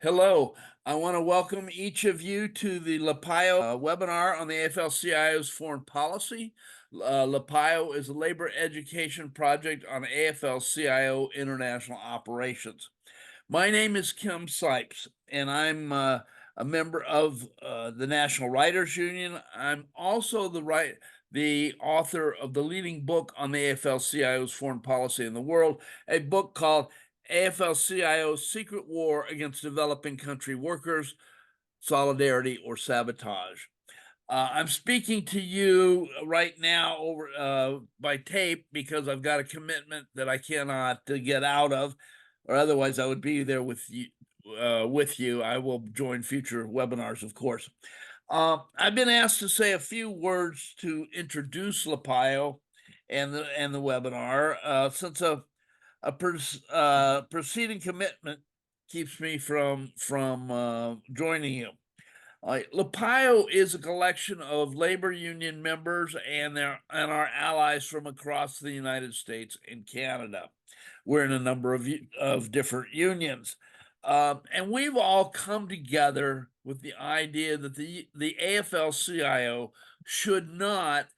Hello, I want to welcome each of you to the LAPIO webinar on the AFL-CIO's foreign policy. LAPIO is a labor education project on AFL-CIO international operations. My name is Kim Sipes, and I'm a member of the National Writers Union. I'm also the author of the leading book on the AFL-CIO's foreign policy in the world, a book called AFL-CIO's Secret War Against Developing Country Workers, Solidarity or Sabotage. I'm speaking to you right now over by tape because I've got a commitment that I cannot get out of, or otherwise I would be there with you. I will join future webinars, of course. I've been asked to say a few words to introduce LAPIO and the webinar since a preceding commitment keeps me from joining you. LAPIO is a collection of labor union members and our allies from across the United States and Canada. We're in a number of different unions, and we've all come together with the idea that the AFL-CIO should not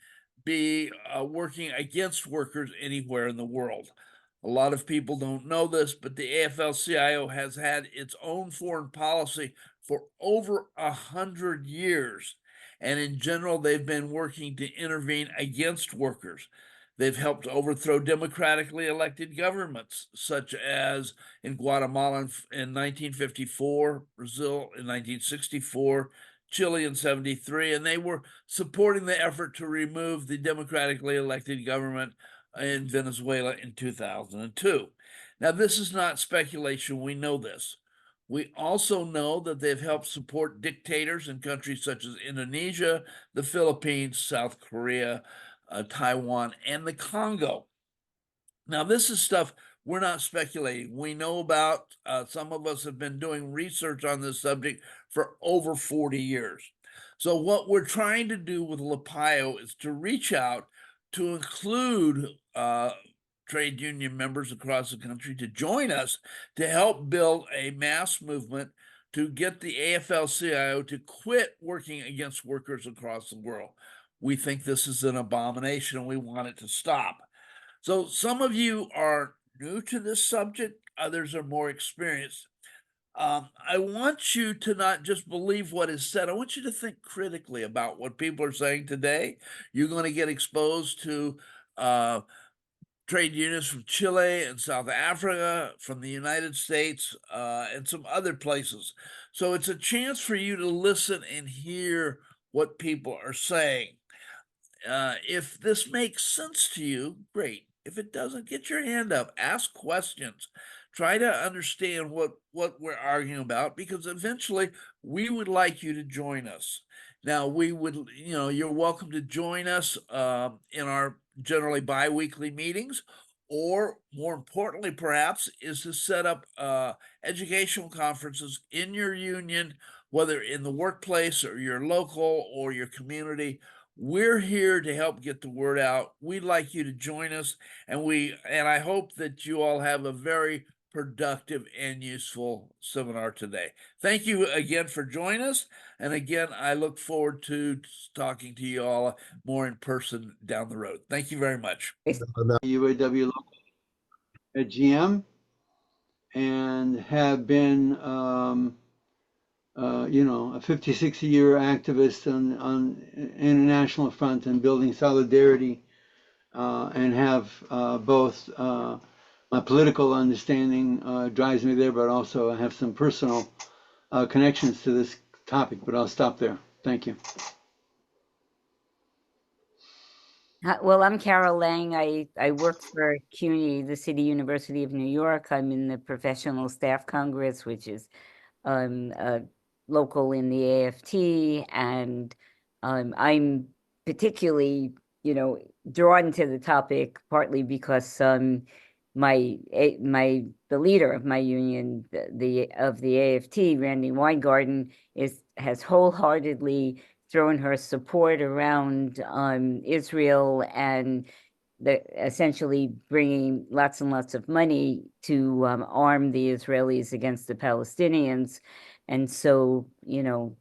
be working against workers anywhere in the world. A lot of people don't know this, but the AFL-CIO has had its own foreign policy for over 100 years. And in general, they've been working to intervene against workers. They've helped overthrow democratically elected governments, such as in Guatemala in 1954, Brazil in 1964, Chile in 73, and they were supporting the effort to remove the democratically elected government in Venezuela in 2002. Now, this is not speculation. We know this. We also know that they've helped support dictators in countries such as Indonesia, the Philippines, South Korea, Taiwan, and the Congo. Now, this is stuff we're not speculating. We know about, some of us have been doing research on this subject for over 40 years. So what we're trying to do with LAPIO is to reach out to include trade union members across the country to join us to help build a mass movement to get the AFL-CIO to quit working against workers across the world. We think this is an abomination and we want it to stop. So some of you are new to this subject, others are more experienced. I want you to not just believe what is said. I want you to think critically about what people are saying today. You're going to get exposed to trade unions from Chile and South Africa, from the United States, and some other places. So it's a chance for you to listen and hear what people are saying. If this makes sense to you, great. If it doesn't, get your hand up, ask questions, try to understand what we're arguing about, because eventually we would like you to join us. Now, we would, you're welcome to join us in our generally bi-weekly meetings, or more importantly, perhaps, is to set up educational conferences in your union, whether in the workplace or your local or your community. We're here to help get the word out. We'd like you to join us, and I hope that you all have a very productive and useful seminar today. Thank you again for joining us. And again, I look forward to talking to you all more in person down the road. Thank you very much. UAW local at GM, and have been a 50-60-year activist on international front and building solidarity, and have both my political understanding drives me there, but also I have some personal connections to this topic. But I'll stop there. Thank you. Well, I'm Carol Lang. I work for CUNY, the City University of New York. I'm in the Professional Staff Congress, which is local in the AFT, and I'm particularly, drawn to the topic partly because the leader of my union, of the AFT, Randy Weingarten, has wholeheartedly thrown her support around Israel, and essentially bringing lots and lots of money to arm the Israelis against the Palestinians. And so, you know,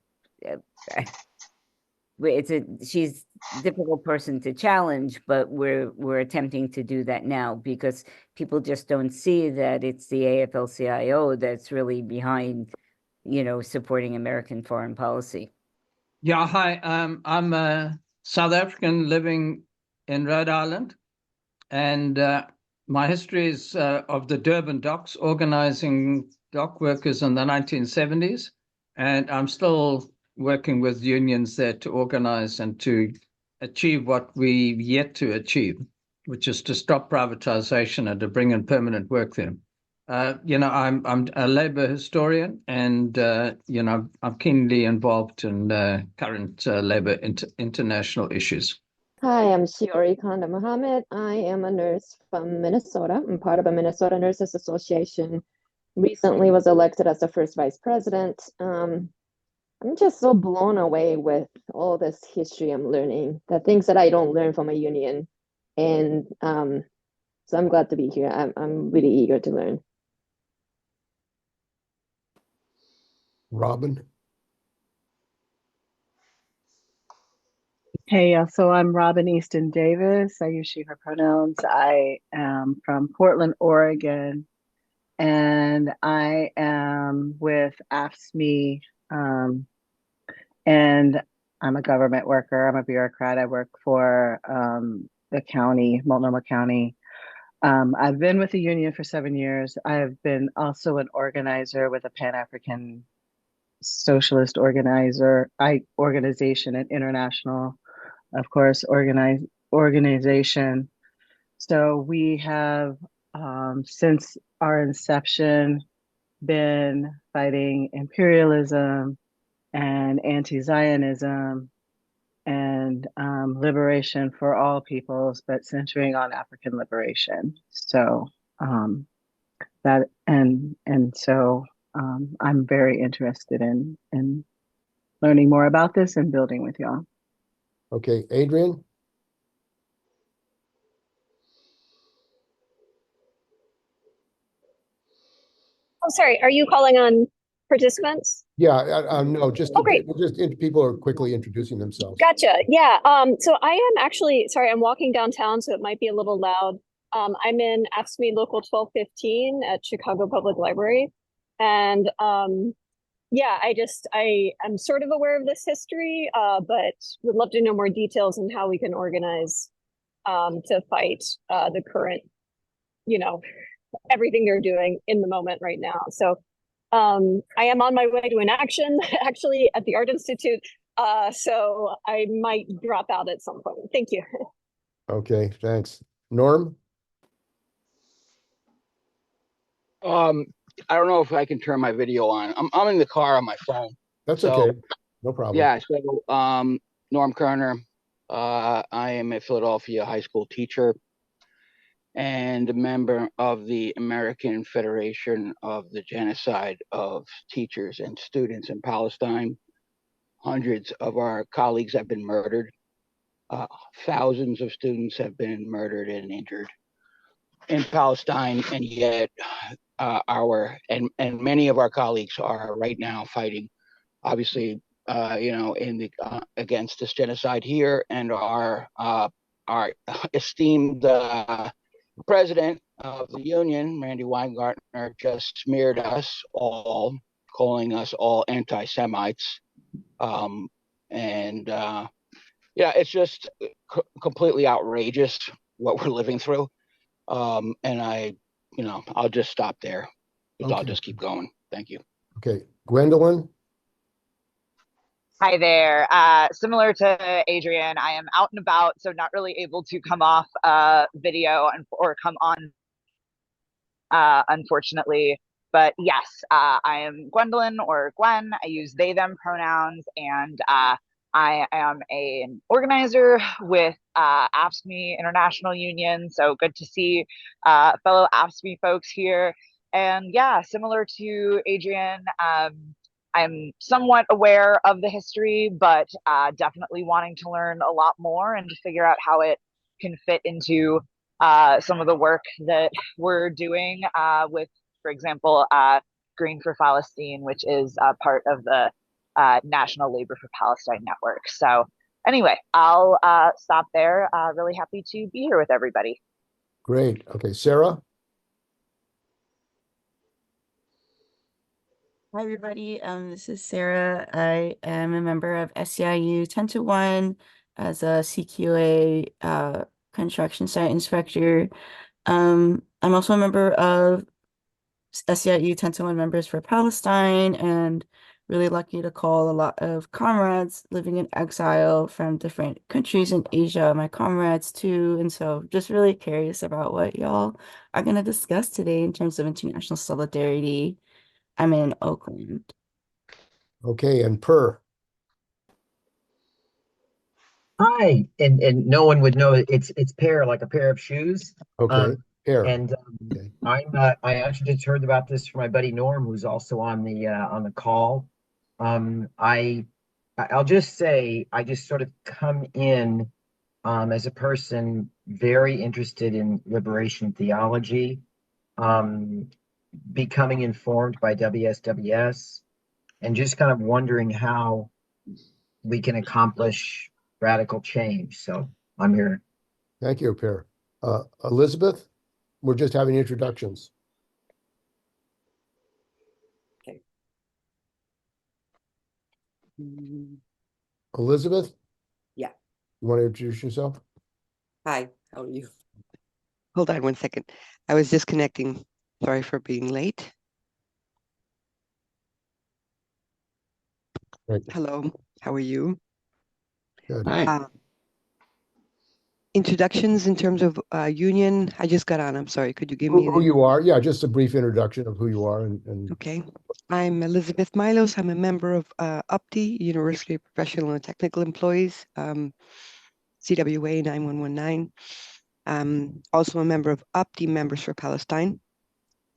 she's a difficult person to challenge, but we're attempting to do that now because people just don't see that it's the AFL-CIO that's really behind, you know, supporting American foreign policy. Yeah, hi. I'm a South African living in Rhode Island, and my history is of the Durban docks, organizing dock workers in the 1970s, and I'm still working with unions there to organize and to achieve what we've yet to achieve, which is to stop privatization and to bring in permanent work there. You know, I'm a labor historian, and you know, I'm keenly involved in current labor international issues. Hi, I'm Shiori Kanda Mohammed. I am a nurse from Minnesota. I'm part of a Minnesota Nurses Association. Recently was elected as the first vice president. I'm just so blown away with all this history I'm learning, the things that I don't learn from a union. And so I'm glad to be here. I'm really eager to learn. Robin? Hey, so I'm Robin Easton Davis. I use she, her pronouns. I am from Portland, Oregon, and I am with AFSCME, and I'm a government worker. I'm a bureaucrat. I work for the county, Multnomah County. I've been with the union for 7 years. I've been also an organizer with a Pan-African socialist organization and international, of course, organization. So we have, since our inception, been fighting imperialism and anti-Zionism and liberation for all peoples, but centering on African liberation. So that and so I'm very interested in learning more about this and building with y'all. Okay, Adrian? Oh, sorry. Are you calling on participants? Yeah, no, just Oh, great. people are quickly introducing themselves. Gotcha. Yeah. So I am actually, sorry, I'm walking downtown, so it might be a little loud. I'm in AFSCME Local 1215 at Chicago Public Library. And yeah, I'm sort of aware of this history, but would love to know more details on how we can organize to fight the current, you know, everything they're doing in the moment right now. So I am on my way to an action actually at the Art Institute. So I might drop out at some point. Thank you. Okay, thanks. Norm? I don't know if I can turn my video on. I'm in the car on my phone. That's So, okay. No problem. Yeah, so Norm Kerner. I am a Philadelphia high school teacher and a member of the American Federation of the Genocide of Teachers and Students in Palestine. Hundreds of our colleagues have been murdered. Thousands of students have been murdered and injured in Palestine, and yet many of our colleagues are right now fighting, obviously, you know, in the against this genocide here, and our esteemed president of the union, Randy Weingartner, just smeared us all, calling us all anti-Semites, yeah, it's just completely outrageous what we're living through. And you know, I'll just stop there. Okay. I'll just keep going. Thank you. Okay, Gwendolyn? Hi there. Similar to Adrian, I am out and about, so not really able to come off video or come on, unfortunately. But yes, I am Gwendolyn or Gwen. I use they, them pronouns, and I am an organizer with AFSCME International Union. So good to see fellow AFSCME folks here. And yeah, similar to Adrian, I'm somewhat aware of the history, but definitely wanting to learn a lot more and to figure out how it can fit into some of the work that we're doing with, for example, Green for Palestine, which is part of the National Labor for Palestine Network. So anyway, I'll stop there. Really happy to be here with everybody. Great. Okay, Sarah? Hi, everybody. This is Sarah. I am a member of SEIU 10-1 as a CQA construction site inspector. I'm also a member of SEIU 10-1 Members for Palestine, and really lucky to call a lot of comrades living in exile from different countries in Asia, my comrades too. And so just really curious about what y'all are going to discuss today in terms of international solidarity. I'm in Oakland. Okay, and Per? Hi, and no one would know it's pair, like a pair of shoes. Okay, Per. And Okay. I actually just heard about this from my buddy Norm, who's also on the call. I'll just say I just sort of come in as a person very interested in liberation theology, becoming informed by WSWS, and just kind of wondering how we can accomplish radical change. So I'm here. Thank you, Per. Elizabeth, we're just having introductions. Okay. Elizabeth? Yeah. You want to introduce yourself? Hi, how are you? Hold on one second. I was disconnecting. Sorry for being late. Right. Hello, how are you? Good. Hi. Introductions in terms of union. I just got on. I'm sorry. Could you give me Who you are? Yeah, just a brief introduction of who you are. And Okay. I'm Elizabeth Milos. I'm a member of UPTE, University of Professional and Technical Employees, CWA 9119. Also a member of UPTE Members for Palestine.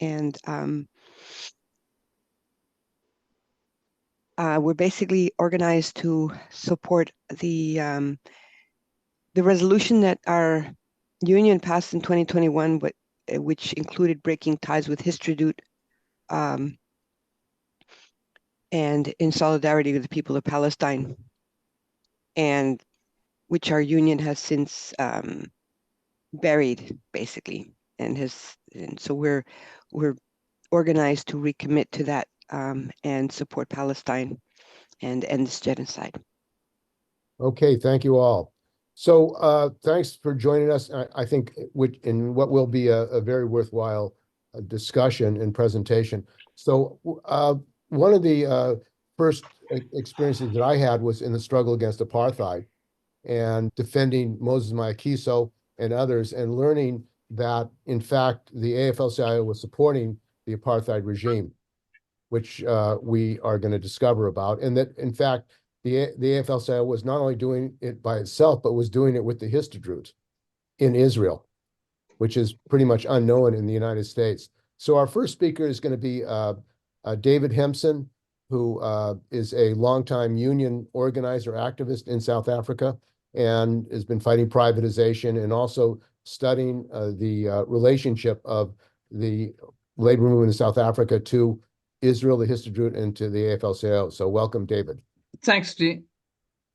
And we're basically organized to support the resolution that our union passed in 2021, which included breaking ties with Histadrut and in solidarity with the people of Palestine, and which our union has since buried, basically, and so we're organized to recommit to that and support Palestine and end this genocide. okay, thank you all. So thanks for joining us. I think in what will be a very worthwhile discussion and presentation. So one of the first experiences that I had was in the struggle against apartheid and defending Moses Mayakiso and others, and learning that, in fact, the AFL-CIO was supporting the apartheid regime, which we are going to discover about, and that, in fact, the AFL-CIO was not only doing it by itself, but was doing it with the Histadrut in Israel, which is pretty much unknown in the United States. So our first speaker is going to be David Hemson, who is a longtime union organizer, activist in South Africa, and has been fighting privatization and also studying the relationship of the labor movement in South Africa to Israel, the Histadrut, and to the AFL-CIO. So welcome, David. Thanks, Dee.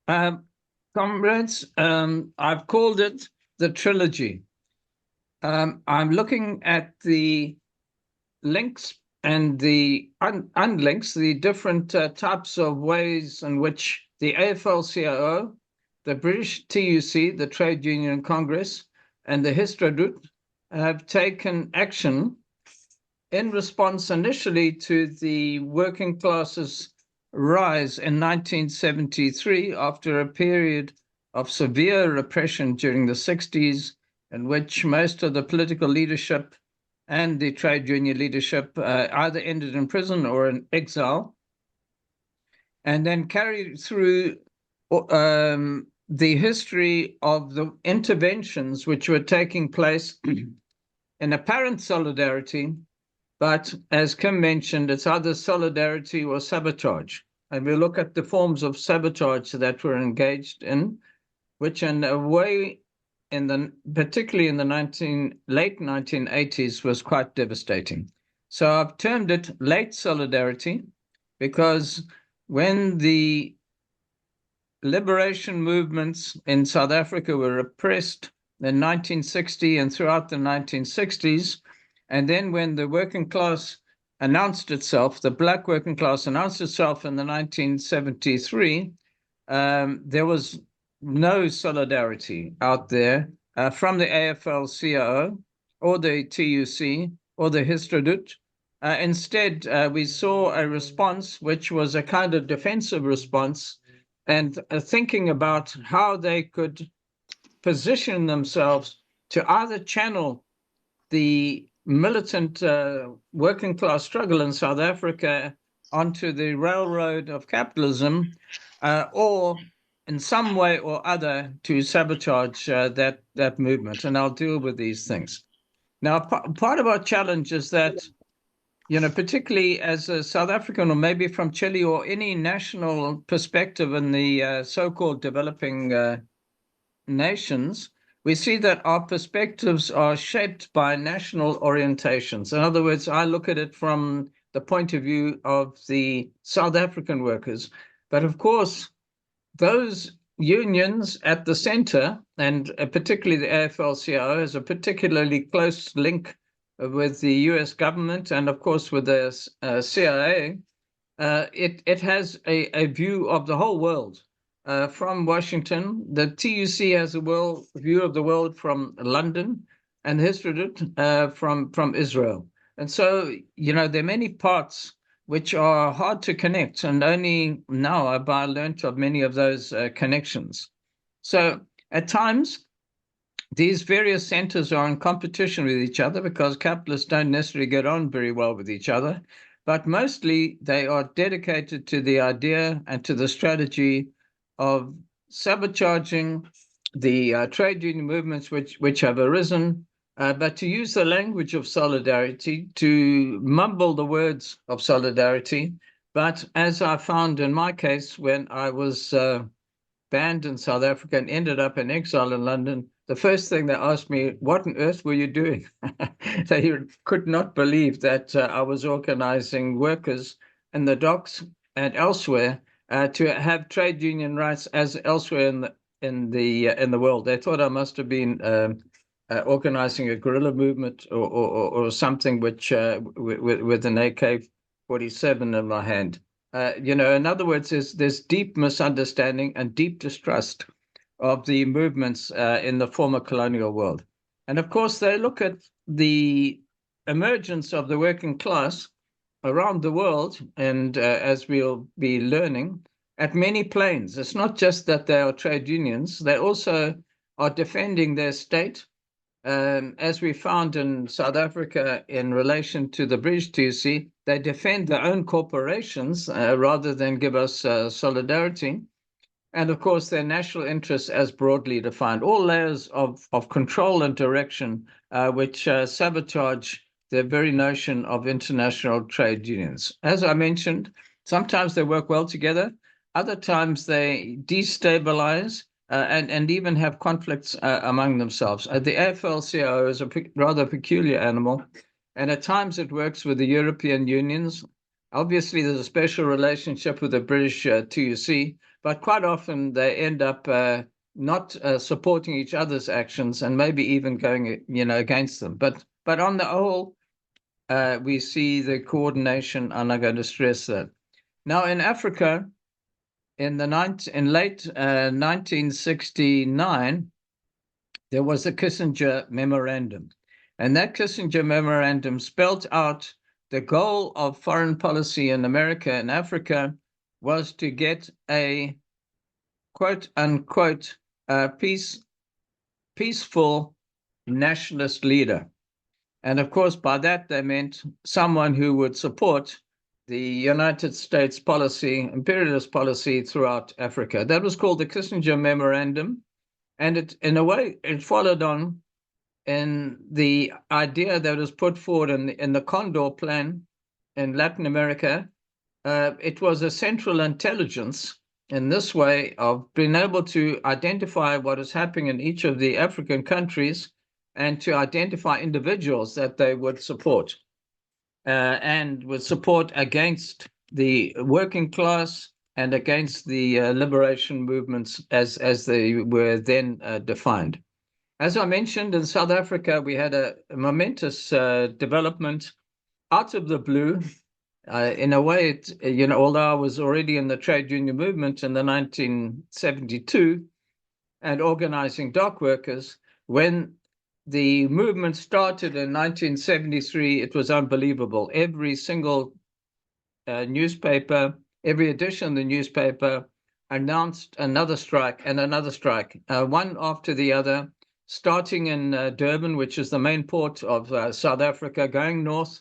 Comrades, I've called it the trilogy. I'm looking at the links and the unlinks, the different types of ways in which the AFL-CIO, the British TUC, the Trade Union Congress, and the Histadrut have taken action in response initially to the working classes' rise in 1973 after a period of severe repression during the 60s, in which most of the political leadership and the trade union leadership either ended in prison or in exile, and then carried through the history of the interventions which were taking place in apparent solidarity, but as Kim mentioned, it's either solidarity or sabotage. And we look at the forms of sabotage that we're engaged in, which in a way particularly in the late 1980s was quite devastating. So I've termed it late solidarity because when the liberation movements in South Africa were repressed in 1960 and throughout the 1960s, and then when the working class announced itself, the black working class announced itself in the 1973, there was no solidarity out there from the AFL-CIO or the TUC or the Histadrut. Instead, we saw a response which was a kind of defensive response and thinking about how they could position themselves to either channel the militant working class struggle in South Africa onto the railroad of capitalism, or in some way or other to sabotage that movement. And I'll deal with these things. Now, part of our challenge is that, particularly as a South African or maybe from Chile or any national perspective in the so-called developing nations, we see that our perspectives are shaped by national orientations. In other words, I look at it from the point of view of the South African workers. But of course, those unions at the center, and particularly the AFL-CIO, has a particularly close link with the US government and, of course, with the CIA. It has a view of the whole world. From Washington. The TUC has a view of the world from London, and Histadrut from Israel. And so, there are many parts which are hard to connect, and only now have I learned of many of those connections. So at times, these various centers are in competition with each other because capitalists don't necessarily get on very well with each other, but mostly they are dedicated to the idea and to the strategy of sabotaging the trade union movements which have arisen, but to use the language of solidarity, to mumble the words of solidarity. But as I found in my case, when I was banned in South Africa and ended up in exile in London, the first thing they asked me, what on earth were you doing? They could not believe that I was organizing workers in the docks and elsewhere to have trade union rights as elsewhere in the world. They thought I must have been organizing a guerrilla movement or something which with an AK-47 in my hand. In other words, there's deep misunderstanding and deep distrust of the movements in the former colonial world. And of course, they look at the emergence of the working class around the world, and as we'll be learning, at many planes. It's not just that they are trade unions, they also are defending their state, as we found in South Africa in relation to the British TUC. They defend their own corporations rather than give us solidarity. And of course, their national interests as broadly defined, all layers of control and direction, which sabotage the very notion of international trade unions. As I mentioned, sometimes they work well together, other times they destabilize and even have conflicts among themselves. The AFL-CIO is a rather peculiar animal, and at times it works with the European unions. Obviously, there's a special relationship with the British TUC, but quite often they end up not supporting each other's actions and maybe even going, against them. But on the whole, we see the coordination, and I'm going to stress that. Now, in Africa, in late 1969, there was a Kissinger memorandum, and that Kissinger memorandum spelled out the goal of foreign policy in America and Africa was to get a quote unquote peaceful nationalist leader. And of course, by that, they meant someone who would support the United States policy, imperialist policy throughout Africa. That was called the Kissinger Memorandum. And in a way, it followed on in the idea that was put forward in the Condor Plan in Latin America. It was a central intelligence in this way of being able to identify what is happening in each of the African countries and to identify individuals that they would support and would support against the working class and against the liberation movements as they were then defined. As I mentioned, in South Africa, we had a momentous development out of the blue. In a way, although I was already in the trade union movement in the 1972 and organizing dock workers, when the movement started in 1973, it was unbelievable. Every single newspaper, every edition of the newspaper announced another strike and another strike, one after the other, starting in Durban, which is the main port of South Africa, going north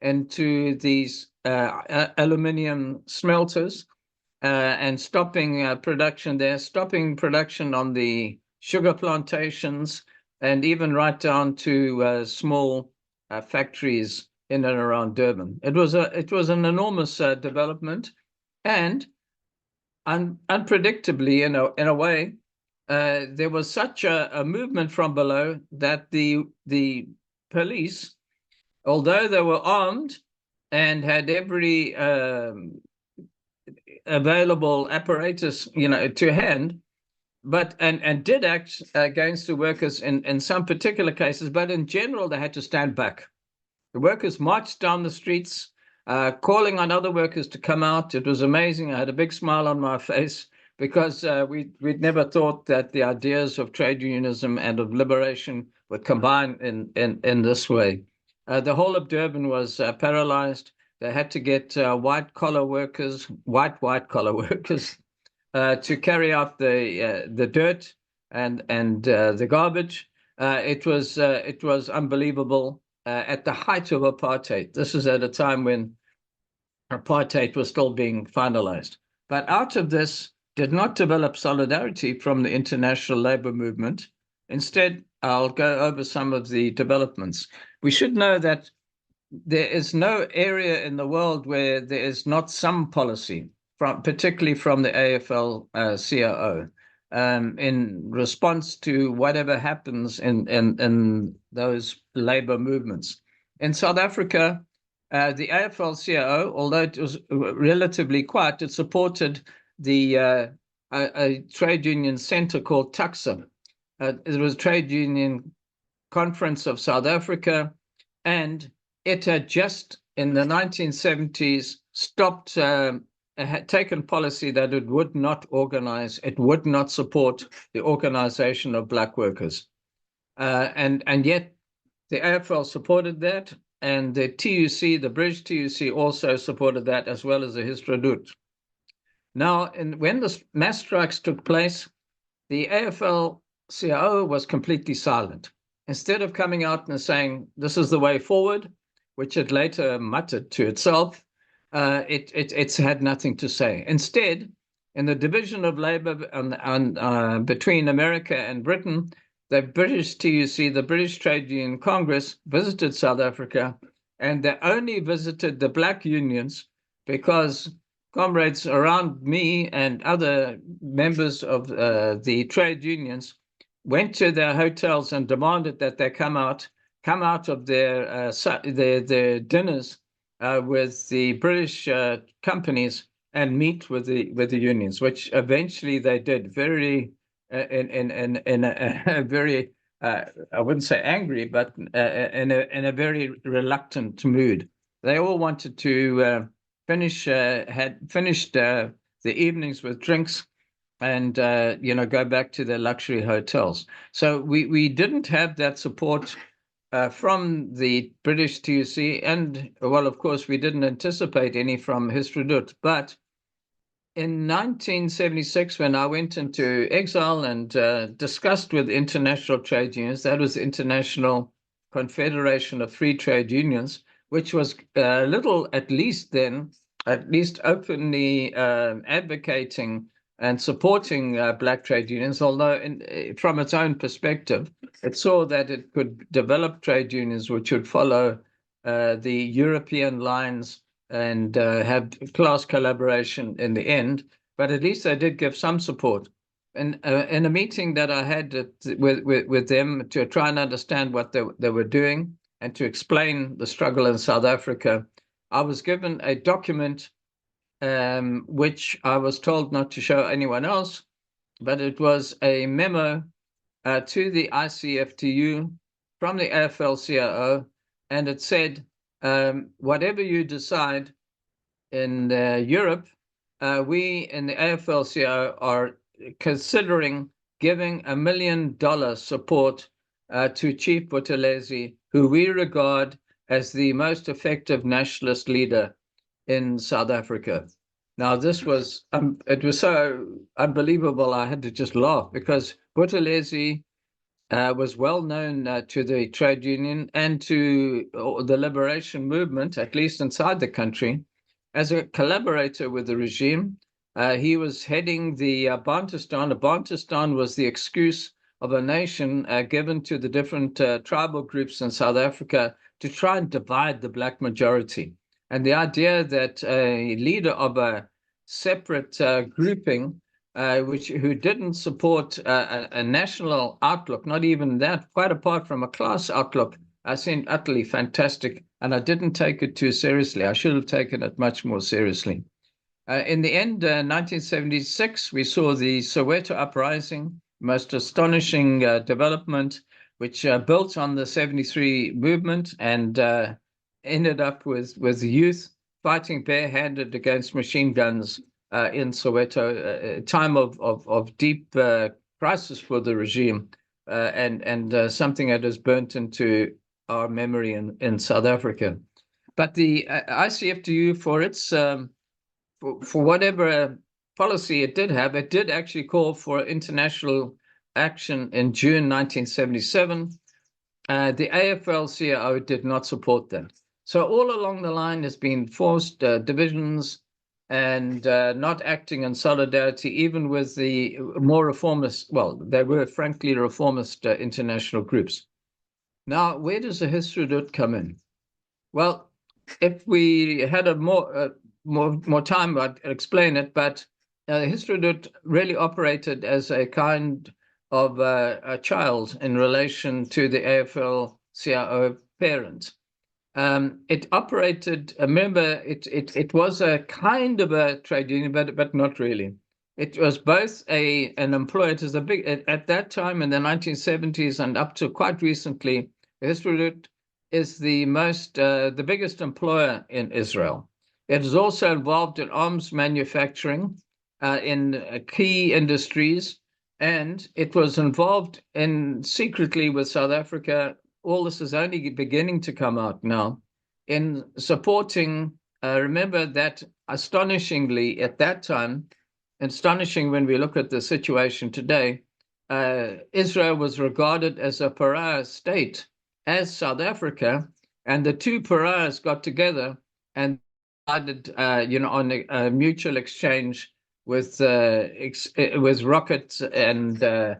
into these aluminium smelters and stopping production there, stopping production on the sugar plantations, and even right down to small factories in and around Durban. It was an enormous development, and unpredictably, in a way, there was such a movement from below that the police, although they were armed and had every available apparatus, to hand, but and did act against the workers in some particular cases, but in general they had to stand back. The workers marched down the streets, calling on other workers to come out. It was amazing. I had a big smile on my face because we'd never thought that the ideas of trade unionism and of liberation would combine in this way. The whole of Durban was paralyzed. They had to get white collar workers to carry out the dirt and the garbage. It was unbelievable. At the height of apartheid. This is at a time when apartheid was still being finalized. But out of this did not develop solidarity from the international labor movement. Instead, I'll go over some of the developments. We should know that there is no area in the world where there is not some policy, particularly from the AFL-CIO. In response to whatever happens in those labor movements. In South Africa, the AFL-CIO, although it was relatively quiet, it supported a trade union center called TAXA. It was Trade Union Conference of South Africa, and it had just in the 1970s stopped had taken policy that it would not organize, it would not support the organization of black workers. And yet the AFL supported that, and the TUC, the British TUC, also supported that, as well as the Histadrut. Now, when the mass strikes took place, the AFL-CIO was completely silent. Instead of coming out and saying, this is the way forward, which it later muttered to itself, it's had nothing to say. Instead, in the division of labor between America and Britain, the British TUC, the British Trade Union Congress, visited South Africa, and they only visited the black unions because comrades around me and other members of the trade unions went to their hotels and demanded that they come out of their dinners with the British companies and meet with the unions, which eventually they did very in a very I wouldn't say angry, but in a very reluctant mood. They all wanted to had finished the evenings with drinks and go back to their luxury hotels. So we didn't have that support from the British TUC, and well, of course, we didn't anticipate any from Histadrut. But in 1976, when I went into exile and discussed with international trade unions, that was the International Confederation of Free Trade Unions, which was at least openly advocating and supporting black trade unions, although from its own perspective, it saw that it could develop trade unions which would follow the European lines and have class collaboration in the end. but at least they did give some support. And in a meeting that I had with them to try and understand what they were doing and to explain the struggle in South Africa, I was given a document which I was told not to show anyone else, but it was a memo to the ICFTU from the AFL-CIO, and it said, whatever you decide in Europe, we in the AFL-CIO are considering giving $1 million support to Chief Buthelezi, who we regard as the most effective nationalist leader in South Africa. Now, this was, it was so unbelievable, I had to just laugh, because Buthelezi was well known to the trade union and to the liberation movement, at least inside the country, as a collaborator with the regime. He was heading the Bantustan. A Bantustan was the excuse of a nation given to the different tribal groups in South Africa to try and divide the black majority. And the idea that a leader of a separate grouping who didn't support a national outlook, not even that, quite apart from a class outlook, I seemed utterly fantastic, and I didn't take it too seriously. I should have taken it much more seriously. In the end, 1976, we saw the Soweto uprising, most astonishing development, which built on the 73 movement and ended up with the youth fighting barehanded against machine guns in Soweto, a time of deep crisis for the regime, and something that is burnt into our memory in South Africa. But the ICFTU, for its for whatever policy it did have, it did actually call for international action in June 1977. The AFL-CIO did not support that. So all along the line has been forced divisions and not acting in solidarity, even with the more reformist, well, they were frankly reformist international groups. Now, where does the Histadrut come in? Well, if we had a more time, I'd explain it, but Histadrut really operated as a kind of a child in relation to the AFL-CIO parents. It operated, remember, it was a kind of a trade union, but not really. It was both an employer. It was a big, at that time in the 1970s and up to quite recently, Histadrut is the biggest employer in Israel. It is also involved in arms manufacturing in key industries, and it was involved secretly with South Africa. All this is only beginning to come out now in supporting, remember that astonishingly at that time, astonishing when we look at the situation today, Israel was regarded as a pariah state as South Africa, and the two pariahs got together and decided, on a mutual exchange with rockets and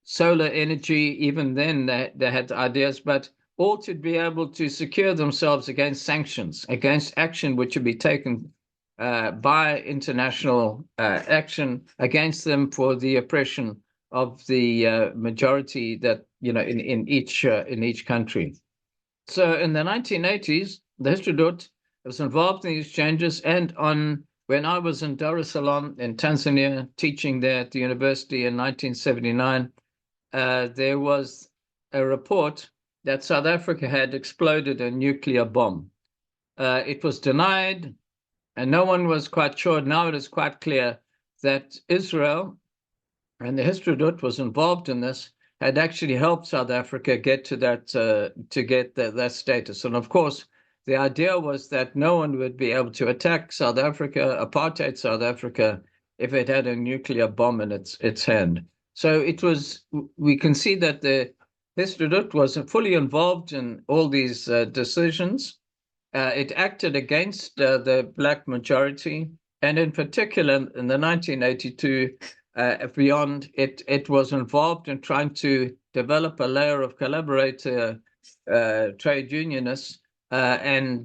solar energy. Even then they had ideas, but all to be able to secure themselves against sanctions, against action which would be taken by international action against them for the oppression of the majority that in each country. So in the 1980s, the Histadrut was involved in these changes, and when I was in Dar es Salaam in Tanzania teaching there at the university in 1979, there was a report that South Africa had exploded a nuclear bomb. It was denied, and no one was quite sure. Now it is quite clear that Israel and the Histadrut was involved in this, had actually helped South Africa get to that status. And of course, the idea was that no one would be able to attack South Africa, apartheid South Africa, if it had a nuclear bomb in its hand. So we can see that the Histadrut was fully involved in all these decisions. It acted against the black majority, and in particular in the 1982 beyond, it was involved in trying to develop a layer of collaborator trade unionists and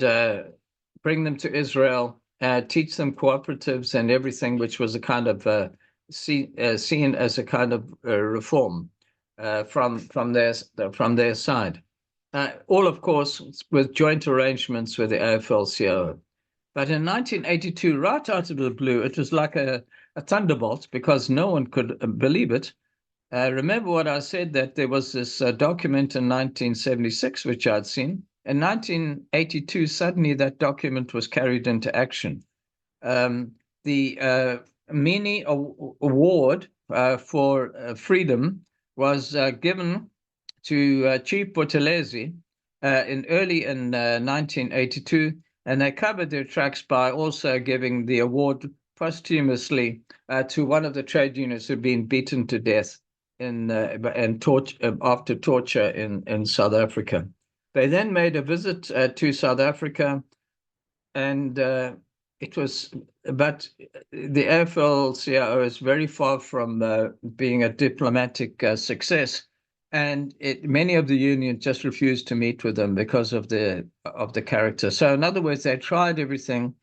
bring them to Israel teach them cooperatives and everything, which was a kind of seen as a kind of reform from their side. All, of course, with joint arrangements with the AFL-CIO. But in 1982, right out of the blue, it was like a thunderbolt because no one could believe it. Remember what I said, that there was this document in 1976, which I'd seen. In 1982, suddenly that document was carried into action. The Mini Award for Freedom was given to Chief Buthelezi early in 1982, and they covered their tracks by also giving the award posthumously to one of the trade unions who'd been beaten to death after torture in South Africa. They then made a visit to South Africa, and but the AFL-CIO is very far from being a diplomatic success, and many of the unions just refused to meet with them because of the character. So in other words, they tried everything.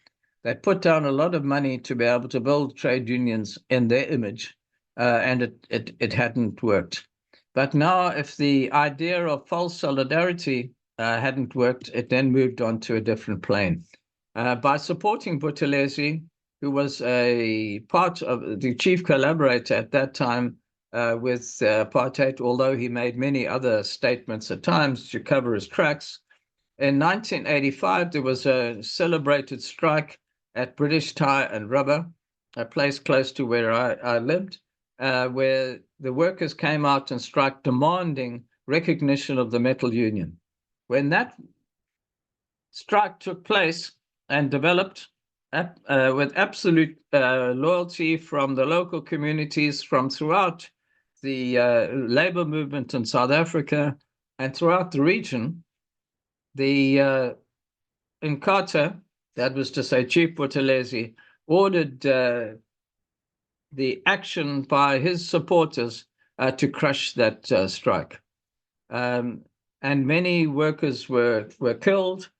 They put down a lot of money to be able to build trade unions in their image, and it hadn't worked. But now, if the idea of false solidarity hadn't worked, it then moved on to a different plane. By supporting Buthelezi, who was a part of the chief collaborator at that time with apartheid, although he made many other statements at times to cover his tracks. In 1985, there was a celebrated strike at British Tire and Rubber, a place close to where I lived, where the workers came out and struck, demanding recognition of the metal union. When that strike took place and developed with absolute loyalty from the local communities from throughout the labor movement in South Africa and throughout the region, the Inkatha, that was to say Chief Buthelezi, ordered the action by his supporters to crush that strike. And many workers were killed,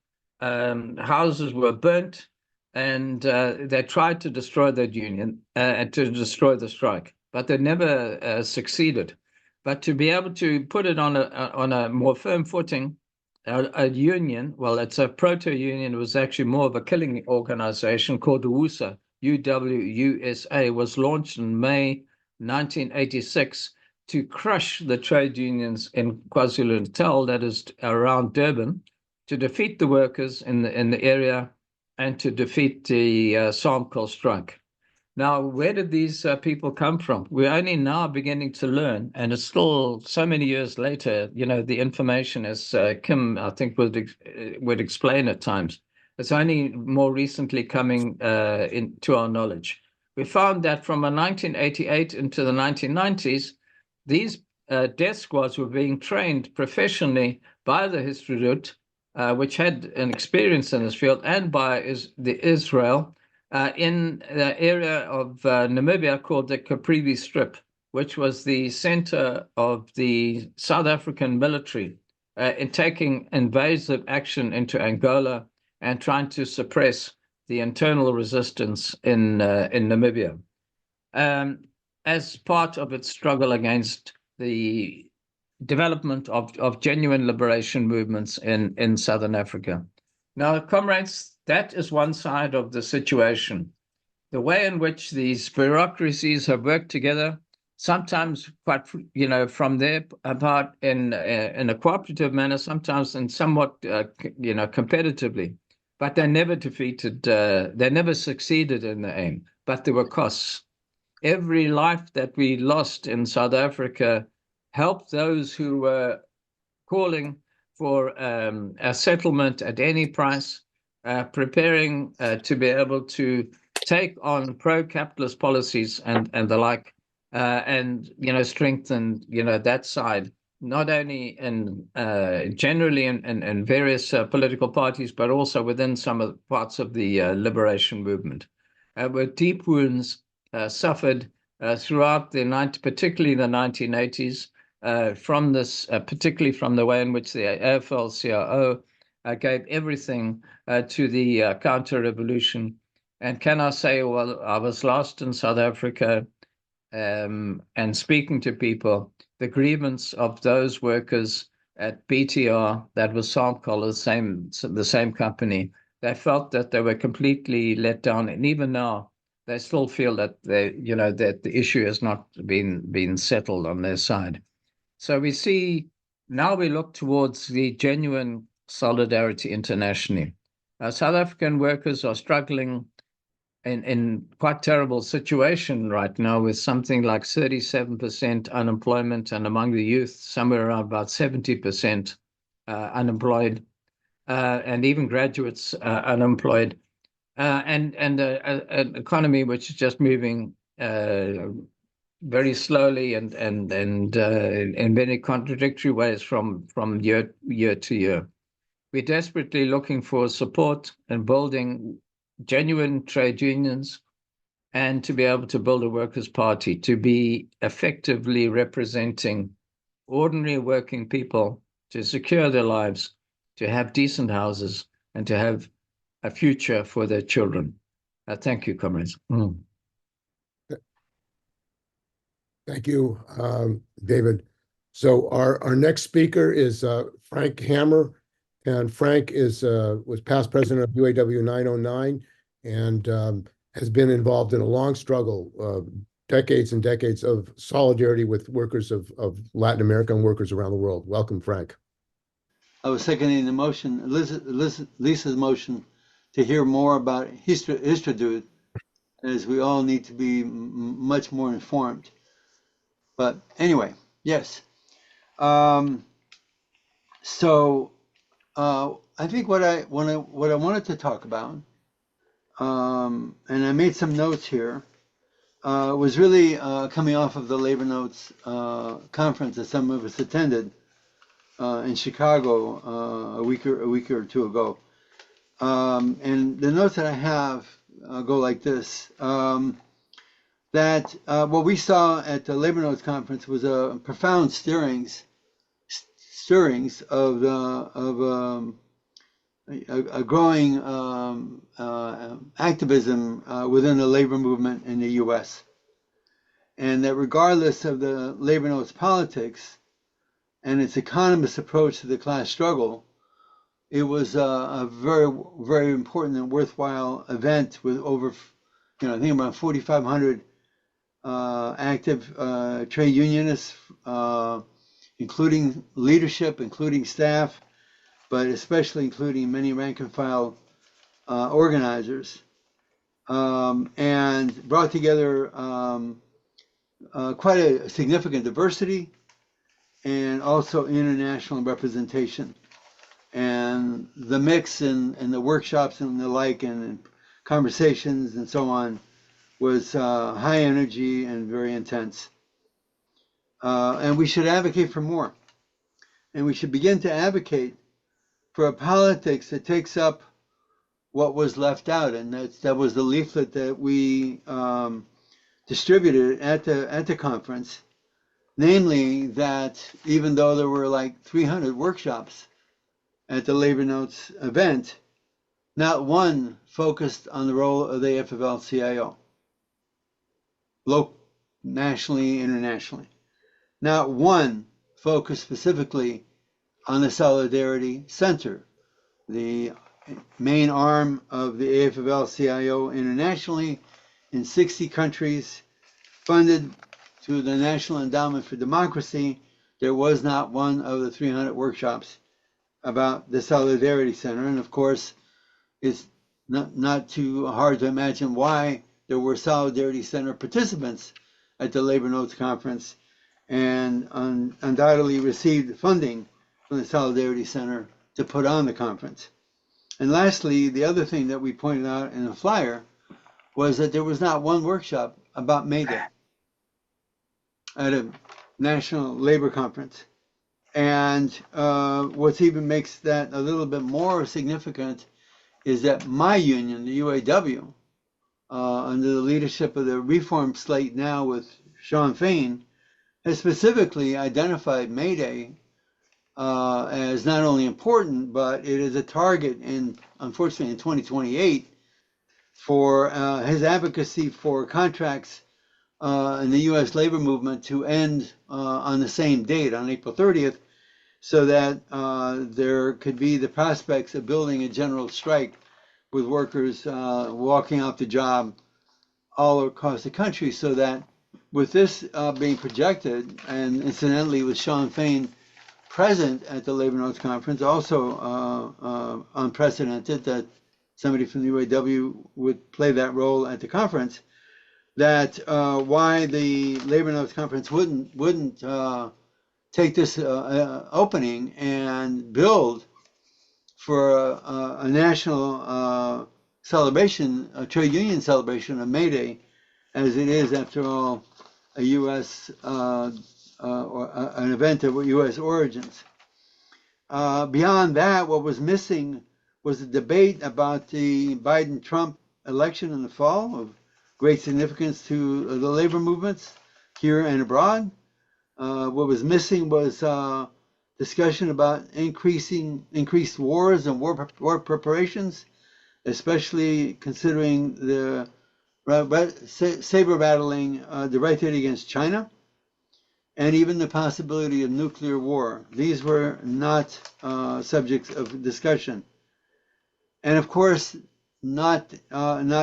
houses were burnt, and they tried to destroy that union and to destroy the strike, but they never succeeded. But to be able to put it on a more firm footing, a union, well, it's a proto-union, it was actually more of a killing organization called UWUSA, UWUSA, was launched in May 1986 to crush the trade unions in KwaZulu-Natal, that is around Durban, to defeat the workers in the area and to defeat the Samkol strike. Now, where did these people come from? We're only now beginning to learn, and it's still so many years later, the information, as Kim, I think, would explain at times, it's only more recently coming into our knowledge. We found that from 1988 into the 1990s, these death squads were being trained professionally by the Histadrut, which had an experience in this field, and by Israel, in the area of Namibia called the Caprivi Strip, which was the center of the South African military in taking invasive action into Angola and trying to suppress the internal resistance in Namibia, as part of its struggle against the development of genuine liberation movements in Southern Africa. Now, comrades, that is one side of the situation. The way in which these bureaucracies have worked together, sometimes quite, from their part in a cooperative manner, sometimes in somewhat, competitively, but they never they never succeeded in the aim, but there were costs. Every life that we lost in South Africa helped those who were calling for a settlement at any price, preparing to be able to take on pro-capitalist policies and the like, and strengthen that side, not only generally in various political parties, but also within some of the parts of the liberation movement, where deep wounds suffered throughout particularly the 1980s. From this, particularly from the way in which the AFL-CIO gave everything to the counter-revolution, And can I say, well, I was last in South Africa and speaking to people, the grievance of those workers at BTR, that was Saltcoll, the same company, they felt that they were completely let down. And even now, they still feel that that the issue has not been settled on their side. So we see now we look towards the genuine solidarity internationally. South African workers are struggling in quite terrible situation right now with something like 37% unemployment, and among the youth, somewhere around about 70% unemployed, and even graduates unemployed, and an economy which is just moving very slowly and in many contradictory ways from year to year. We're desperately looking for support and building genuine trade unions, and to be able to build a workers' party, to be effectively representing ordinary working people, to secure their lives, to have decent houses, and to have a future for their children. Thank you, comrades. Thank you, David. So our next speaker is Frank Hammer, and Frank was past president of UAW 909 and has been involved in a long struggle, decades and decades of solidarity with workers of Latin American workers around the world. Welcome, Frank. I was seconding the motion, Lisa's motion, to hear more about Histadrut, as we all need to be much more informed. But anyway, yes. So I think what I wanted to talk about, and I made some notes here, was really coming off of the Labor Notes conference that some of us attended in Chicago a week or two ago. And the notes that I have go like this. That what we saw at the Labor Notes conference was a profound stirrings of a growing activism within the labor movement in the U.S. And that regardless of the Labor Notes politics and its economist approach to the class struggle, it was a very, very important and worthwhile event with over, I think around 4,500 active trade unionists, including leadership, including staff, but especially including many rank and file organizers, and brought together quite a significant diversity and also international representation. And the mix and the workshops and the like and conversations and so on was high energy and very intense. And we should advocate for more. And we should begin to advocate for a politics that takes up what was left out. And that was the leaflet that we distributed at the conference. Namely, that even though there were like 300 workshops at the Labor Notes event, not one focused on the role of the AFL-CIO. Nationally, internationally. Not one focused specifically on the Solidarity Center, the main arm of the AFL-CIO internationally in 60 countries, funded through the National Endowment for Democracy. There was not one of the 300 workshops about the Solidarity Center. And of course, it's not too hard to imagine why there were Solidarity Center participants at the Labor Notes conference and undoubtedly received funding from the Solidarity Center to put on the conference. And lastly, the other thing that we pointed out in the flyer was that there was not one workshop about May Day at a national labor conference. And what even makes that a little bit more significant is that my union, the UAW, under the leadership of the Reform Slate now with Sean Fain, has specifically identified May Day as not only important, but it is a target unfortunately in 2028 for his advocacy for contracts in the U.S. labor movement to end on the same date, on April 30th, so that there could be the prospects of building a general strike with workers walking off the job all across the country, so that with this being projected, and incidentally with Sean Fain present at the Labor Notes Conference, also unprecedented that somebody from the UAW would play that role at the conference, that why the Labor Notes Conference wouldn't take this opening and build for a national celebration, a trade union celebration of May Day, as it is, after all, a U.S. Or an event of U.S. origins. Beyond that, what was missing was a debate about the Biden-Trump election in the fall of great significance to the labor movements here and abroad. What was missing was discussion about increased wars and war preparations, especially considering the saber battling directed against China, and even the possibility of nuclear war. These were not subjects of discussion. And of course, not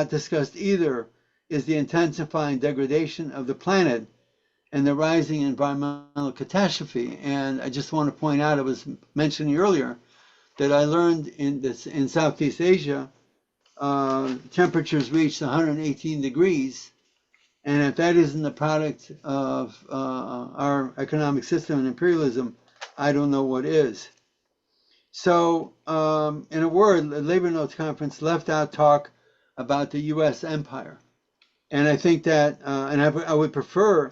discussed either is the intensifying degradation of the planet and the rising environmental catastrophe. And I just want to point out, I was mentioning earlier that I learned in Southeast Asia, temperatures reached 118 degrees. And if that isn't the product of our economic system and imperialism, I don't know what is. So, in a word, the Labor Notes Conference left out talk about the U.S. empire. And I think that, and I would prefer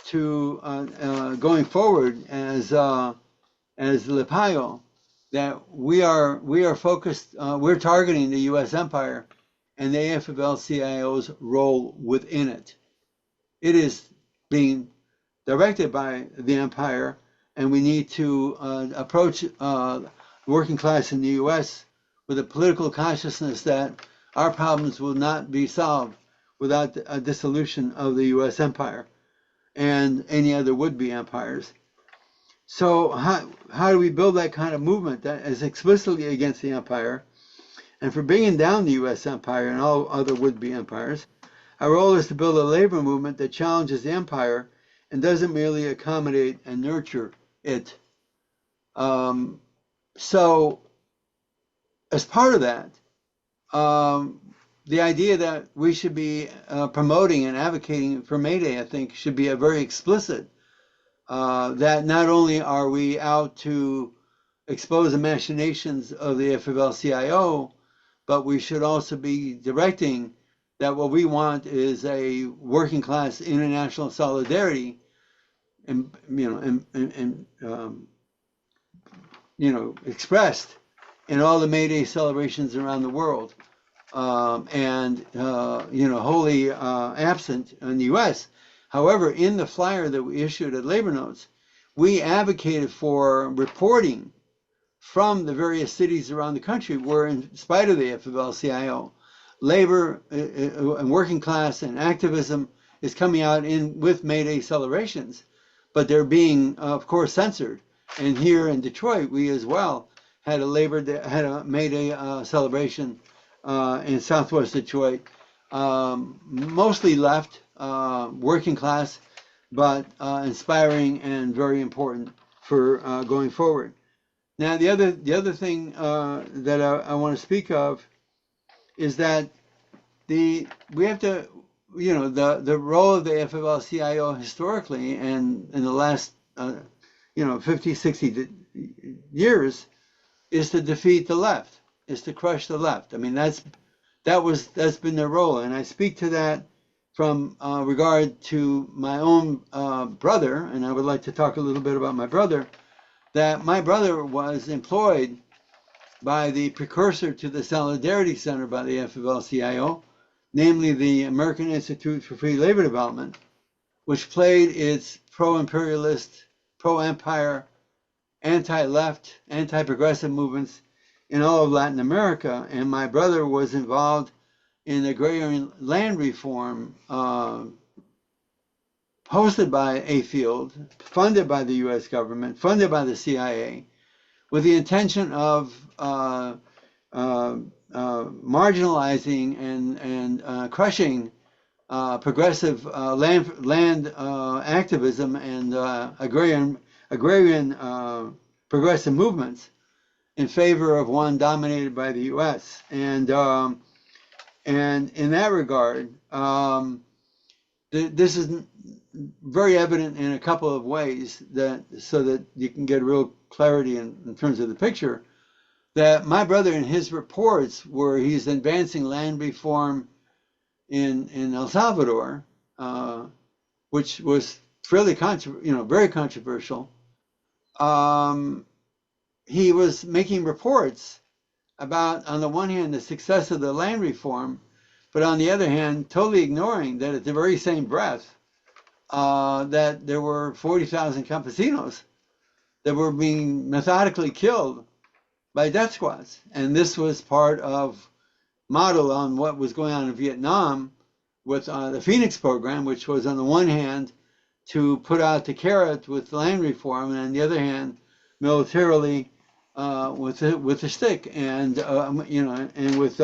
to, going forward as LAPAIO, that we are focused, we're targeting the U.S. empire and the AFL-CIO's role within it. It is being directed by the empire, and we need to approach working class in the U.S. with a political consciousness that our problems will not be solved without a dissolution of the U.S. empire and any other would-be empires. So how do we build that kind of movement that is explicitly against the empire and for bringing down the U.S. empire and all other would-be empires? Our role is to build a labor movement that challenges the empire and doesn't merely accommodate and nurture it. So as part of that, the idea that we should be promoting and advocating for May Day, I think, should be a very explicit, that not only are we out to expose the machinations of the AFL-CIO, but we should also be directing that what we want is a working class international solidarity, and expressed in all the May Day celebrations around the world, and wholly absent in the U.S. However, in the flyer that we issued at Labor Notes, we advocated for reporting from the various cities around the country where, in spite of the AFL-CIO, labor and working class and activism is coming out with May Day celebrations, but they're being, of course, censored. And here in Detroit, we as well had a May Day celebration in Southwest Detroit, mostly left, working class, but inspiring and very important for going forward. Now, the other thing that I want to speak of is that we have to, the role of the AFL-CIO historically and in the last 50, 60 years is to defeat the left, is to crush the left. I mean, that's been their role, and I speak to that from regard to my own brother, and I would like to talk a little bit about my brother. That my brother was employed by the precursor to the Solidarity Center by the AFL-CIO, namely the American Institute for Free Labor Development, which played its pro-imperialist, pro-empire, anti-left, anti-progressive movements in all of Latin America. And my brother was involved in agrarian land reform hosted by A-Field, funded by the U.S. government, funded by the CIA, with the intention of marginalizing and crushing progressive land activism and agrarian progressive movements in favor of one dominated by the U.S. And in that regard, this is very evident in a couple of ways, that so that you can get real clarity in terms of the picture, that my brother in his reports where he's advancing land reform in El Salvador, which was fairly very controversial, he was making reports about, on the one hand, the success of the land reform, but on the other hand, totally ignoring that at the very same breath, that there were 40,000 campesinos that were being methodically killed by death squads. And this was part of model on what was going on in Vietnam with the Phoenix program, which was on the one hand to put out the carrot with land reform, and on the other hand, militarily with the stick, and and with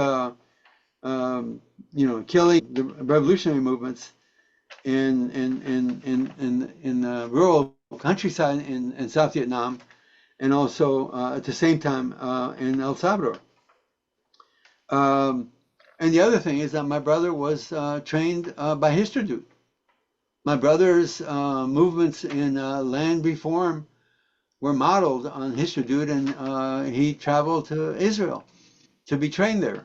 killing the revolutionary movements in the rural countryside in South Vietnam, and also at the same time in El Salvador. And the other thing is that my brother was trained by Histadrut. My brother's movements in land reform were modeled on Histadrut, and he traveled to Israel to be trained there.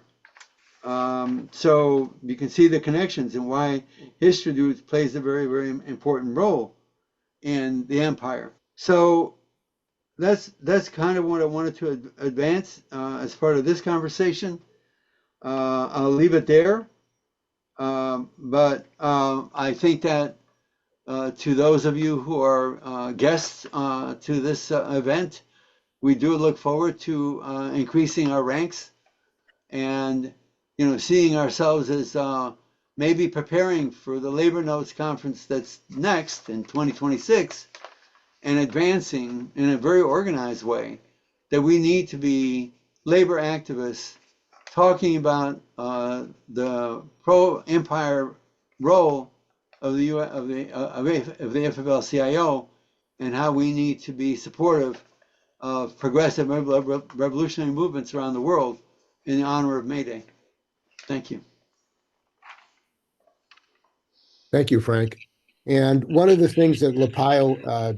So you can see the connections and why Histadrut plays a very, very important role in the empire. So that's kind of what I wanted to advance as part of this conversation. I'll leave it there. But I think that to those of you who are guests to this event, we do look forward to increasing our ranks and seeing ourselves as maybe preparing for the Labor Notes Conference that's next in 2026, and advancing in a very organized way that we need to be labor activists talking about the pro-empire role of the AFL-CIO, and how we need to be supportive of progressive revolutionary movements around the world in honor of May Day. Thank you. Thank you, Frank. And one of the things that LaPayo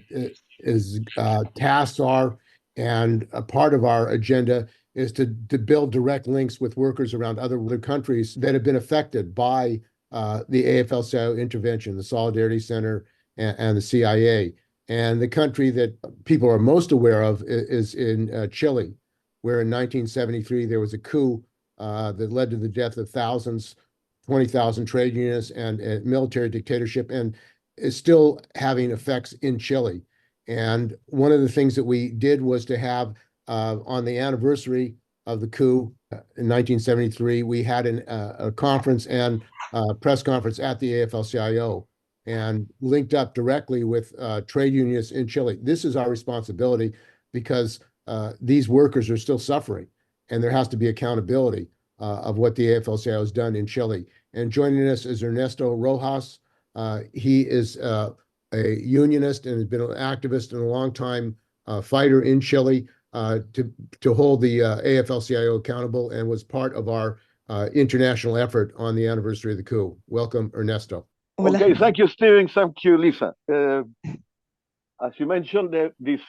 tasks are, and a part of our agenda, is to build direct links with workers around other countries that have been affected by the AFL-CIO intervention, the Solidarity Center and the CIA. And the country that people are most aware of is in Chile, where in 1973 there was a coup that led to the death of thousands, 20,000 trade unionists, and a military dictatorship, and is still having effects in Chile. And one of the things that we did was to have, on the anniversary of the coup in 1973, we had a conference and press conference at the AFL-CIO, and linked up directly with trade unionists in Chile. This is our responsibility, because these workers are still suffering, and there has to be accountability of what the AFL-CIO has done in Chile. And joining us is Ernesto Rojas. He is a unionist and has been an activist and a longtime fighter in Chile to hold the AFL-CIO accountable, and was part of our international effort on the anniversary of the coup. Welcome, Ernesto. Okay, thank you, Steven. Thank you, Lisa. As you mentioned, this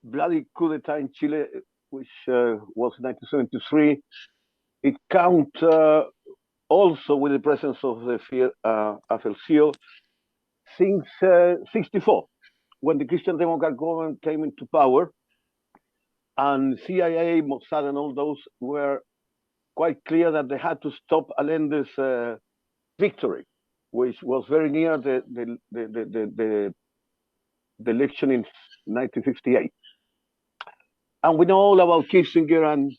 bloody coup d'etat in Chile, which was 1973, it counts also with the presence of the AFL-CIO since 64, when the Christian Democrat government came into power, and CIA, Mossad, and all those were quite clear that they had to stop Allende's victory, which was very near the election in 1958. And we know all about Kissinger and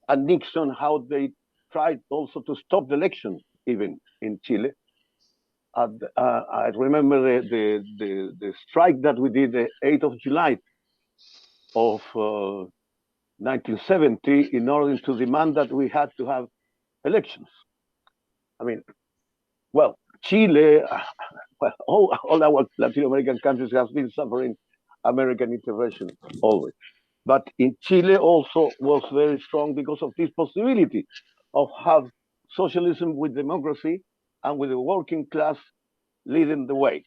and Nixon, how they tried also to stop the elections, even in Chile. I remember the strike that we did the 8th of July of 1970 in order to demand that we had to have elections. I mean, well, Chile, well, all our Latin American countries have been suffering American intervention always. But in Chile also was very strong because of this possibility of have socialism with democracy and with the working class leading the way.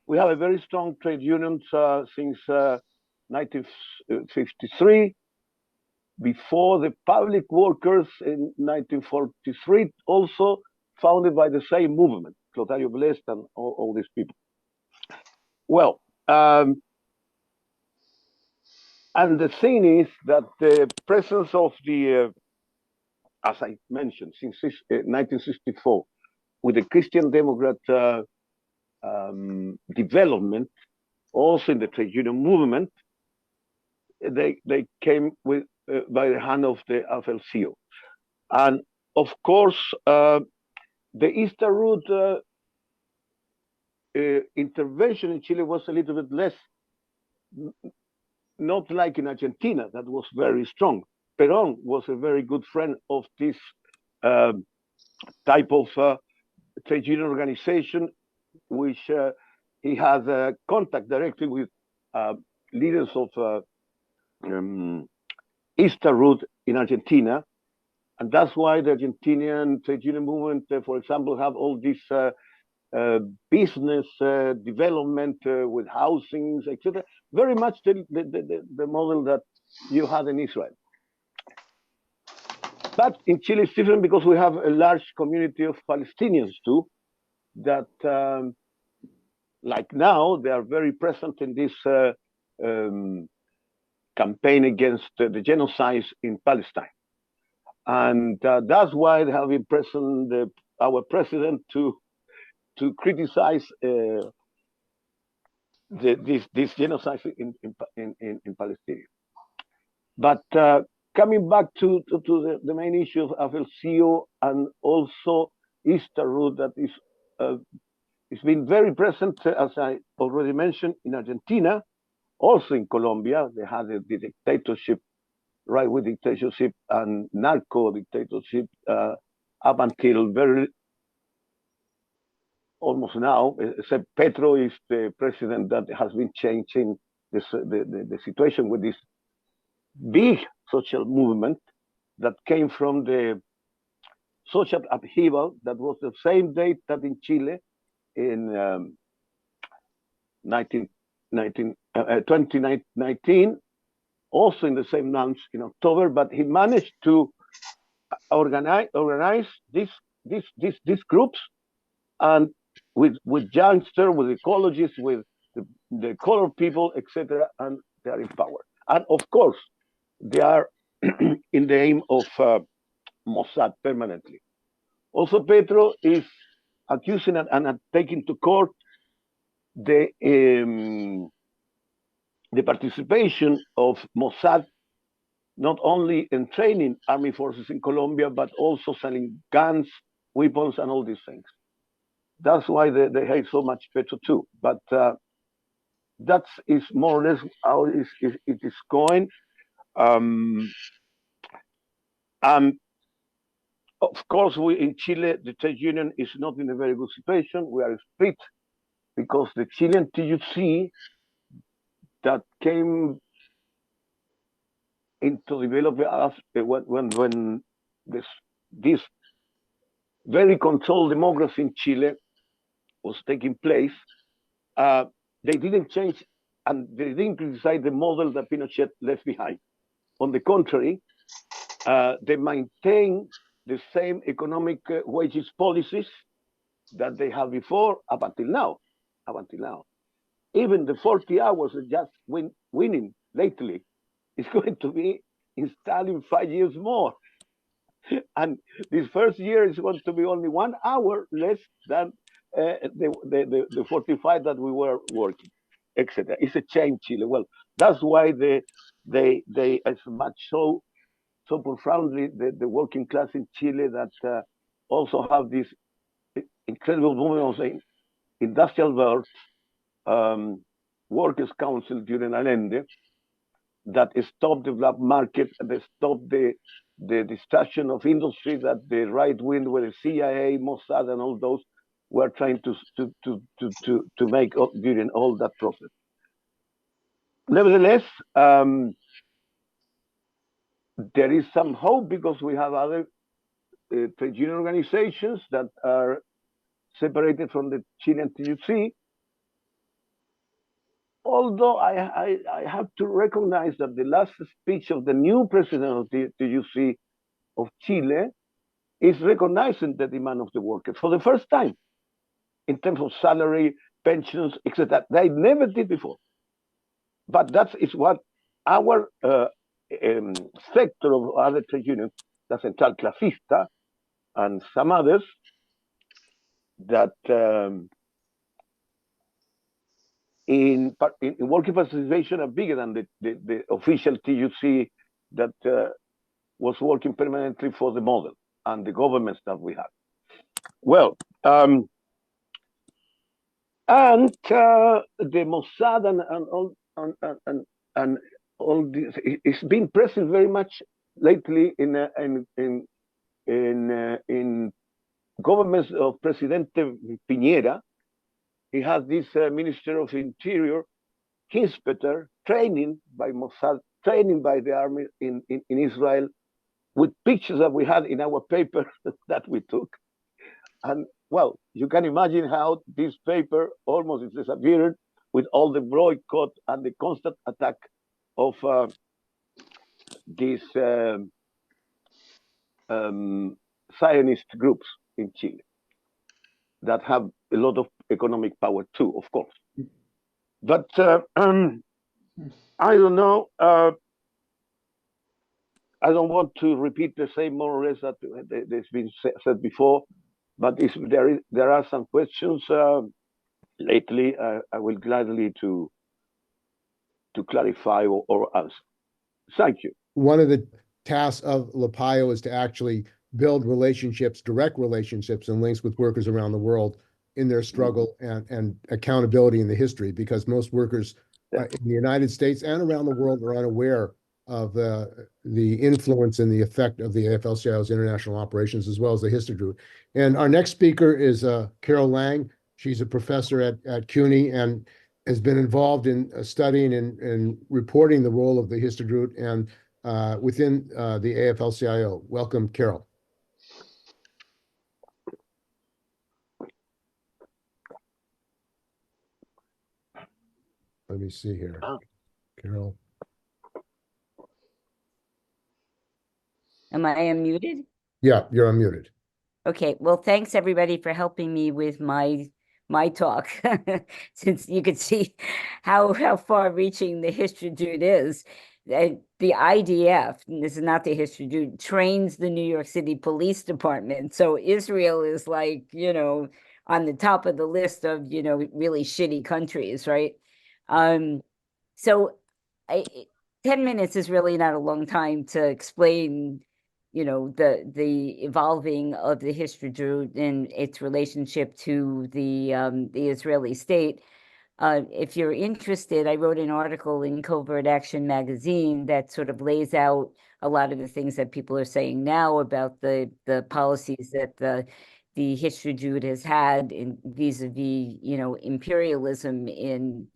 We have a very strong trade unions since 1953. Before the public workers in 1943, also founded by the same movement, Clotario Blest and all these people. Well, and the thing is that the presence of the, as I mentioned, since 1964, with the Christian Democrat development, also in the trade union movement, they came with by the hand of the AFL-CIO. And of course, the Histadrut intervention in Chile was a little bit less, not like in Argentina, that was very strong. Perón was a very good friend of this type of trade union organization, which he had contact directly with leaders of Histadrut in Argentina. And that's why the Argentinian trade union movement, for example, have all this business development with housings, etc. Very much the model that you had in Israel. But in Chile, it's different because we have a large community of Palestinians too, that, like now, they are very present in this campaign against the genocide in Palestine. And that's why they have been present our president to criticize this genocide in Palestine. But coming back to the main issue of AFL-CIO and also Histadrut, that is it's been very present, as I already mentioned, in Argentina, also in Colombia. They had the dictatorship, right, with dictatorship and narco dictatorship up until very almost now, except Petro is the president that has been changing the situation with this big social movement that came from the social upheaval that was the same date that in Chile in 2019, also in the same month in October, but he managed to organize these groups, and with youngsters, with ecologists, with the colored people, etc., and they are in power. And of course, they are in the aim of Mossad permanently. Also, Petro is accusing and taking to court the participation of Mossad not only in training army forces in Colombia, but also selling guns, weapons, and all these things. That's why they hate so much Petro too. But that is more or less how it is going. Of course, we in Chile, the trade union is not in a very good situation. We are split because the Chilean TUC that came into development after when this very controlled democracy in Chile was taking place, they didn't change and they didn't criticize the model that Pinochet left behind. On the contrary, they maintain the same economic wages policies that they had before up until now. Even the 40 hours just winning lately is going to be installed in 5 years more. And this first year is going to be only 1 hour less than the 45 that we were working, etc. It's a change, Chile. Well, that's why they as much so so profoundly the working class in Chile that also have this incredible movement of the industrial world, workers' council during Allende, that stopped the black market and they stopped the destruction of industry that the right wing, with the CIA, Mossad, and all those were trying to make during all that process. Nevertheless, there is some hope because we have other trade union organizations that are separated from the Chilean TUC. Although I have to recognize that the last speech of the new president of the TUC of Chile is recognizing the demand of the workers for the first time in terms of salary, pensions, etc. They never did before. But that is what our sector of other trade unions, the Central Clasista, and some others, that in working participation are bigger than the official TUC that was working permanently for the model and the governments that we had. Well, and the Mossad and all this, it's been present very much lately in governments of Presidente Piñera. He has this Minister of Interior, Hinspeter, training by Mossad, training by the army in Israel, with pictures that we had in our paper that we took. And well, you can imagine how this paper almost disappeared with all the boycott and the constant attack of these Zionist groups in Chile that have a lot of economic power too, of course. But I don't know. I don't want to repeat the same more or less that has been said before, but there are some questions lately. I will gladly to clarify or answer. Thank you. One of the tasks of LAPIO is to actually build relationships, direct relationships and links with workers around the world in their struggle and accountability in the history, because most workers in the United States and around the world are unaware of the influence and the effect of the AFL-CIO's international operations, as well as the Histadrut. And our next speaker is Carol Lang. She's a professor at CUNY and has been involved in studying and reporting the role of the Histadrut and within the AFL-CIO. Welcome, Carol. Let me see here. Carol. Am I unmuted? Yeah, you're unmuted. Okay, well, thanks everybody for helping me with my talk, since you could see how far-reaching the Histadrut is. The IDF, and this is not the Histadrut, trains the New York City Police Department. So Israel is like, on the top of the list of, really shitty countries, right? So 10 minutes is really not a long time to explain, the evolving of the Histadrut and its relationship to the Israeli state. If you're interested, I wrote an article in Covert Action magazine that sort of lays out a lot of the things that people are saying now about the policies that the Histadrut has had in vis-a-vis, imperialism in,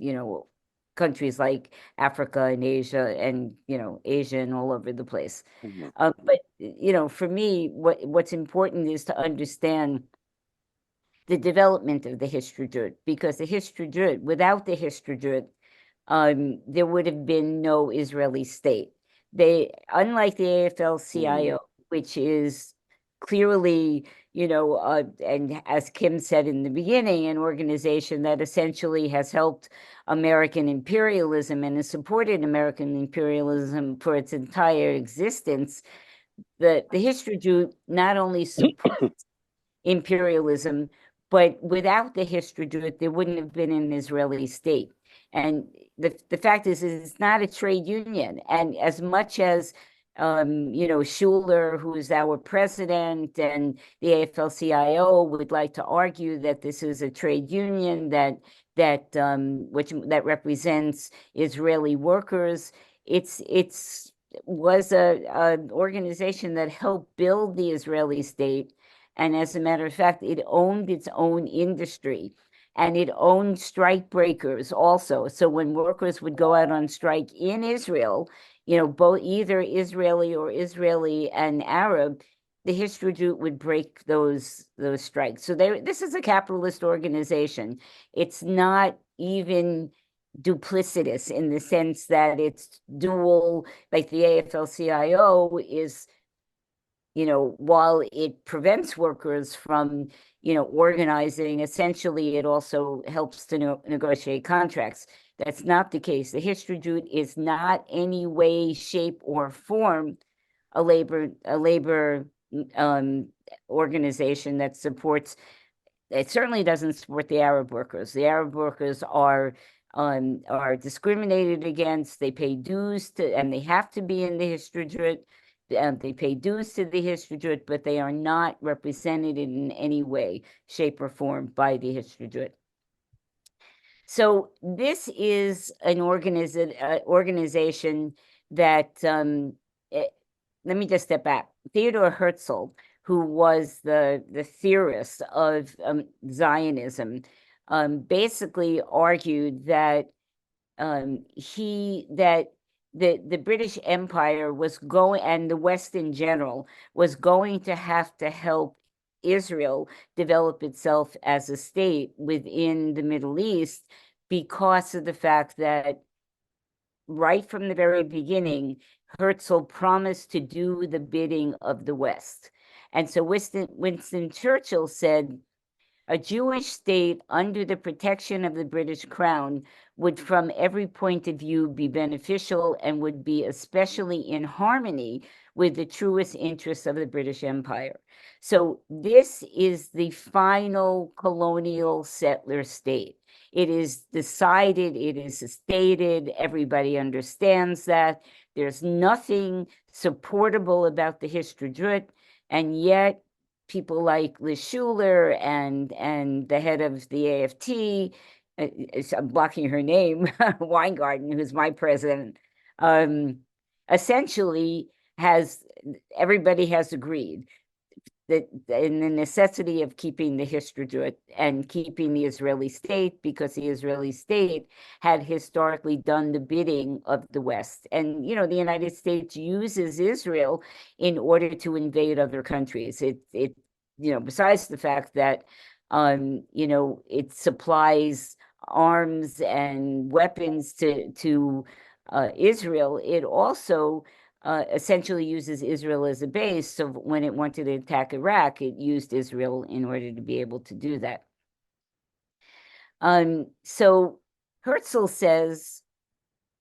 countries like Africa and Asia and, Asia and all over the place. Mm-hmm. But, for me, what's important is to understand the development of the Histadrut, because the Histadrut, without the Histadrut, there would have been no Israeli state. They, unlike the AFL-CIO, which is clearly, and as Kim said in the beginning, an organization that essentially has helped American imperialism and has supported American imperialism for its entire existence. The Histadrut not only supports imperialism, but without the Histadrut, there wouldn't have been an Israeli state. And the fact is it's not a trade union. And as much as Schuler, who's our president, and the AFL-CIO would like to argue that this is a trade union that represents Israeli workers. It's was an organization that helped build the Israeli state, and as a matter of fact, it owned its own industry. And it owned strike breakers also. So when workers would go out on strike in Israel, both either Israeli or Israeli and Arab, the Histadrut would break those strikes. So this is a capitalist organization. It's not even duplicitous in the sense that it's dual, like the AFL-CIO is, while it prevents workers from organizing, essentially it also helps to negotiate contracts. That's not the case. The Histadrut is not any way, shape, or form a labor organization that supports. It certainly doesn't support the Arab workers. The Arab workers are discriminated against. They pay dues and they have to be in the Histadrut. They pay dues to the Histadrut, but they are not represented in any way, shape, or form by the Histadrut. So this is an organization that, let me just step back. Theodor Herzl, who was the theorist of Zionism, basically argued that the British Empire was going, and the West in general, was going to have to help Israel develop itself as a state within the Middle East because of the fact that right from the very beginning, Herzl promised to do the bidding of the West. And so Winston Churchill said, a Jewish state under the protection of the British Crown would from every point of view be beneficial and would be especially in harmony with the truest interests of the British Empire. So this is the final colonial settler state. It is decided, it is stated, everybody understands that. There's nothing supportable about the Histadrut, and yet people like Liz Schuler and the head of the AFT, I'm blocking her name, Weingarten, who's my president, essentially everybody has agreed that in the necessity of keeping the Histadrut and keeping the Israeli state, because the Israeli state had historically done the bidding of the West. And, the United States uses Israel in order to invade other countries. It besides the fact that, it supplies arms and weapons to Israel, it also essentially uses Israel as a base. So when it wanted to attack Iraq, it used Israel in order to be able to do that. So Herzl says,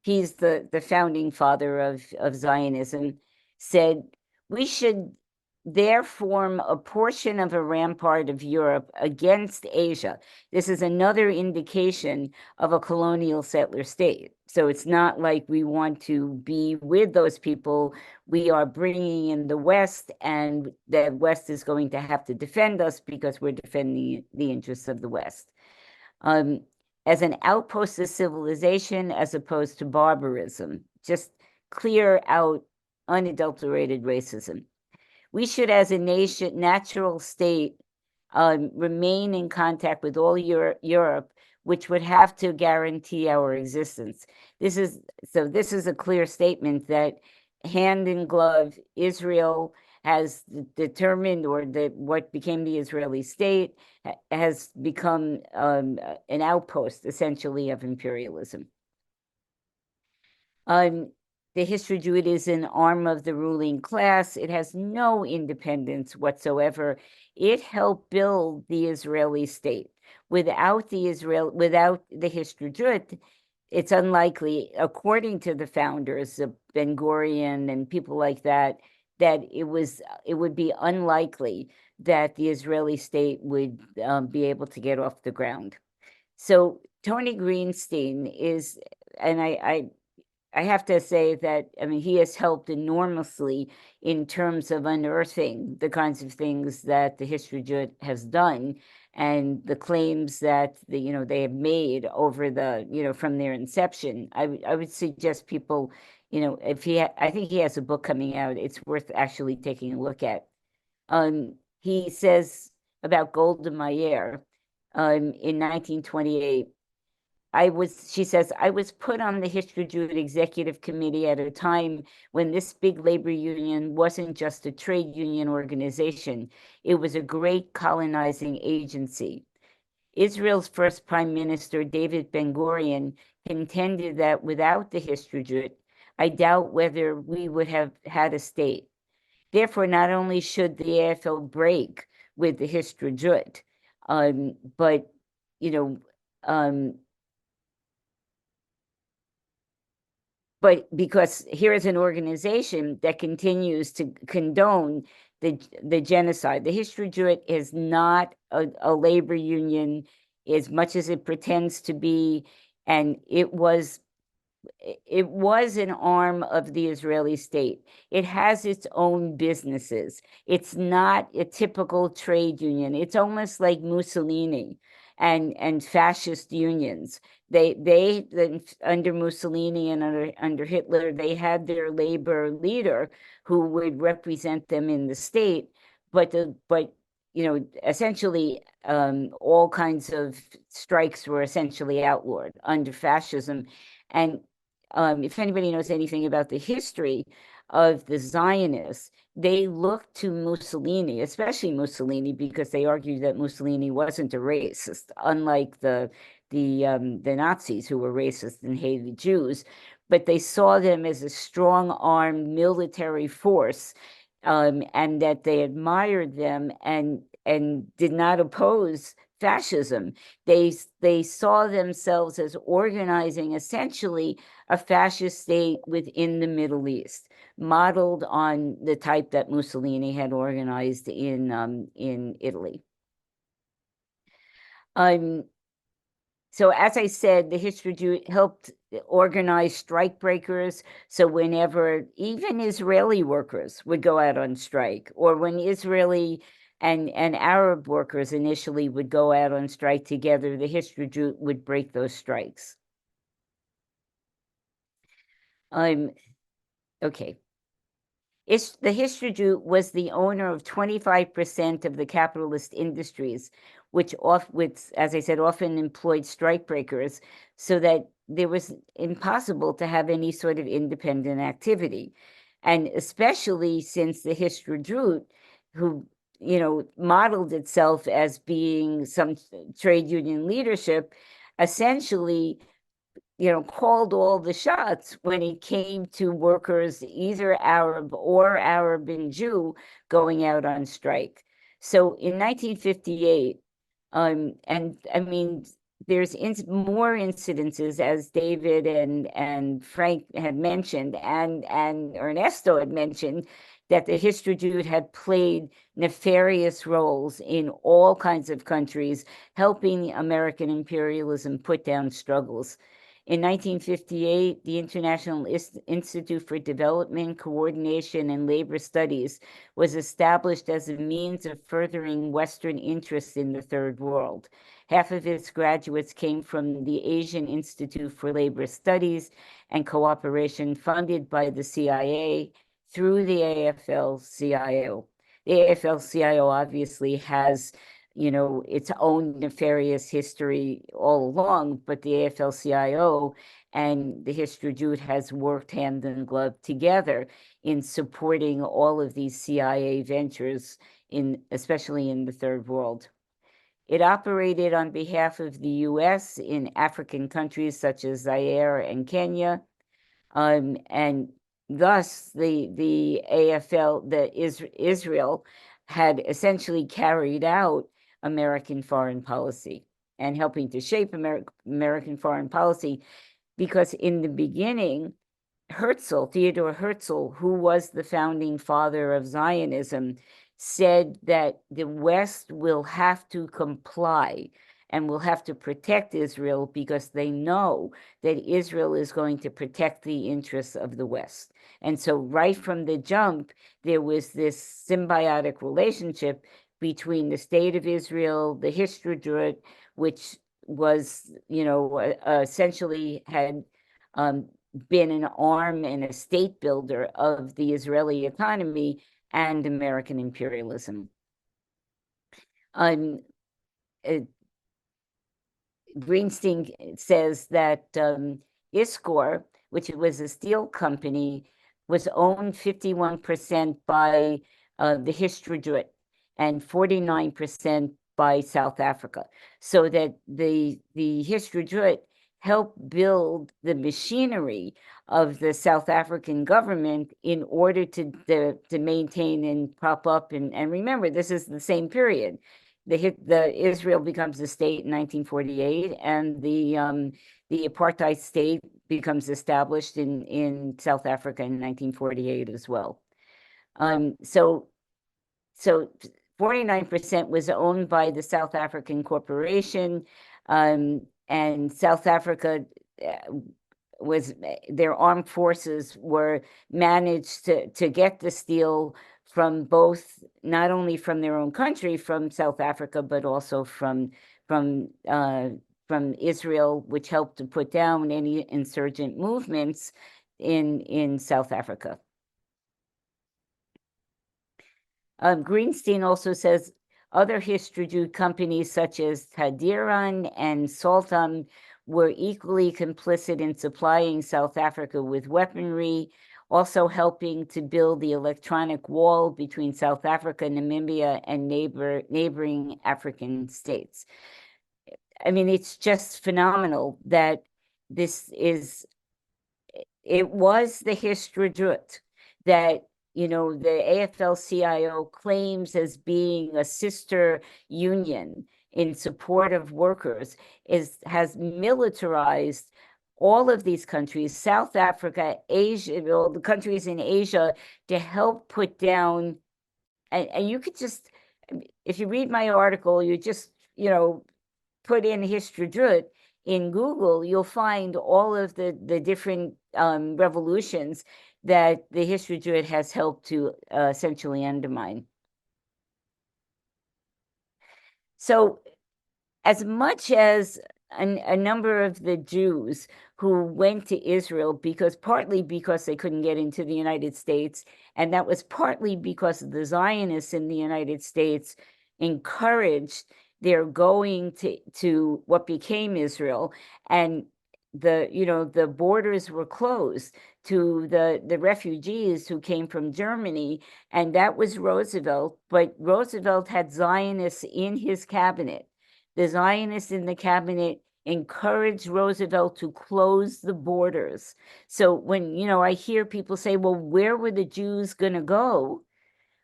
he's the founding father of Zionism, said, we should there form a portion of a rampart of Europe against Asia. This is another indication of a colonial settler state. So it's not like we want to be with those people. We are bringing in the West, and the West is going to have to defend us because we're defending the interests of the West. As an outpost of civilization as opposed to barbarism, just clear out unadulterated racism. We should, as a nation, natural state, remain in contact with all Europe, which would have to guarantee our existence. This is a clear statement that hand in glove, Israel has determined, or what became the Israeli state has become an outpost, essentially, of imperialism. The Histadrut is an arm of the ruling class. It has no independence whatsoever. It helped build the Israeli state. Without the Histadrut, it's unlikely, according to the founders, Ben Gurion and people like that, that it would be unlikely that the Israeli state would be able to get off the ground. So Tony Greenstein is, and I have to say that, I mean, he has helped enormously in terms of unearthing the kinds of things that the Histadrut has done and the claims that they have made over the, from their inception. I would suggest people, if I think he has a book coming out, it's worth actually taking a look at. He says about Golda Meir, in 1928, she says, I was put on the Histadrut executive committee at a time when this big labor union wasn't just a trade union organization. It was a great colonizing agency. Israel's first prime minister, David Ben-Gurion, contended that without the Histadrut, I doubt whether we would have had a state. Therefore, not only should the AFL break with the Histadrut, but, but because here is an organization that continues to condone the genocide. The Histadrut is not a labor union as much as it pretends to be, and it was an arm of the Israeli state. It has its own businesses. It's not a typical trade union. It's almost like Mussolini and fascist unions. They under Mussolini and under Hitler, they had their labor leader who would represent them in the state, but essentially all kinds of strikes were essentially outlawed under fascism. And if anybody knows anything about the history of the Zionists, they looked to Mussolini, especially Mussolini, because they argued that Mussolini wasn't a racist, unlike the Nazis, who were racist and hated Jews. But they saw them as a strong-armed military force, and that they admired them and did not oppose fascism. They saw themselves as organizing essentially a fascist state within the Middle East, modeled on the type that Mussolini had organized in Italy. So as I said, the Histadrut helped organize strikebreakers. So whenever even Israeli workers would go out on strike, or when Israeli and Arab workers initially would go out on strike together, the Histadrut would break those strikes. Okay. The Histadrut was the owner of 25% of the capitalist industries, which, as I said, often employed strikebreakers, so that there was impossible to have any sort of independent activity. And especially since the Histadrut, who modeled itself as being some trade union leadership, essentially called all the shots when it came to workers, either Arab or Arab and Jew, going out on strike. So in 1958, and I mean, there's more incidences, as David and Frank had mentioned, and Ernesto had mentioned, that the Histadrut had played nefarious roles in all kinds of countries, helping American imperialism put down struggles. In 1958, the International Institute for Development, Coordination, and Labor Studies was established as a means of furthering Western interests in the Third World. Half of its graduates came from the Asian Institute for Labor Studies and Cooperation, funded by the CIA through the AFL-CIO. The AFL-CIO obviously has its own nefarious history all along, but the AFL-CIO and the Histadrut has worked hand in glove together in supporting all of these CIA ventures, especially in the Third World. It operated on behalf of the U.S. in African countries such as Zaire and Kenya, and thus the AFL, Israel, had essentially carried out American foreign policy and helping to shape American foreign policy, because in the beginning, Theodore Herzl, who was the founding father of Zionism, said that the West will have to comply and will have to protect Israel because they know that Israel is going to protect the interests of the West. And so right from the jump, there was this symbiotic relationship between the state of Israel, the Histadrut, which was, essentially had been an arm and a state builder of the Israeli economy, and American imperialism. Greenstein says that ISCOR, which was a steel company, was owned 51% by the Histadrut and 49% by South Africa, so that the Histadrut helped build the machinery of the South African government in order to maintain and prop up. And remember, this is the same period. The Israel becomes a state in 1948, and the apartheid state becomes established in South Africa in 1948 as well. So 49% was owned by the South African corporation, and South Africa was, their armed forces were managed to get the steel from both, not only from their own country, from South Africa, but also from Israel, which helped to put down any insurgent movements in South Africa. Greenstein also says other Histadrut companies such as Tadiran and Saltam were equally complicit in supplying South Africa with weaponry, also helping to build the electronic wall between South Africa, Namibia, and neighboring African states. I mean, it's just phenomenal that it was the Histadrut that, the AFL-CIO claims as being a sister union in support of workers, has militarized all of these countries, South Africa, Asia, all the countries in Asia, to help put down, and you could just, if you read my article, you just, put in Histadrut in Google, you'll find all of the different revolutions that the Histadrut has helped to essentially undermine. So as much as a number of the Jews who went to Israel, partly because they couldn't get into the United States, and that was partly because the Zionists in the United States encouraged their going to what became Israel, and the borders were closed to the refugees who came from Germany, and that was Roosevelt. But Roosevelt had Zionists in his cabinet. The Zionists in the cabinet encouraged Roosevelt to close the borders. So when, I hear people say, well, where were the Jews going to go?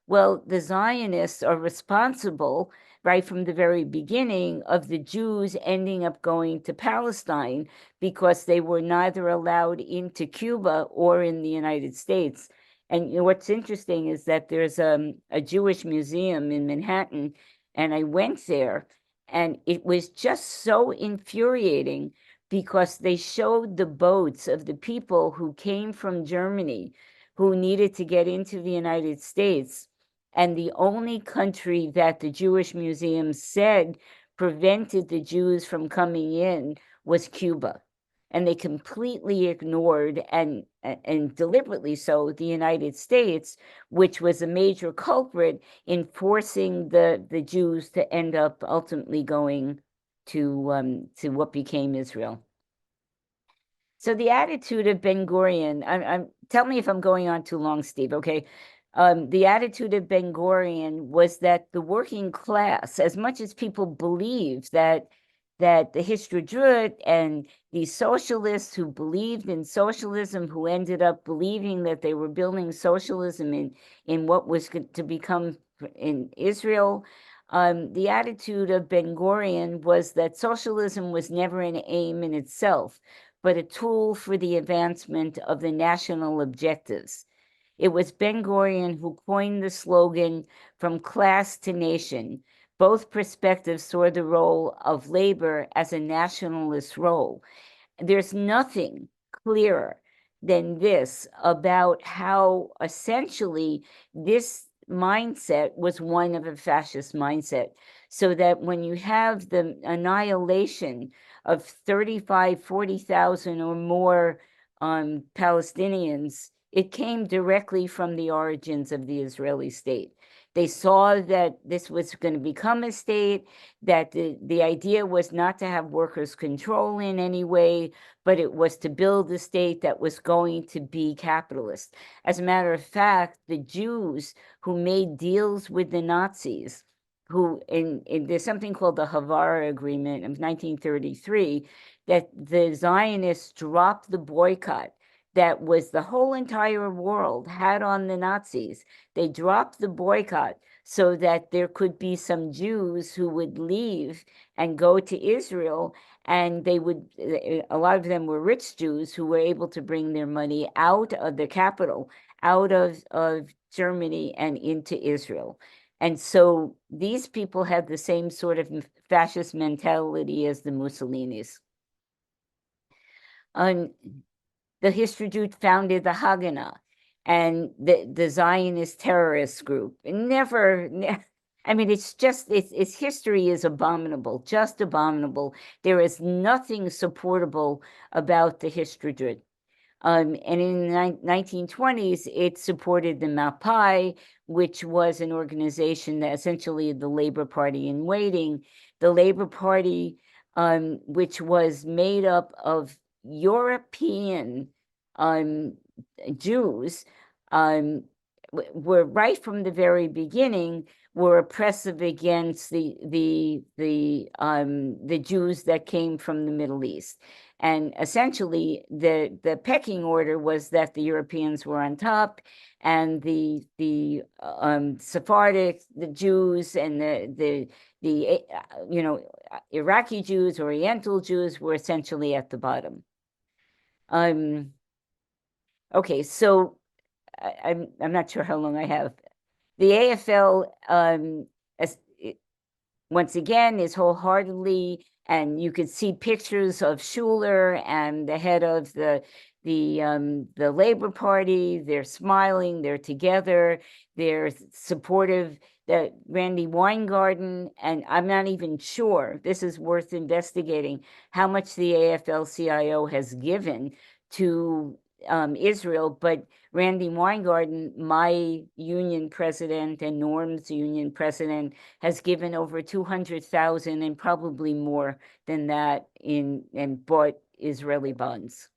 Well, the Zionists are responsible right from the very beginning of the Jews ending up going to Palestine because they were neither allowed into Cuba or in the United States. And what's interesting is that there's a Jewish museum in Manhattan, and I went there, and it was just so infuriating because they showed the boats of the people who came from Germany who needed to get into the United States. And the only country that the Jewish Museum said prevented the Jews from coming in was Cuba. And they completely ignored, and deliberately so, the United States, which was a major culprit in forcing the Jews to end up ultimately going to what became Israel. So the attitude of Ben-Gurion, tell me if I'm going on too long, Steve, okay? The attitude of Ben-Gurion was that the working class, as much as people believe that the Histadrut and these socialists who believed in socialism, who ended up believing that they were building socialism in what was to become in Israel, the attitude of Ben-Gurion was that socialism was never an aim in itself, but a tool for the advancement of the national objectives. It was Ben-Gurion who coined the slogan, "From class to nation," Both perspectives saw the role of labor as a nationalist role. There's nothing clearer than this about how essentially this mindset was one of a fascist mindset. So that when you have the annihilation of 40,000 or more Palestinians, it came directly from the origins of the Israeli state. They saw that this was going to become a state, that the idea was not to have workers' control in any way, but it was to build a state that was going to be capitalist. As a matter of fact, the Jews who made deals with the Nazis, who there's something called the Havara Agreement of 1933, that the Zionists dropped the boycott that was the whole entire world had on the Nazis. They dropped the boycott so that there could be some Jews who would leave and go to Israel, and they would, a lot of them were rich Jews who were able to bring their money out of the capital, out of Germany and into Israel. And so these people had the same sort of fascist mentality as the Mussolinis. The Histadrut founded the Haganah and the Zionist terrorist group. I mean, its history is abominable, just abominable. There is nothing supportable about the Histadrut. And in the 1920s, it supported the Mapai, which was an organization that essentially the Labor Party in waiting. The Labor Party, which was made up of European Jews, were right from the very beginning were oppressive against the Jews that came from the Middle East. And essentially, the pecking order was that the Europeans were on top, and the Sephardic, the Jews, and the Iraqi Jews, Oriental Jews were essentially at the bottom. Okay, so I'm not sure how long I have. The AFL, once again, is wholeheartedly, and you could see pictures of Schuler and the head of the Labor Party. They're smiling, they're together, they're supportive. That Randy Weingarten, and I'm not even sure, this is worth investigating, how much the AFL-CIO has given to Israel, but Randy Weingarten, my union president and Norm's union president, has given over 200,000 and probably more than that and bought Israeli bonds.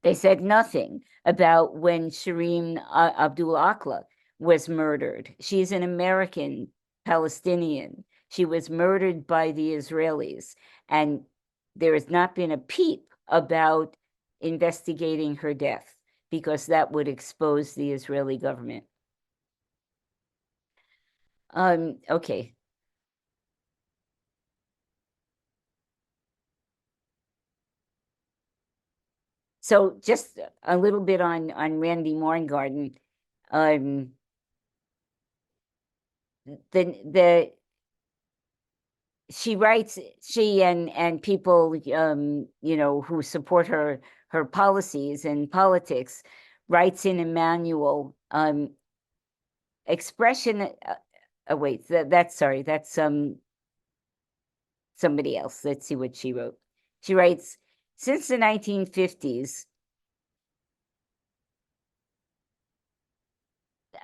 They said nothing about when Shireen Abdul Akla was murdered. She's an American Palestinian. She was murdered by the Israelis, and there has not been a peep about investigating her death, because that would expose the Israeli government. Okay. So just a little bit on Randy Weingarten. She writes, she and people who support her policies and politics, writes in a manual, expression. Wait, that's somebody else. Let's see what she wrote. She writes, since the 1950s,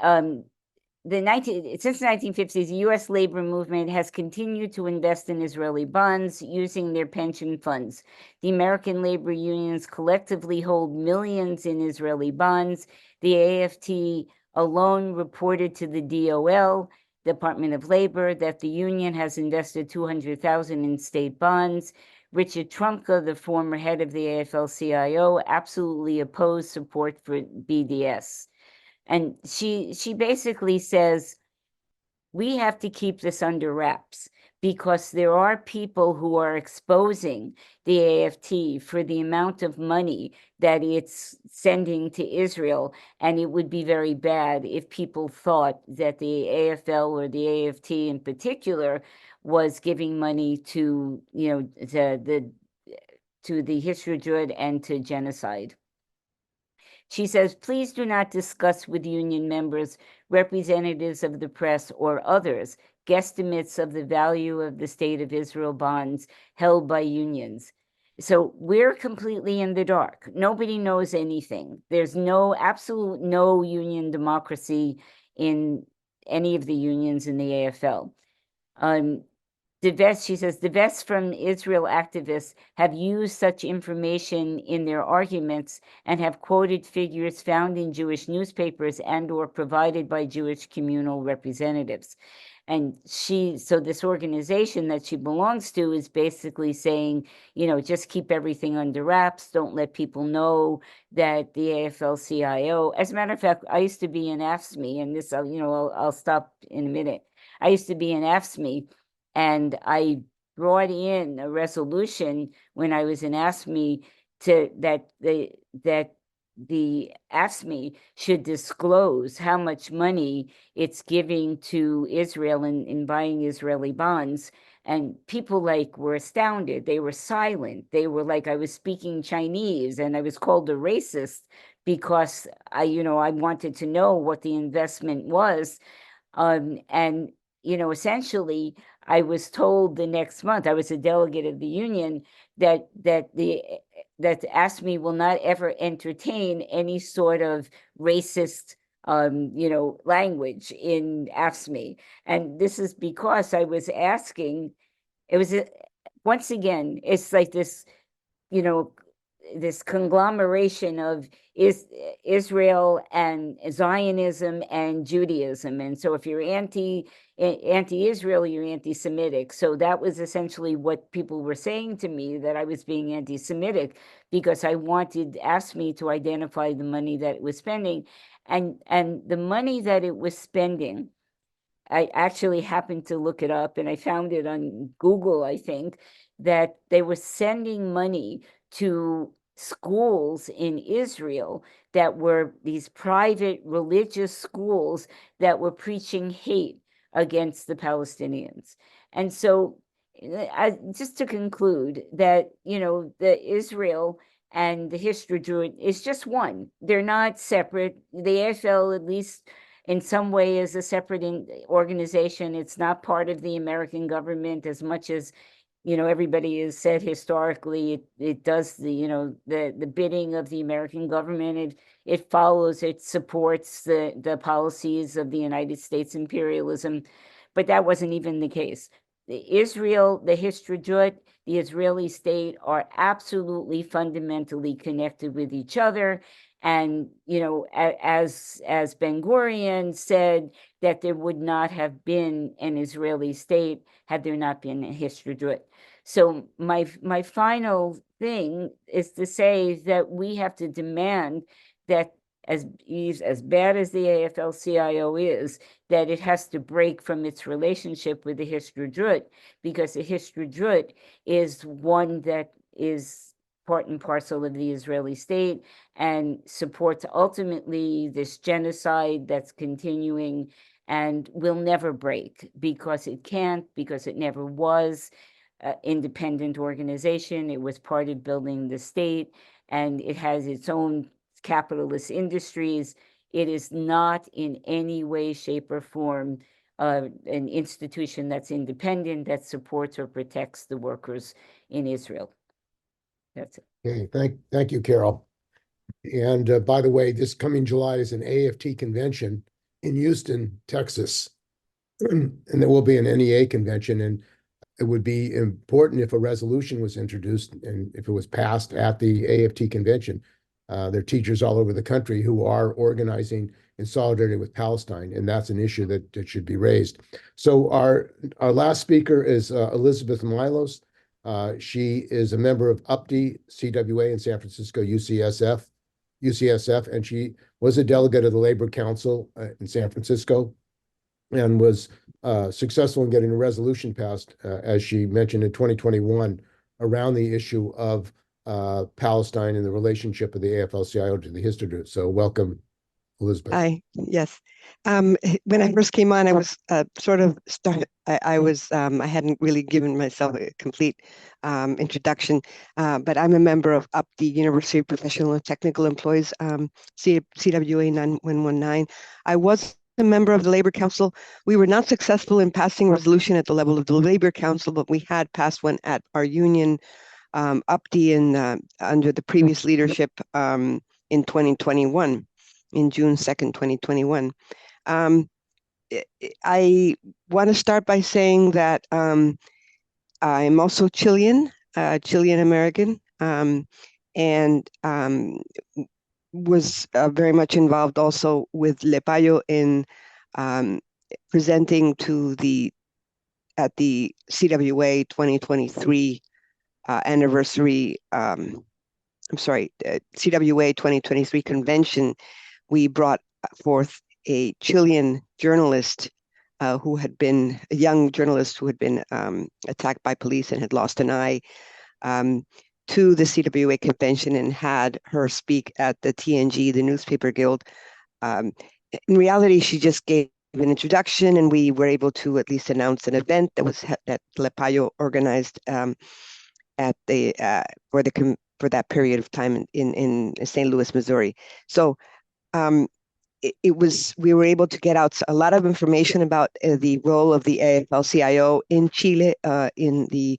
since the 1950s, the U.S. labor movement has continued to invest in Israeli bonds using their pension funds. The American labor unions collectively hold millions in Israeli bonds. The AFT alone reported to the DOL, Department of Labor, that the union has invested $200,000 in state bonds. Richard Trumka, the former head of the AFL-CIO, absolutely opposed support for BDS. And she basically says, we have to keep this under wraps, because there are people who are exposing the AFT for the amount of money that it's sending to Israel. And it would be very bad if people thought that the AFL or the AFT in particular was giving money to, to the Histadrut and to genocide. She says, please do not discuss with union members, representatives of the press, or others guesstimates of the value of the State of Israel bonds held by unions. So we're completely in the dark. Nobody knows anything. There's absolute no union democracy in any of the unions in the AFL. She says, the vets from Israel activists have used such information in their arguments and have quoted figures found in Jewish newspapers and or provided by Jewish communal representatives. And so this organization that she belongs to is basically saying, just keep everything under wraps. Don't let people know that the AFL-CIO, as a matter of fact, I used to be in AFSCME, and this, I'll stop in a minute. I used to be in AFSCME, and I brought in a resolution when I was in AFSCME that the AFSCME should disclose how much money it's giving to Israel in buying Israeli bonds. And people were astounded. They were silent. They were like, I was speaking Chinese and I was called a racist because I wanted to know what the investment was. And essentially, I was told the next month, I was a delegate of the union, that AFSCME will not ever entertain any sort of racist language in AFSCME. And this is because I was asking, once again, it's like this, this conglomeration of Israel and Zionism and Judaism. And so if you're anti-Israel, you're anti-Semitic. So that was essentially what people were saying to me, that I was being anti-Semitic because I wanted AFSCME to identify the money that it was spending. And the money that it was spending, I actually happened to look it up and I found it on Google, I think, that they were sending money to schools in Israel that were these private religious schools that were preaching hate against the Palestinians. And so just to conclude that, the Israel and the Histadrut is just one. They're not separate. The AFL, at least in some way, is a separate organization. It's not part of the American government as much as everybody has said historically it does the bidding of the American government. It follows, it supports the policies of the United States imperialism, but that wasn't even the case. Israel, the Histadrut, the Israeli state are absolutely fundamentally connected with each other. And, as Ben-Gurion said, that there would not have been an Israeli state had there not been a Histadrut. So my final thing is to say that we have to demand that as bad as the AFL-CIO is, that it has to break from its relationship with the Histadrut, because the Histadrut is one that is part and parcel of the Israeli state and supports ultimately this genocide that's continuing and will never break, because it can't, because it never was an independent organization. It was part of building the state, and it has its own capitalist industries. It is not in any way, shape, or form an institution that's independent, that supports or protects the workers in Israel. That's it. Okay, thank you, Carol. And by the way, this coming July is an AFT convention in Houston, Texas. And there will be an NEA convention, and it would be important if a resolution was introduced and if it was passed at the AFT convention. There are teachers all over the country who are organizing in solidarity with Palestine, and that's an issue that should be raised. So our last speaker is Elizabeth Milos. She is a member of UPTE, CWA in San Francisco, UCSF, and she was a delegate of the Labor Council in San Francisco. and was successful in getting a resolution passed, as she mentioned, in 2021 around the issue of Palestine and the relationship of the AFL-CIO to the Histadrut. So welcome, Elizabeth. Hi, yes. When I first came on, I was I hadn't really given myself a complete introduction, but I'm a member of UPTE, University of Professional and Technical Employees, CWA 9119. I was a member of the Labor Council. We were not successful in passing a resolution at the level of the Labor Council, but we had passed one at our union, UPTE, under the previous leadership in 2021. In June 2nd, 2021. I want to start by saying that I'm also Chilean, Chilean American, and was very much involved also with Lepayo in presenting at the CWA 2023 anniversary, CWA 2023 convention. We brought forth a Chilean journalist who had been a young journalist who had been attacked by police and had lost an eye to the CWA convention and had her speak at the TNG, the Newspaper Guild. In reality, she just gave an introduction, and we were able to at least announce an event that Lepayo organized at the for that period of time in St. Louis, Missouri. So. We were able to get out a lot of information about the role of the AFL-CIO in Chile in the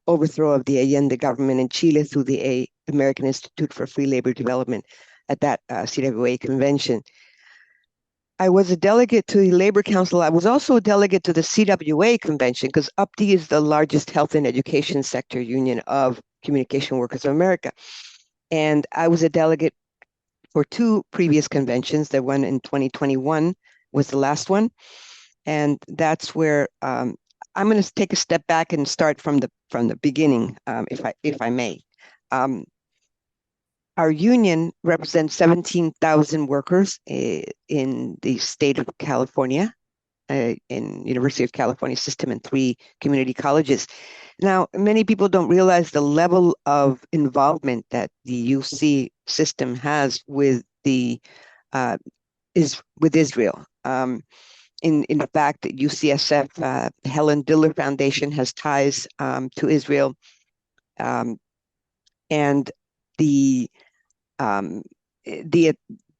overthrow of the Allende government in Chile through the American Institute for Free Labor Development at that CWA convention. I was a delegate to the Labor Council. I was also a delegate to the CWA convention because UPTE is the largest health and education sector union of Communication Workers of America. And I was a delegate for two previous conventions. The one in 2021 was the last one. And that's where I'm going to take a step back and start from the beginning, if I may. Our union represents 17,000 workers in the state of California, in University of California system and 3 community colleges. Now, many people don't realize the level of involvement that the UC system has with with Israel. In fact, UCSF, Helen Diller Foundation has ties to Israel, and the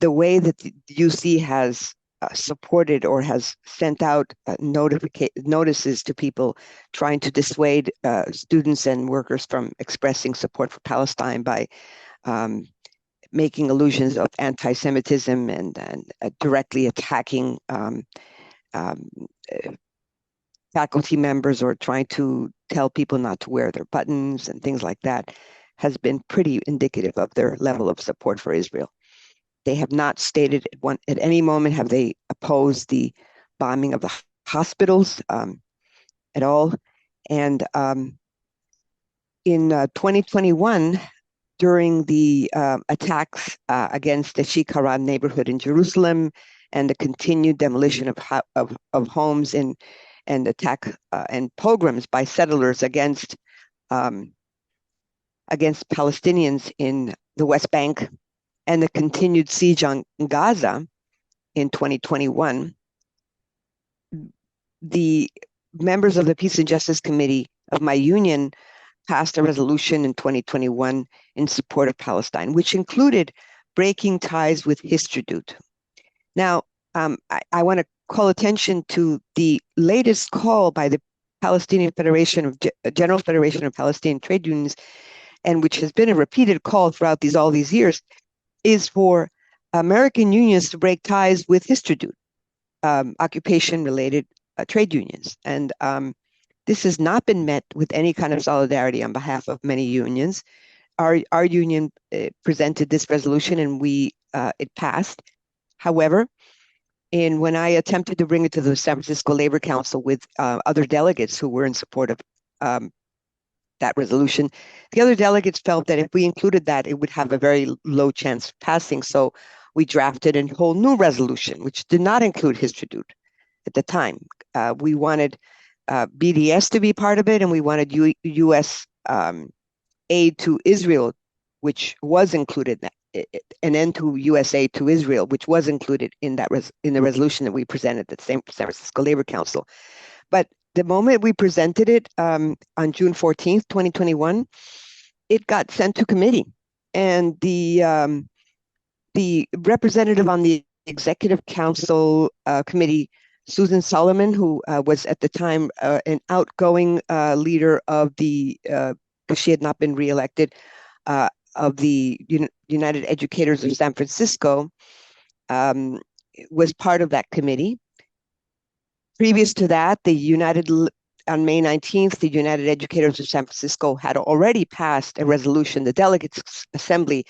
way that the UC has supported or has sent out notices to people trying to dissuade students and workers from expressing support for Palestine by making allusions of anti-Semitism and directly attacking faculty members or trying to tell people not to wear their buttons and things like that has been pretty indicative of their level of support for Israel. They have not stated at any moment have they opposed the bombing of the hospitals at all. And in 2021, during the attacks against the Sheikh Haram neighborhood in Jerusalem and the continued demolition of homes and attack and pogroms by settlers against Palestinians in the West Bank, and the continued siege on Gaza in 2021, the members of the Peace and Justice Committee of my union passed a resolution in 2021 in support of Palestine, which included breaking ties with Histadrut. Now, I want to call attention to the latest call by the Palestinian Federation General Federation of Palestinian Trade Unions, and which has been a repeated call throughout all these years, is for American unions to break ties with Histadrut, occupation-related trade unions. And this has not been met with any kind of solidarity on behalf of many unions. Our union presented this resolution and it passed. However, when I attempted to bring it to the San Francisco Labor Council with other delegates who were in support of that resolution, the other delegates felt that if we included that, it would have a very low chance of passing. So we drafted a whole new resolution, which did not include Histadrut. at the time. We wanted BDS to be part of it, and we wanted U.S. Aid to Israel, which was included, an end to U.S. aid to Israel, which was included in that in the resolution that we presented at the San Francisco Labor Council. But the moment we presented it on June 14th, 2021, it got sent to committee, and the representative on the Executive Council committee, Susan Solomon, who was at the time an outgoing leader of the, because she had not been reelected, of the United Educators of San Francisco, was part of that committee. Previous to that, on May 19th, the United Educators of San Francisco had already passed a resolution. The Delegates Assembly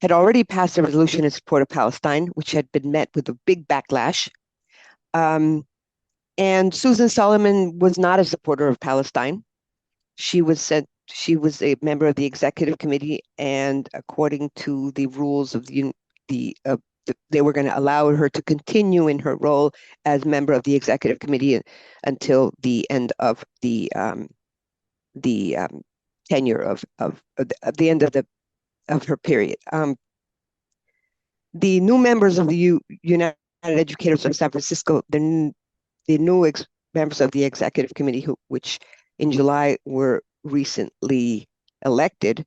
had already passed a resolution in support of Palestine, which had been met with a big backlash. And Susan Solomon was not a supporter of Palestine. She was a member of the executive committee, and according to the rules of they were going to allow her to continue in her role as member of the executive committee until the end of the tenure of the end of her period. The new members of the United Educators of San Francisco, the new members of the executive committee, which in July were recently elected,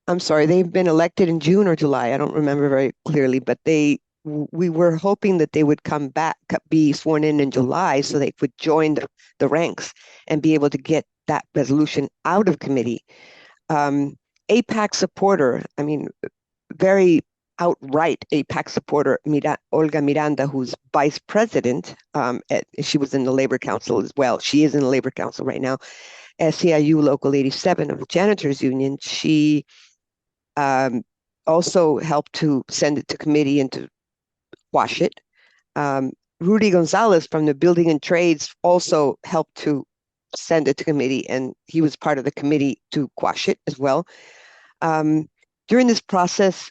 I'm sorry, they've been elected in June or July. I don't remember very clearly, but we were hoping that they would come back, be sworn in July, so they would join the ranks and be able to get that resolution out of committee. AIPAC supporter, I mean, very outright AIPAC supporter, Olga Miranda, who's vice president, she was in the Labor Council as well. She is in the Labor Council right now. SEIU Local 87 of the Janitors Union, she also helped to send it to committee and to quash it. Rudy Gonzalez from the Building and Trades also helped to send it to committee, and he was part of the committee to quash it as well. During this process,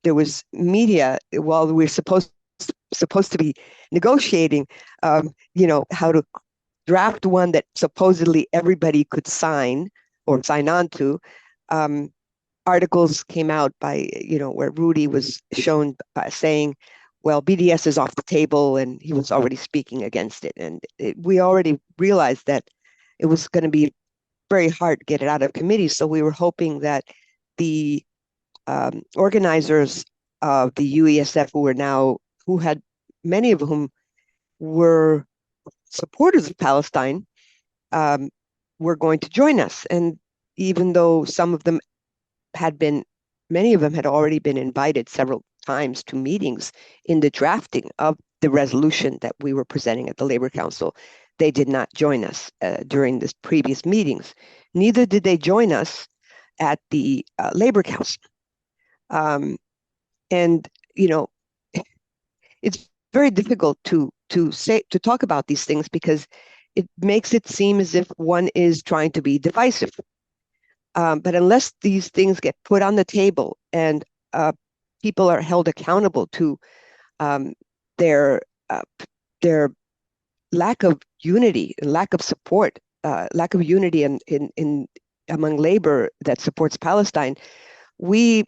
there was media while we were supposed to be negotiating, how to draft one that supposedly everybody could sign or sign on to. Articles came out by, where Rudy was shown saying, well, BDS is off the table, and he was already speaking against it. And we already realized that it was going to be very hard to get it out of committee. So we were hoping that the organizers of the UESF, who had many of whom were supporters of Palestine, were going to join us. And even though many of them had already been invited several times to meetings in the drafting of the resolution that we were presenting at the Labor Council, they did not join us during this previous meetings. Neither did they join us at the Labor Council. And it's very difficult to talk about these things because it makes it seem as if one is trying to be divisive. But unless these things get put on the table and people are held accountable to their lack of unity, lack of support, lack of unity among labor that supports Palestine, we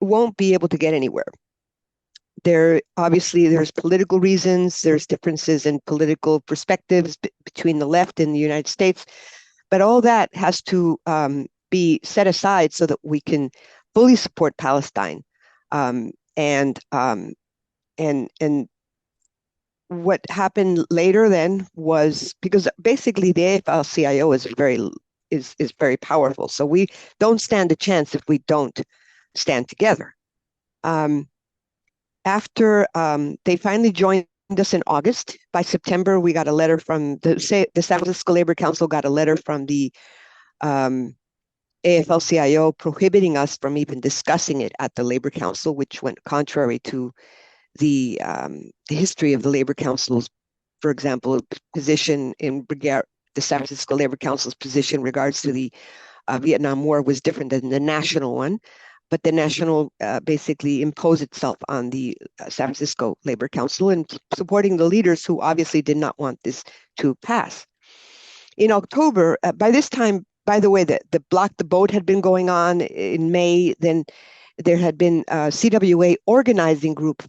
won't be able to get anywhere. There's political reasons, there's differences in political perspectives between the left and the United States, but all that has to be set aside so that we can fully support Palestine. And what happened later then was, because basically the AFL-CIO is very powerful, so we don't stand a chance if we don't stand together. After they finally joined us in August, by September, we got a letter from the San Francisco Labor Council got a letter from the AFL-CIO prohibiting us from even discussing it at the Labor Council, which went contrary to the history of the Labor Council's, for example, position in regard the San Francisco Labor Council's position in regards to the Vietnam War was different than the national one. but the national basically imposed itself on the San Francisco Labor Council and supporting the leaders who obviously did not want this to pass. In October, by this time, by the way, the Block the Boat had been going on in May. Then there had been a CWA organizing group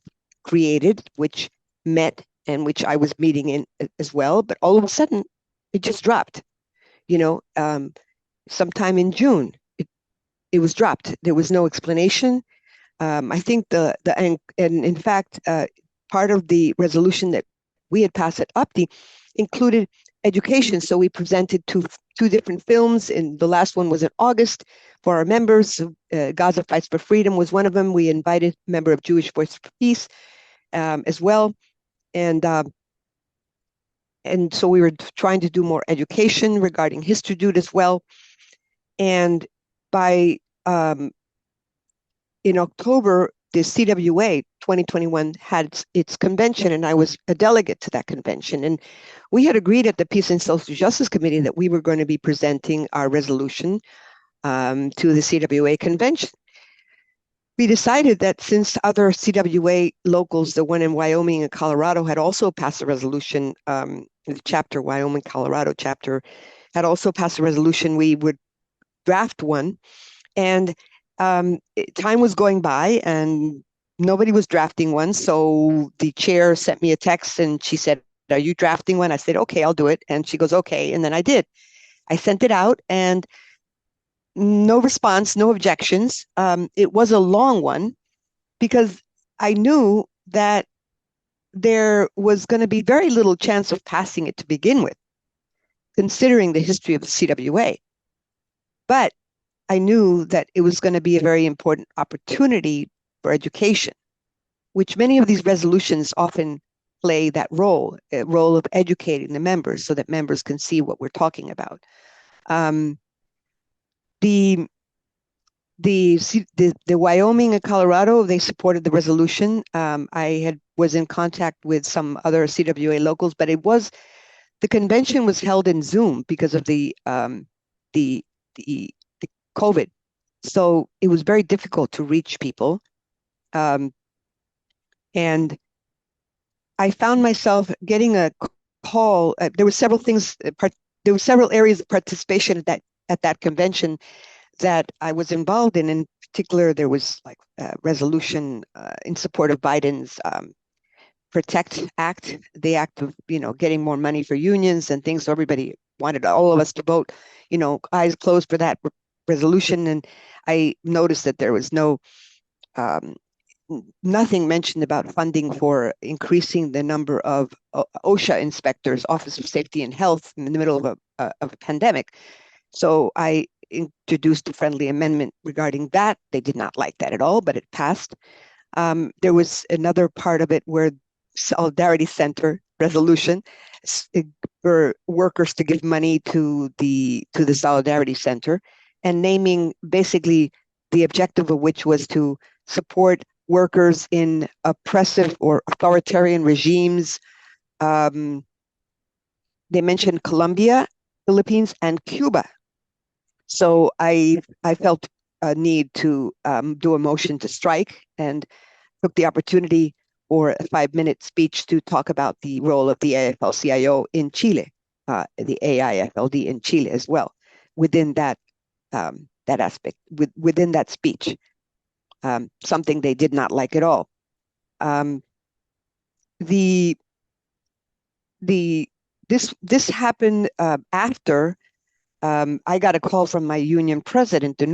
created, which met and which I was meeting in as well. But all of a sudden, it just dropped. Sometime in June, it was dropped. There was no explanation. I think and in fact, part of the resolution that we had passed at UPTE included education. So we presented two different films, and the last one was in August for our members. Gaza Fights for Freedom was one of them. We invited a member of Jewish Voice for Peace as well. And so we were trying to do more education regarding Histadrut as well. And by in October, the CWA 2021 had its convention, and I was a delegate to that convention. And we had agreed at the Peace and Social Justice Committee that we were going to be presenting our resolution to the CWA convention. We decided that since other CWA locals, the one in Wyoming and Colorado, had also passed a resolution, the chapter, Wyoming, Colorado chapter, had also passed a resolution, we would draft one. And time was going by and nobody was drafting one. So the chair sent me a text and she said, "Are you drafting one?" I said, "Okay, I'll do it." And she goes, "Okay." And then I did. I sent it out and no response, no objections. It was a long one because I knew that there was going to be very little chance of passing it to begin with, considering the history of the CWA. But I knew that it was going to be a very important opportunity for education, which many of these resolutions often play that role, a role of educating the members so that members can see what we're talking about. The Wyoming and Colorado, they supported the resolution. I was in contact with some other CWA locals, but the convention was held in Zoom because of the COVID. So it was very difficult to reach people. And I found myself getting a call. There were several things, there were several areas of participation at that convention that I was involved in. In particular, there was like a resolution in support of Biden's Protect Act, the act of, getting more money for unions and things. So everybody wanted all of us to vote, eyes closed for that resolution. And I noticed that there was nothing mentioned about funding for increasing the number of OSHA inspectors, Office of Safety and Health, in the middle of a pandemic. So I introduced a friendly amendment regarding that. They did not like that at all, but it passed. There was another part of it where Solidarity Center resolution for workers to give money to the Solidarity Center, and naming basically the objective of which was to support workers in oppressive or authoritarian regimes. They mentioned Colombia, Philippines, and Cuba. So I felt a need to do a motion to strike and took the opportunity for a 5-minute speech to talk about the role of the AFL-CIO in Chile, the AIFLD in Chile as well, within that aspect, within that speech, something they did not like at all. This happened after I got a call from my union president, the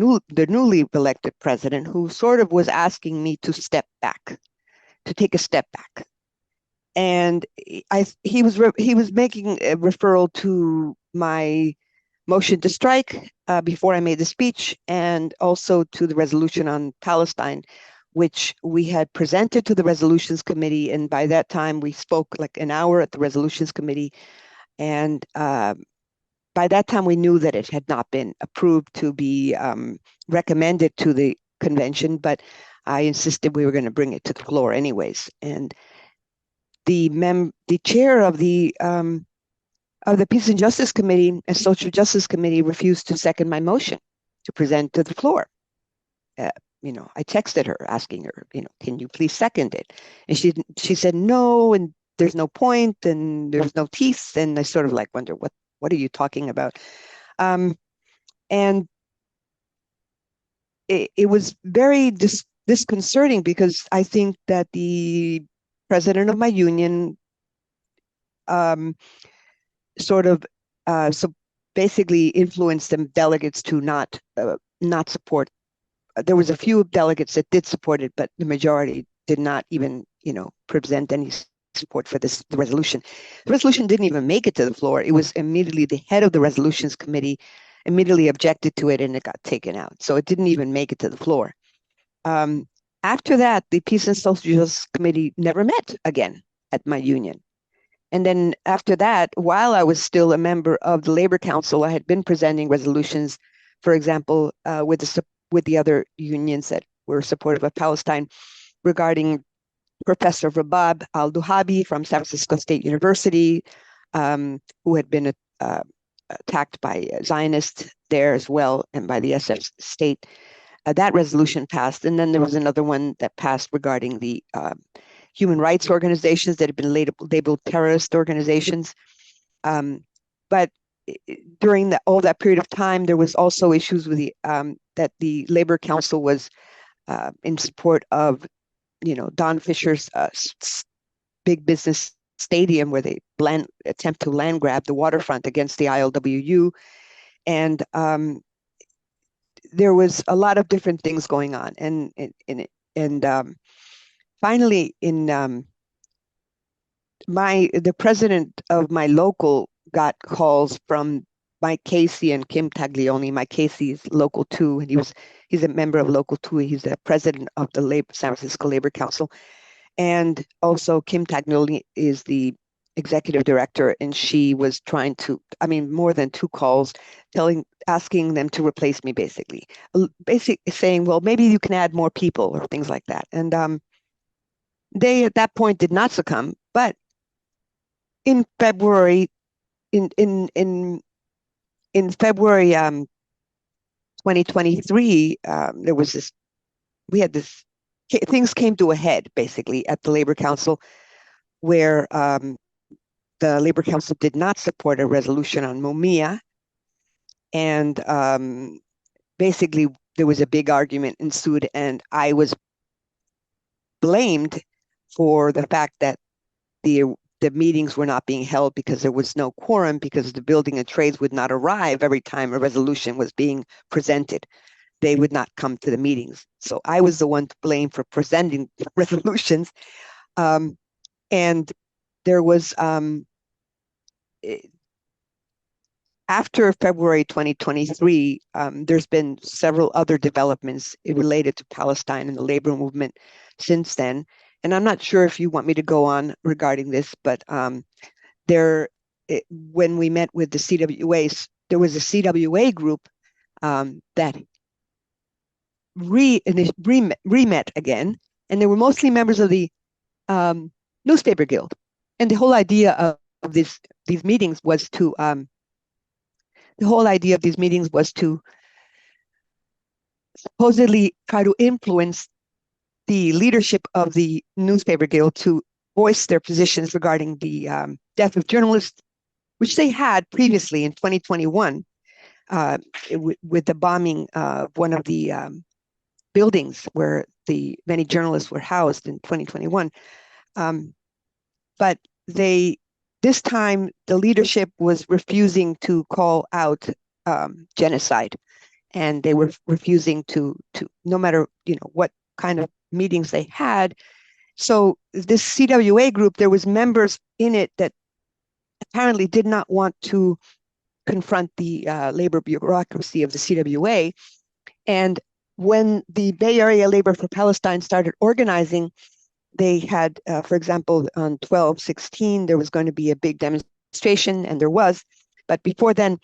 newly elected president, who sort of was asking me to take a step back. And he was making a referral to my motion to strike before I made the speech, and also to the resolution on Palestine, which we had presented to the resolutions committee. And by that time, we spoke like an hour at the resolutions committee. And by that time, we knew that it had not been approved to be recommended to the convention, but I insisted we were going to bring it to the floor anyways. And the chair of the Peace and Justice Committee and Social Justice Committee refused to second my motion to present to the floor. I texted her asking her, can you please second it? And she said no, and there's no point, and there's no teeth. And I sort of like wonder, what are you talking about? And it was very disconcerting, because I think that the president of my union sort of so basically influenced them delegates to not support. There was a few delegates that did support it, but the majority did not even present any support for the resolution. The resolution didn't even make it to the floor. It was immediately, the head of the resolutions committee immediately objected to it, and it got taken out. So it didn't even make it to the floor. After that, the Peace and Social Justice Committee never met again at my union. And then after that, while I was still a member of the Labor Council, I had been presenting resolutions, for example, with the other unions that were supportive of Palestine, regarding Professor Rabab al-Duhabi from San Francisco State University, who had been attacked by Zionists there as well, and by the SF state. That resolution passed. And then there was another one that passed regarding the human rights organizations that had been labeled terrorist organizations. But during all that period of time, there was also issues with that the Labor Council was in support of, Don Fisher's big business stadium, where they attempt to land grab the waterfront against the ILWU. And there was a lot of different things going on. And finally, the president of my local got calls from Mike Casey and Kim Taglioni. Mike Casey is Local 2, and he's a member of Local 2. He's the president of the San Francisco Labor Council. And also Kim Taglioni is the executive director, and she was trying to, more than 2 calls, asking them to replace me, basically saying, well, maybe you can add more people or things like that. And they at that point did not succumb. But in February, in February 2023, things came to a head, basically, at the Labor Council, where the Labor Council did not support a resolution on Mumia. And basically, there was a big argument ensued, and I was blamed for the fact that the meetings were not being held because there was no quorum, because the building and trades would not arrive every time a resolution was being presented. They would not come to the meetings. So I was the one to blame for presenting resolutions. And there was, after February 2023, there's been several other developments related to Palestine and the labor movement since then. And I'm not sure if you want me to go on regarding this, but when we met with the CWAs, there was a CWA group that re-met again, and they were mostly members of the newspaper guild. And the whole idea of these meetings was to supposedly try to influence the leadership of the newspaper guild to voice their positions regarding the death of journalists, which they had previously in 2021 with the bombing of one of the buildings where many journalists were housed in 2021. But this time the leadership was refusing to call out genocide, and they were refusing to no matter what kind of meetings they had. So this CWA group, there was members in it that apparently did not want to confront the labor bureaucracy of the CWA. And when the Bay Area Labor for Palestine started organizing, they had, for example, on 12/16, there was going to be a big demonstration, and there was. But before then,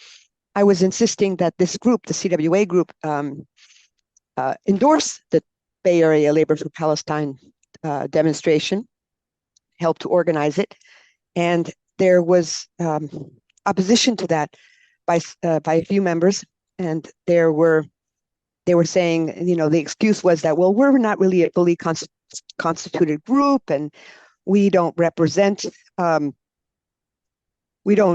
I was insisting that this group, the CWA group, endorse the Bay Area Labor for Palestine demonstration, helped to organize it. And there was opposition to that by a few members, and there were they were saying, the excuse was that, well, we're not really a fully constituted group, and we don't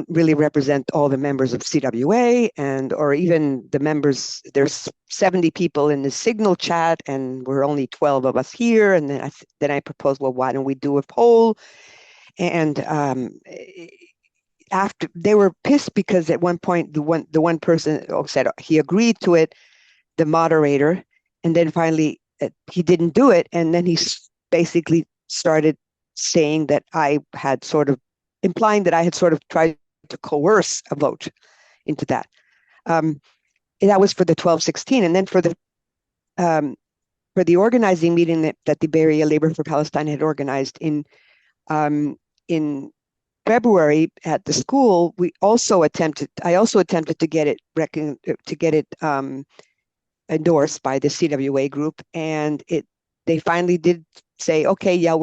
really represent all the members of CWA, or even the members. There's 70 people in the Signal chat, and we're only 12 of us here. And then I proposed, well, why don't we do a poll? And after, they were pissed because at one point the one person said he agreed to it, the moderator, and then finally he didn't do it, and then he basically started saying that I had implying that I had sort of tried to coerce a vote into that. And that was for the 12-16, and then for the organizing meeting that the Bay Area Labor for Palestine had organized in February at the school. I also attempted to get it endorsed by the CWA group, and they finally did say, okay, yeah,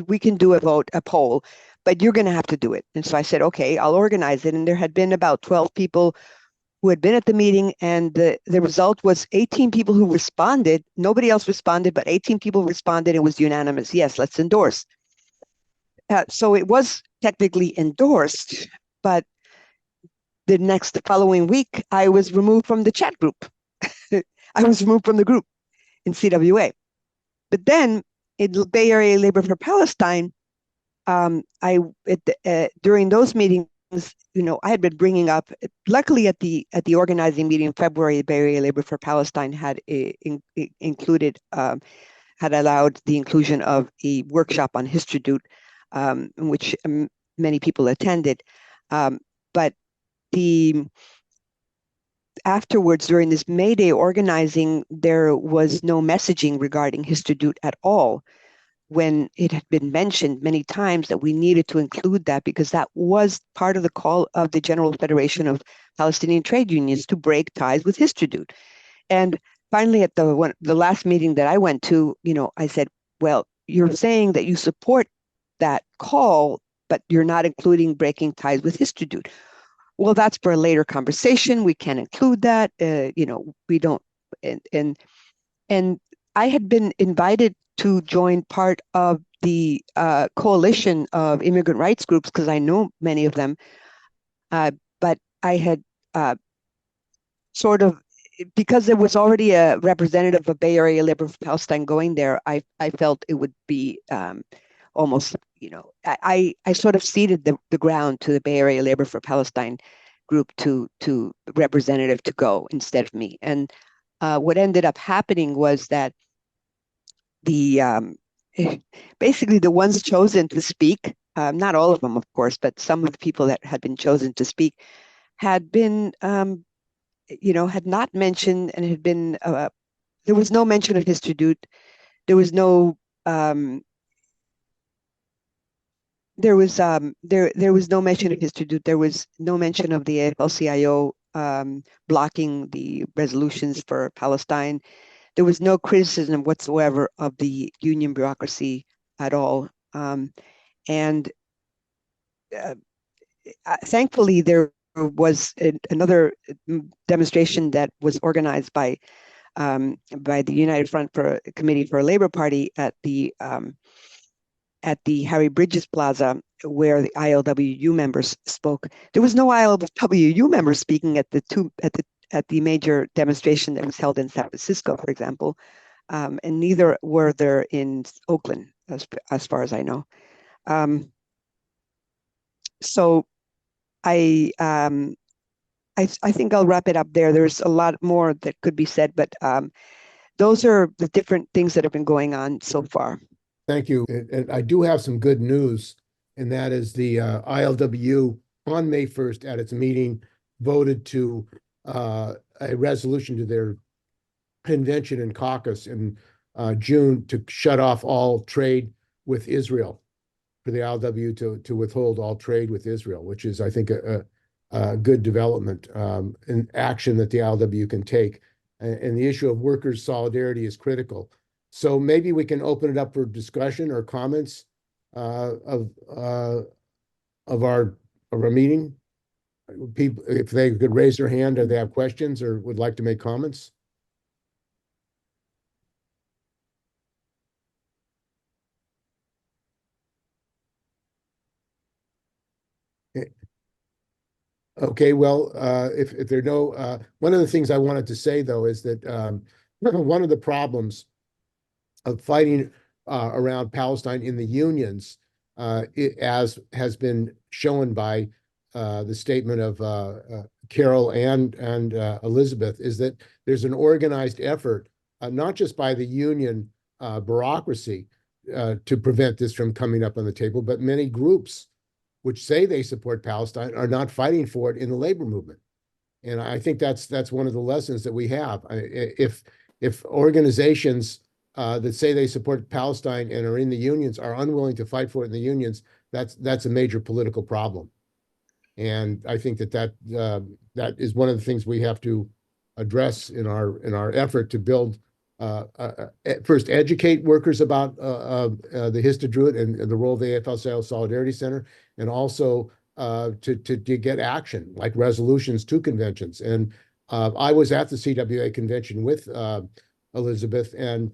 we can do a poll, but you're going to have to do it. And so I said, okay, I'll organize it. And there had been about 12 people who had been at the meeting, and the result was 18 people who responded. Nobody else responded, but 18 people responded. It was unanimous. Yes, let's endorse. So it was technically endorsed, but the following week, I was removed from the chat group. I was removed from the group in CWA. But then in Bay Area Labor for Palestine, during those meetings, I had been bringing up. Luckily, at the organizing meeting in February, the Bay Area Labor for Palestine had had allowed the inclusion of a workshop on Histadrut, which many people attended. But afterwards, during this May Day organizing, there was no messaging regarding Histadrut at all, when it had been mentioned many times that we needed to include that, because that was part of the call of the General Federation of Palestinian Trade Unions to break ties with Histadrut. And finally, at the last meeting that I went to, I said, well, you're saying that you support that call, but you're not including breaking ties with Histadrut. Well, that's for a later conversation. We can't include that. We don't. And I had been invited to join part of the coalition of immigrant rights groups, because I know many of them. But I had because there was already a representative of Bay Area Labor for Palestine going there, I felt it would be almost, I sort of ceded the ground to the Bay Area Labor for Palestine group to representative to go instead of me. And what ended up happening was that basically the ones chosen to speak, not all of them, of course, but some of the people that had been chosen to speak had been, had not mentioned, and had been, there was no mention of Histadrut. There was no, there was no mention of Histadrut. There was no mention of the AFL-CIO blocking the resolutions for Palestine. There was no criticism whatsoever of the union bureaucracy at all. And thankfully, there was another demonstration that was organized by the United Front for Committee for a Labor Party at the Harry Bridges Plaza, where the ILWU members spoke. There was no ILWU members speaking at the major demonstration that was held in San Francisco, for example, and neither were there in Oakland, as far as I know. So I think I'll wrap it up there. There's a lot more that could be said, but those are the different things that have been going on so far. Thank you. And I do have some good news, and that is the ILWU on May 1st at its meeting voted to a resolution to their convention and caucus in June to shut off all trade with Israel, for the ILWU to withhold all trade with Israel, which is, I think, a good development and action that the ILWU can take. And the issue of workers' solidarity is critical. So maybe we can open it up for discussion or comments of our meeting. People, if they could raise their hand, or they have questions or would like to make comments. Okay, well, if there are no, one of the things I wanted to say though is that one of the problems of fighting around Palestine in the unions, as has been shown by the statement of Carol and Elizabeth, is that there's an organized effort, not just by the union bureaucracy to prevent this from coming up on the table, but many groups which say they support Palestine are not fighting for it in the labor movement. And I think that's one of the lessons that we have. If organizations that say they support Palestine and are in the unions are unwilling to fight for it in the unions, that's a major political problem. And I think that is one of the things we have to address in our effort to build, first educate workers about the Histadrut and the role of the AFL-CIO Solidarity Center, and also to get action like resolutions to conventions. And I was at the CWA convention with Elizabeth, and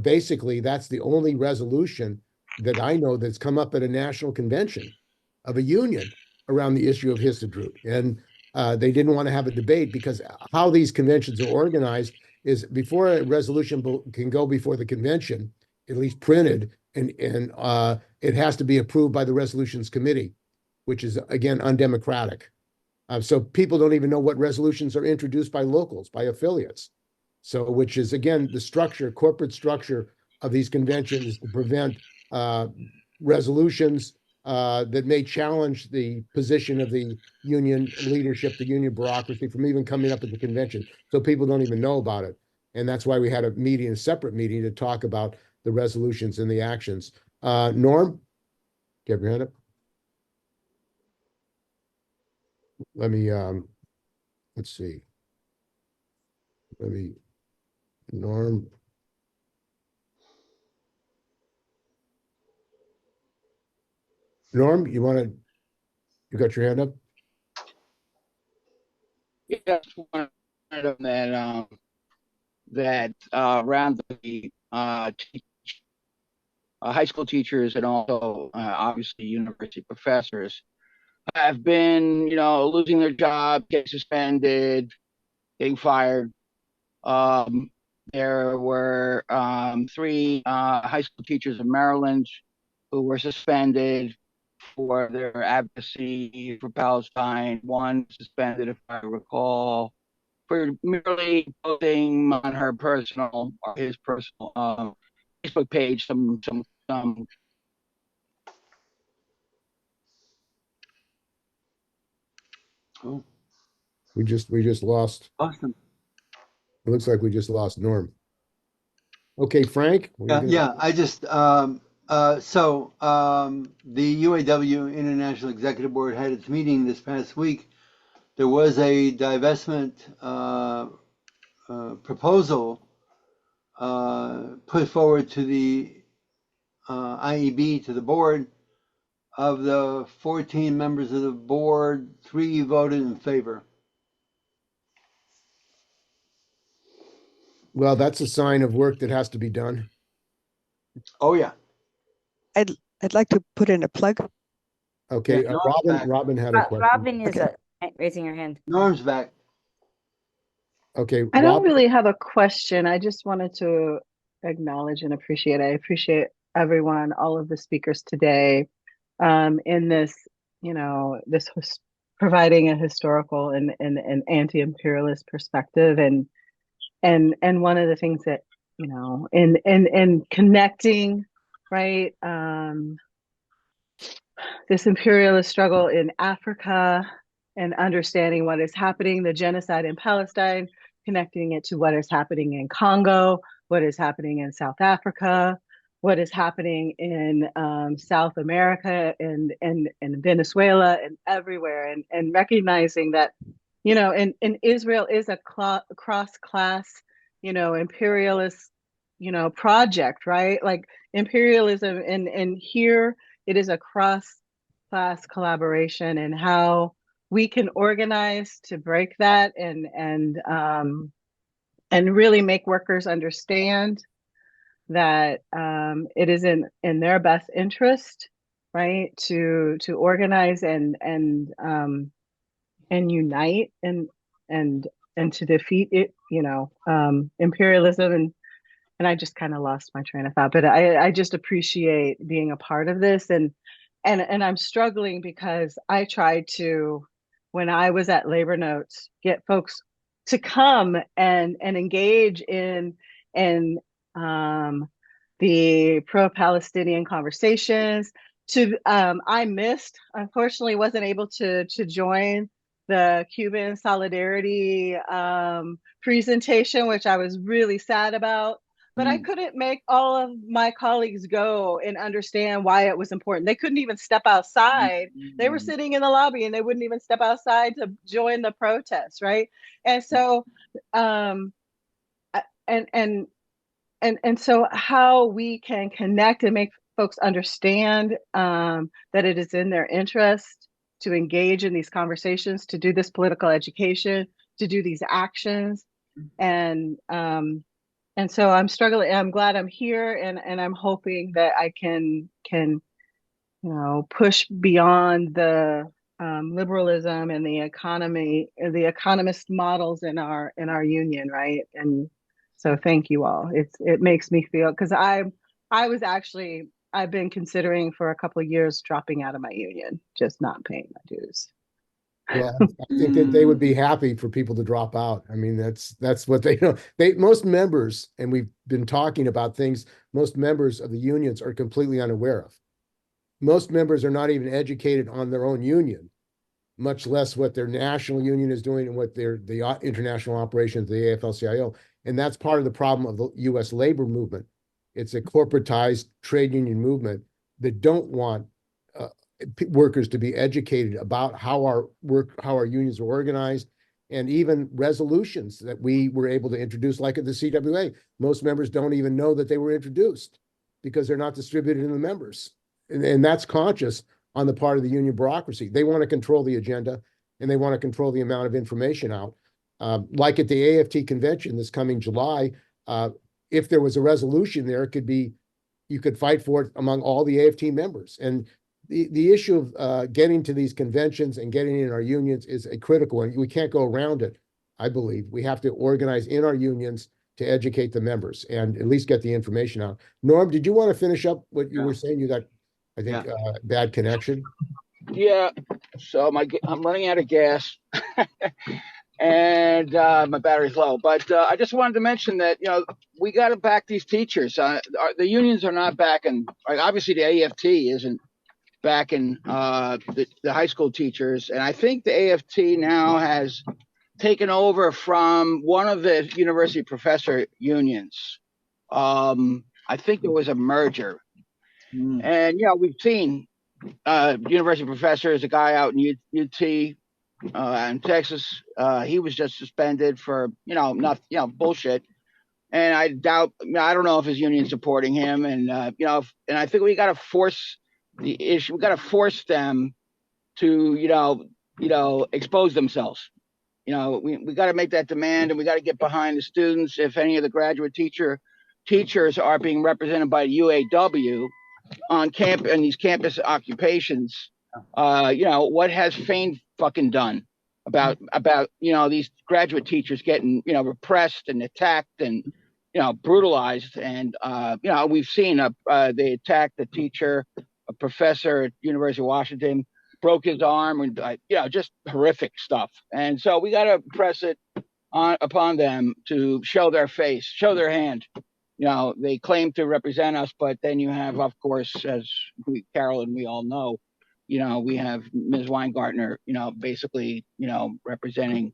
basically that's the only resolution that I know that's come up at a national convention of a union around the issue of Histadrut. And they didn't want to have a debate, because how these conventions are organized is before a resolution can go before the convention, at least printed, and it has to be approved by the resolutions committee, which is, again, undemocratic. So people don't even know what resolutions are introduced by locals, by affiliates. So, which is, again, the corporate structure of these conventions to prevent resolutions that may challenge the position of the union leadership, the union bureaucracy, from even coming up at the convention. So people don't even know about it. And that's why we had a separate meeting to talk about the resolutions and the actions. Norm, do you have your hand up? Let me, let's see. Norm. Norm, you got your hand up? Yes, one of them that around the high school teachers and also obviously university professors have been, losing their job, getting suspended, getting fired. There were 3 high school teachers in Maryland who were suspended for their advocacy for Palestine. One suspended, if I recall, for merely posting on his personal Facebook page some. Oh, We just lost. awesome. It looks like we just lost Norm. Okay, Frank. Yeah. I just the UAW International Executive Board had its meeting this past week. There was a divestment proposal put forward to the IEB, to the board. Of the 14 members of the board, 3 voted in favor. Well, that's a sign of work that has to be done. Oh yeah. I'd like to put in a plug. Okay, Yeah, Robin had a question. Robin is Okay. raising her hand. Norm's back. Okay, I don't Rob, really have a question. I just wanted to acknowledge and appreciate. I appreciate everyone, all of the speakers today, in this, providing a historical and anti-imperialist perspective, and one of the things that, in connecting, right, this imperialist struggle in Africa and understanding what is happening, the genocide in Palestine, connecting it to what is happening in Congo, what is happening in South Africa, what is happening in South America and Venezuela and everywhere, and recognizing that, and Israel is a cross-class, imperialist, project, right? Like imperialism, and here it is a cross-class collaboration, and how we can organize to break that and really make workers understand that it is in their best interest right? To organize and unite and to defeat it, imperialism and I just kind of lost my train of thought, but I just appreciate being a part of this and I'm struggling because I tried to, when I was at Labor Notes, get folks to come and engage in the pro-Palestinian conversations. I missed, unfortunately, wasn't able to join the Cuban Solidarity presentation, which I was really sad about. But I couldn't make all of my colleagues go and understand why it was important. They couldn't even step outside. They were sitting in the lobby and they wouldn't even step outside to join the protests, right? And so, and so how we can connect and make folks understand that it is in their interest to engage in these conversations, to do this political education, to do these actions, and so I'm struggling. I'm glad I'm here, and I'm hoping that I can push beyond the liberalism and the economy, the economist models in our union, right? And so thank you all. It makes me feel, because I've been considering for a couple of years dropping out of my union, just not paying my dues. Well, I think that they would be happy for people to drop out. I mean, that's what they know. Most members, and we've been talking about things, most members of the unions are completely unaware of. Most members are not even educated on their own union, much less what their national union is doing and what the international operations of the AFL-CIO. And that's part of the problem of the U.S. labor movement. It's a corporatized trade union movement that don't want workers to be educated about how our unions are organized, and even resolutions that we were able to introduce, like at the CWA. Most members don't even know that they were introduced because they're not distributed in the members. And that's conscious on the part of the union bureaucracy. They want to control the agenda and they want to control the amount of information out. Like at the AFT convention this coming July, if there was a resolution there, you could fight for it among all the AFT members. And the issue of getting to these conventions and getting in our unions is a critical one. We can't go around it, I believe. We have to organize in our unions to educate the members and at least get the information out. Norm, did you want to finish up what you were saying? You got, I think, bad connection. Yeah, so I'm running out of gas and my battery's low. But I just wanted to mention that, we got to back these teachers. The unions are not backing. Like, obviously, the AFT isn't backing the high school teachers, and I think the AFT now has taken over from one of the university professor unions. I think there was a merger, and we've seen university professors, a guy out in UT in Texas. He was just suspended for bullshit, and I doubt. I don't know if his union's supporting him, and and I think we got to force the issue. We got to force them to expose themselves. We got to make that demand, and we got to get behind the students. If any of the graduate teachers are being represented by UAW on camp and these campus occupations, what has Fain fucking done about these graduate teachers getting repressed and attacked and brutalized? And we've seen they attacked the teacher, a professor at University of Washington, broke his arm, and just horrific stuff. And so we got to press it upon them to show their face, show their hand. They claim to represent us, but then you have, of course, as Carol and we all know, we have Ms. Weingartner, basically, representing,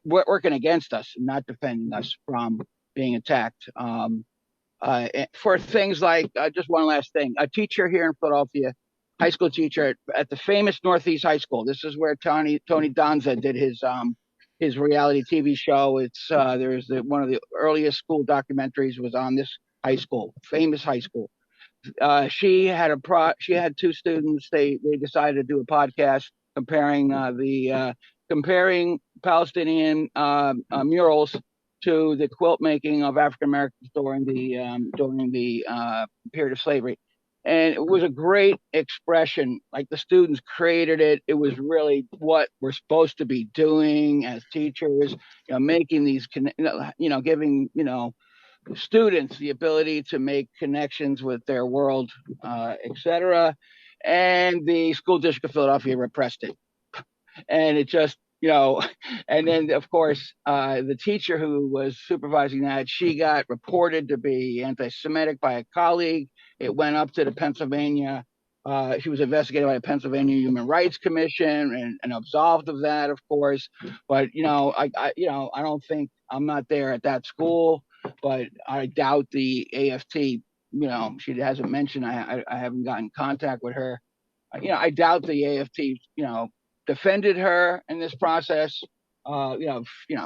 working against us and not defending us from being attacked. For things like, just one last thing, a teacher here in Philadelphia, high school teacher at the famous Northeast High School. This is where Tony Danza did his reality TV show. It's there's one of the earliest school documentaries was on this high school, famous high school. She had two students. They decided to do a podcast comparing comparing Palestinian murals to the quilt making of African Americans during the period of slavery. And it was a great expression. Like the students created it. It was really what we're supposed to be doing as teachers, making these, giving, students the ability to make connections with their world, etc. And the school district of Philadelphia repressed it. And it just, and then of course, the teacher who was supervising that, she got reported to be anti-Semitic by a colleague. It went up to the Pennsylvania. She was investigated by the Pennsylvania Human Rights Commission and absolved of that, of course. But I don't think, I'm not there at that school, but I doubt the AFT. She hasn't mentioned. I haven't gotten contact with her. I doubt the AFT. Defended her in this process.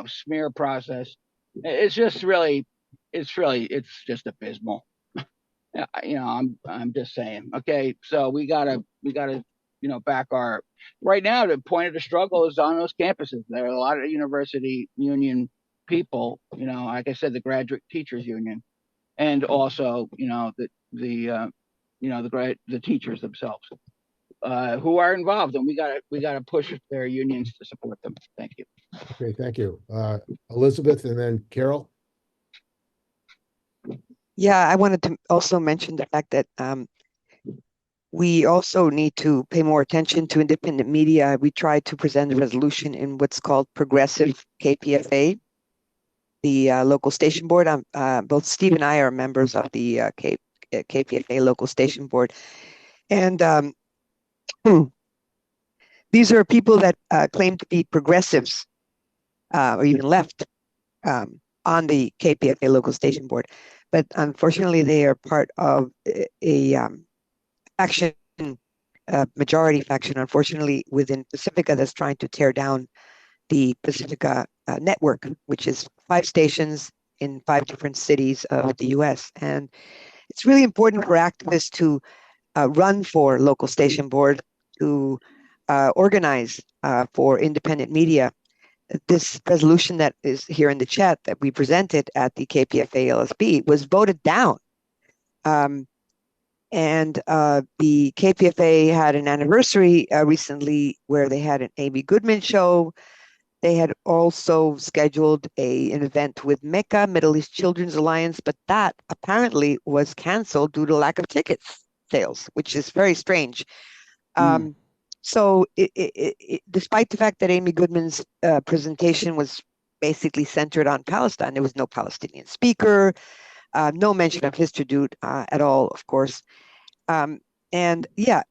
Smear process. It's just really, it's just abysmal. I'm just saying. Okay, so we gotta, back our. Right now, the point of the struggle is on those campuses. There are a lot of university union people. Like I said, the graduate teachers union, and also, the teachers themselves, who are involved, and we gotta push their unions to support them. Thank you. Okay, thank you. Elizabeth and then Carol. Yeah, I wanted to also mention the fact that we also need to pay more attention to independent media. We tried to present a resolution in what's called Progressive KPFA, the local station board. Both Steve and I are members of the KPFA local station board. And these are people that claim to be progressives or even left on the KPFA local station board. But unfortunately, they are part of a faction, majority faction, unfortunately, within Pacifica that's trying to tear down the Pacifica network, which is 5 stations in 5 different cities of the US. And it's really important for activists to run for local station board, to organize for independent media. This resolution that is here in the chat that we presented at the KPFA LSB was voted down. And the KPFA had an anniversary recently where they had an Amy Goodman show. They had also scheduled an event with Mecca, Middle East Children's Alliance, but that apparently was canceled due to lack of tickets sales, which is very strange. So despite the fact that Amy Goodman's presentation was basically centered on Palestine, there was no Palestinian speaker, no mention of Histadrut at all, of course. And yeah,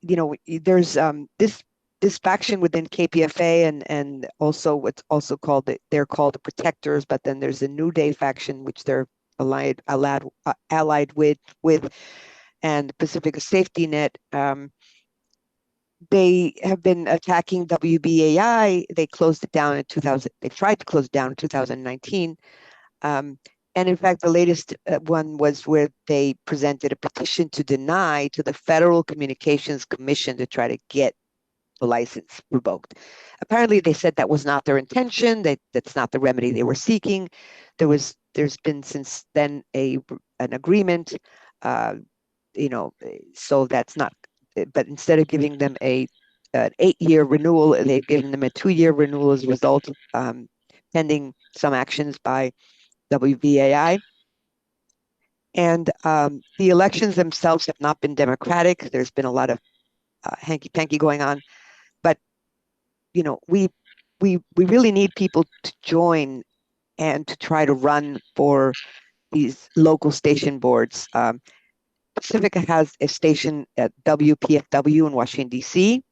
there's this faction within KPFA and also what's also called, they're called the Protectors, but then there's a New Day faction, which they're allied with, and Pacifica Safety Net. They have been attacking WBAI. They closed it down in 2000. They tried to close it down in 2019. And in fact, the latest one was where they presented a petition to deny to the Federal Communications Commission to try to get the license revoked. Apparently, they said that was not their intention. That's not the remedy they were seeking. There's been since then an agreement, so that's not. But instead of giving them an 8-year renewal, they've given them a 2-year renewal as a result, pending some actions by WBAI. And the elections themselves have not been democratic. There's been a lot of hanky-panky going on. But, we really need people to join and to try to run for these local station boards. Pacifica has a station at WPFW in Washington, D.C.,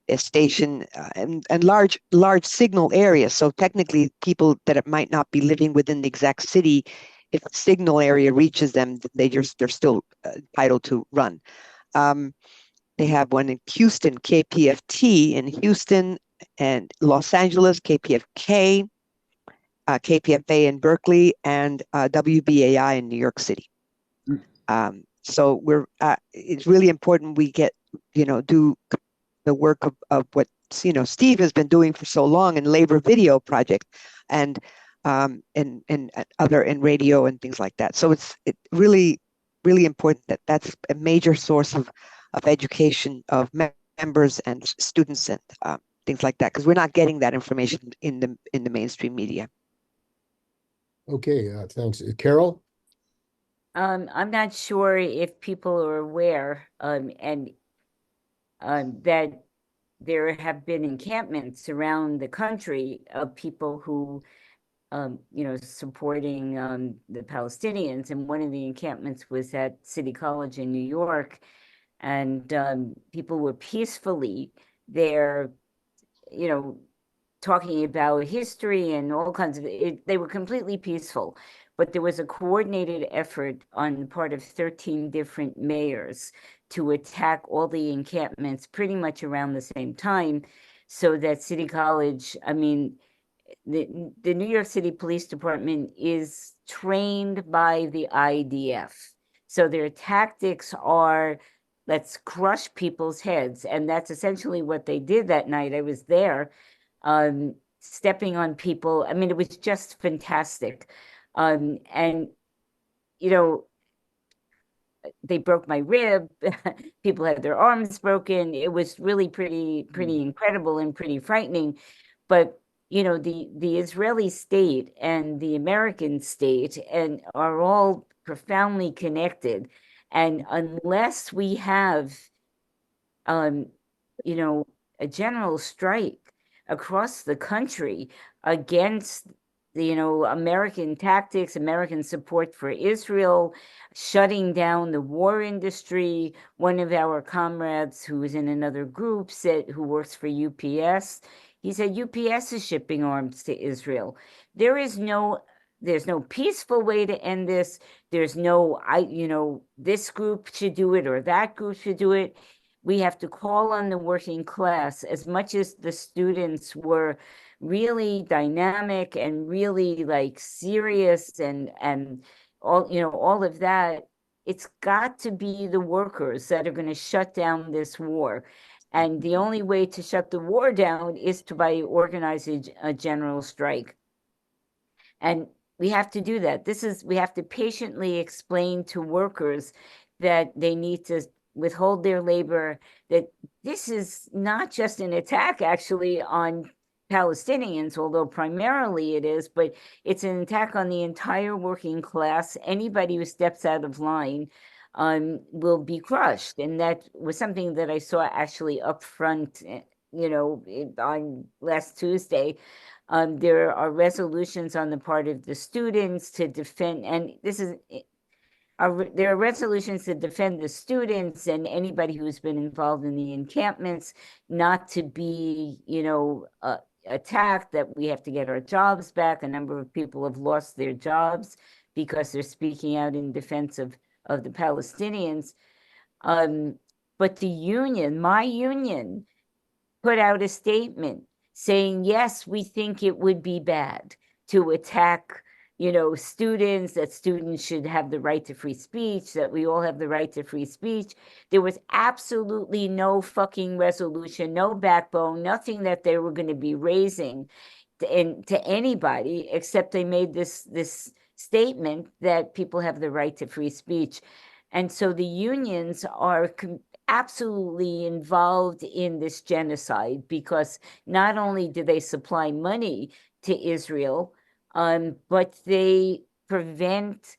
a station and large signal areas. So technically, people that might not be living within the exact city, if the signal area reaches them, they're still entitled to run. They have one in Houston, KPFT in Houston, and Los Angeles, KPFK, KPFA in Berkeley, and WBAI in New York City. So it's really important we get, do the work of what, Steve has been doing for so long in Labor Video Project and other in radio and things like that. So it really really important that that's a major source of education of members and students and things like that, because we're not getting that information in the mainstream media. Okay, thanks. Carol? I'm not sure if people are aware, and that there have been encampments around the country of people who, supporting the Palestinians. And one of the encampments was at City College in New York, and people were peacefully there, talking about history and all kinds of it. They were completely peaceful, but there was a coordinated effort on the part of 13 different mayors to attack all the encampments pretty much around the same time, so that City College, the New York City Police Department is trained by the IDF. So their tactics are, let's crush people's heads. And that's essentially what they did that night. I was there, stepping on people. I mean, it was just fantastic. And, they broke my rib. People had their arms broken. It was really pretty incredible and pretty frightening. But the Israeli state and the American state and are all profoundly connected. And unless we have, a general strike across the country against American tactics, American support for Israel, shutting down the war industry. One of our comrades who is in another group who works for UPS, he said UPS is shipping arms to Israel. There's no peaceful way to end this. There's no, this group should do it or that group should do it. We have to call on the working class. As much as the students were really dynamic and really serious and all of that, it's got to be the workers that are going to shut down this war. And the only way to shut the war down is by organizing a general strike. And we have to do that. We have to patiently explain to workers that they need to withhold their labor, that this is not just an attack actually on Palestinians, although primarily it is, but it's an attack on the entire working class. Anybody who steps out of line will be crushed. And that was something that I saw actually up front, on last Tuesday. There are resolutions on the part of the students to defend, and there are resolutions to defend the students and anybody who's been involved in the encampments not to be, attacked, that we have to get our jobs back. A number of people have lost their jobs because they're speaking out in defense of the Palestinians. But my union, put out a statement saying, yes, we think it would be bad to attack students, that students should have the right to free speech, that we all have the right to free speech. There was absolutely no fucking resolution, no backbone, nothing that they were going to be raising to anybody, except they made this statement that people have the right to free speech. And so the unions are absolutely involved in this genocide, because not only do they supply money to Israel, but they prevent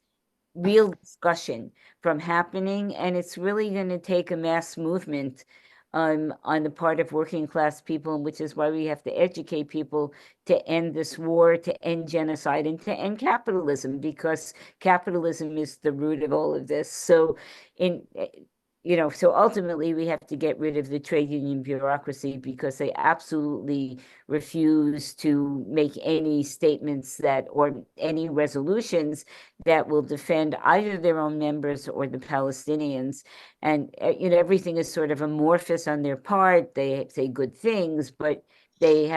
real discussion from happening. And it's really going to take a mass movement on the part of working class people, which is why we have to educate people to end this war, to end genocide, and to end capitalism, because capitalism is the root of all of this. So so ultimately we have to get rid of the trade union bureaucracy, because they absolutely refuse to make any statements or any resolutions that will defend either their own members or the Palestinians. And, everything is sort of amorphous on their part. They say good things, but they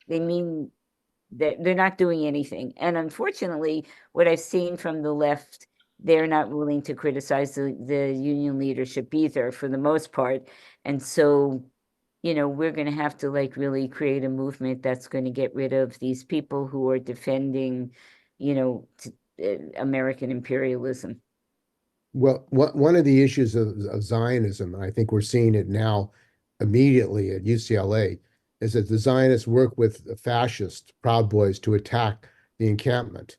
mean that they're not doing anything. And unfortunately, what I've seen from the left, they're not willing to criticize the union leadership either, for the most part. And so, we're going to have to really create a movement that's going to get rid of these people who are defending, American imperialism. Well, one of the issues of Zionism, and I think we're seeing it now immediately at UCLA, is that the Zionists work with the fascist Proud Boys to attack the encampment.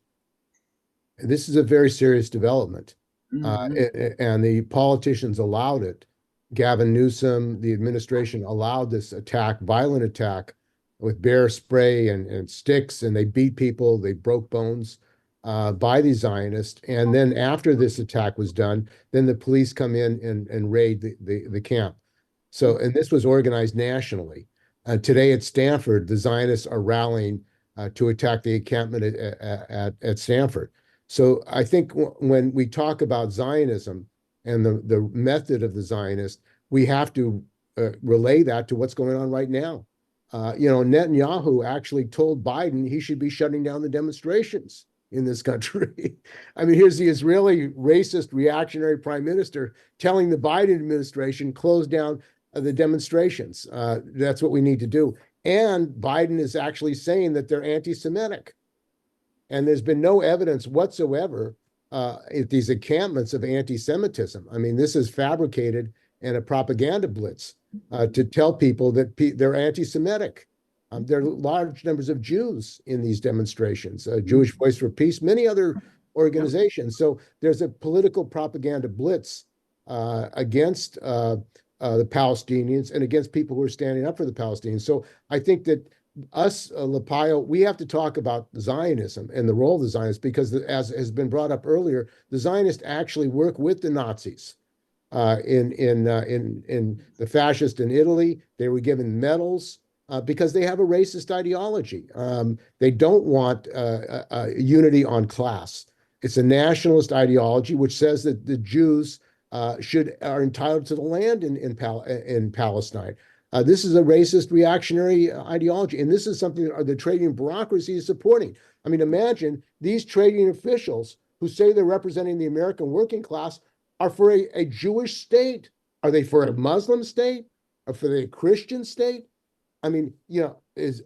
And this is a very serious development. And the politicians allowed it. Gavin Newsom, the administration allowed this attack, violent attack, with bear spray and sticks, and they beat people, they broke bones by the Zionists. And then after this attack was done, then the police come in and raid the camp. So, and this was organized nationally. Today at Stanford, the Zionists are rallying to attack the encampment at Stanford. So I think when we talk about Zionism and the method of the Zionists, we have to relay that to what's going on right now. Netanyahu actually told Biden he should be shutting down the demonstrations in this country. I mean, here's the Israeli racist reactionary prime minister telling the Biden administration close down the demonstrations. That's what we need to do. And Biden is actually saying that they're anti-Semitic. And there's been no evidence whatsoever at these encampments of anti-Semitism. I mean, this is fabricated and a propaganda blitz to tell people that they're anti-Semitic. There are large numbers of Jews in these demonstrations, Jewish Voice for Peace, many other organizations. So there's a political propaganda blitz against the Palestinians and against people who are standing up for the Palestinians. So I think that us, LaPayo, we have to talk about Zionism and the role of the Zionists, because as has been brought up earlier, the Zionists actually work with the Nazis. In the fascist in Italy, they were given medals because they have a racist ideology. They don't want unity on class. It's a nationalist ideology which says that the Jews are entitled to the land in Palestine. This is a racist reactionary ideology, and this is something that the trading bureaucracy is supporting. I mean, imagine these trading officials who say they're representing the American working class are for a Jewish state. Are they for a Muslim state? Or for a Christian state? I mean,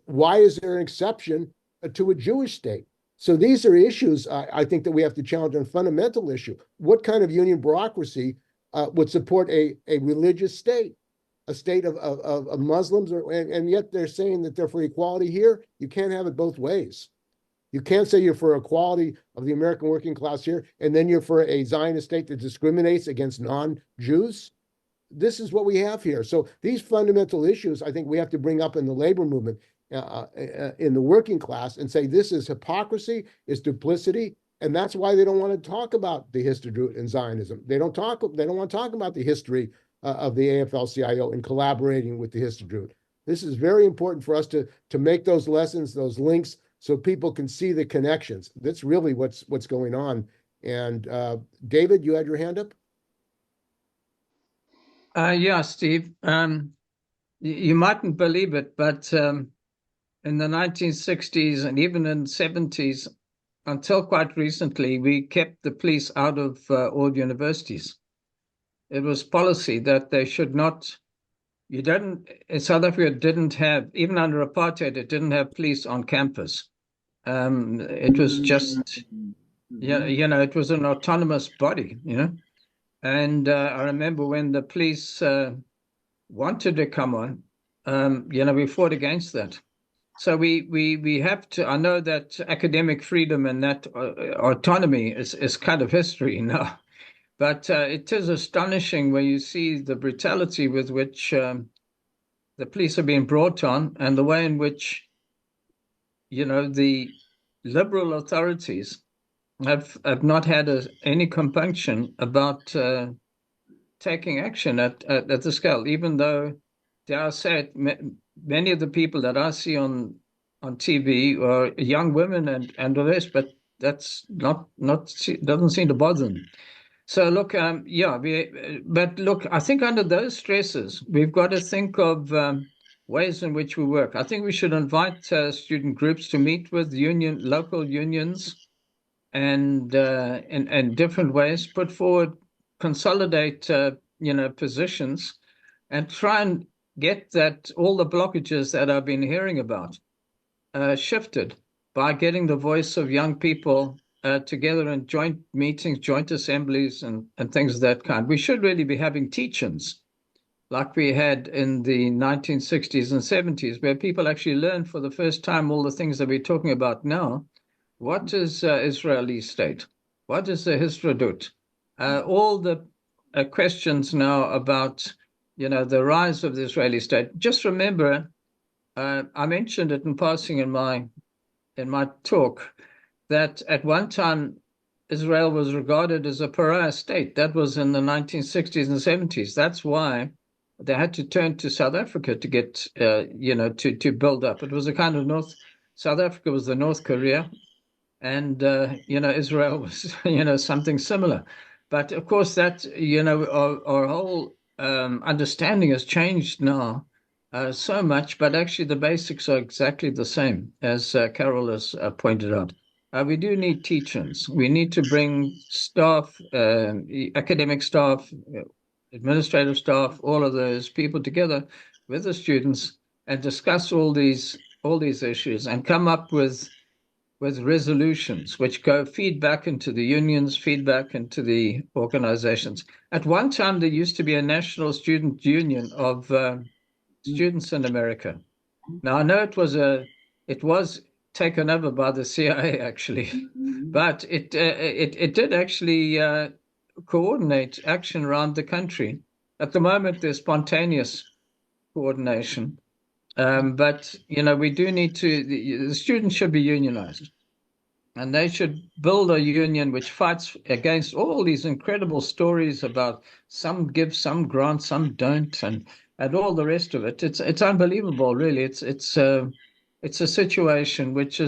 why is there an exception to a Jewish state? So these are issues I think that we have to challenge on a fundamental issue. What kind of union bureaucracy would support a religious state? A state of Muslims, and yet they're saying that they're for equality here. You can't have it both ways. You can't say you're for equality of the American working class here, and then you're for a Zionist state that discriminates against non-Jews. This is what we have here. So these fundamental issues, I think we have to bring up in the labor movement, in the working class, and say this is hypocrisy, it's duplicity, and that's why they don't want to talk about the Histadrut and Zionism. They don't want to talk about the history of the AFL-CIO and collaborating with the Histadrut. This is very important for us to make those lessons, those links, so people can see the connections. That's really what's going on. And David, you had your hand up? Yeah, Steve. You mightn't believe it, but in the 1960s and even in the 70s, until quite recently, we kept the police out of all universities. It was policy that they should not, South Africa didn't have, even under apartheid, it didn't have police on campus. It was just, it was an autonomous body, And I remember when the police wanted to come on, we fought against that. So we have to, I know that academic freedom and that autonomy is kind of history now. But it is astonishing when you see the brutality with which the police are being brought on, and the way in which, the liberal authorities have not had any compunction about taking action at the scale, even though, dare I say it, many of the people that I see on TV are young women and the rest, but that's doesn't seem to bother them. So look, but look, I think under those stresses, we've got to think of ways in which we work. I think we should invite student groups to meet with local unions, and in different ways, put forward, consolidate, positions, and try and get that all the blockages that I've been hearing about shifted by getting the voice of young people together in joint meetings, joint assemblies, and things of that kind. We should really be having teach-ins like we had in the 1960s and 70s, where people actually learned for the first time all the things that we're talking about now. What is Israeli state? What is the Histadrut? All the questions now about, the rise of the Israeli state. Just remember, I mentioned it in passing in my talk, that at one time Israel was regarded as a pariah state. That was in the 1960s and 70s. That's why they had to turn to South Africa to get, to build up. It was a kind of South Africa was the North Korea, and Israel was something similar. But of course that our whole understanding has changed now so much, but actually the basics are exactly the same, as Carol has pointed out. We do need teach-ins. We need to bring staff, academic staff, administrative staff, all of those people together with the students and discuss all these issues and come up with resolutions which go feedback into the unions, feedback into the organizations. At one time, there used to be a national student union of students in America. Now, I know it was taken over by the CIA, actually, but it did actually coordinate action around the country. At the moment, there's spontaneous coordination. But we do need to. The students should be unionized, and they should build a union which fights against all these incredible stories about some give, some grant, some don't, and all the rest of it. It's unbelievable, really. It's a situation which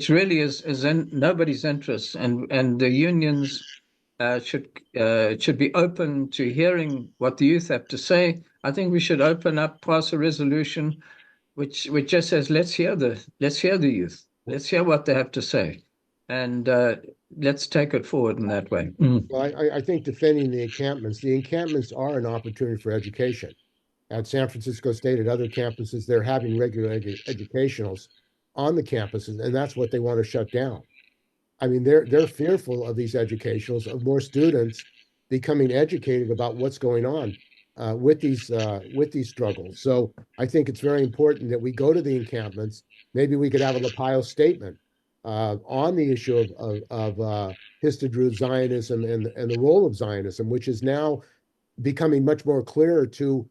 really is in nobody's interest, and the unions should be open to hearing what the youth have to say. I think we should pass a resolution which just says, let's hear the youth, let's hear what they have to say, and let's take it forward in that way. Well, I think defending the encampments are an opportunity for education. At San Francisco State, at other campuses, they're having regular educationals on the campuses, and that's what they want to shut down. I mean, they're fearful of these educationals, of more students becoming educated about what's going on with these struggles. So I think it's very important that we go to the encampments. Maybe we could have a Lapio statement on the issue of Histadrut Zionism and the role of Zionism, which is now becoming much more clear to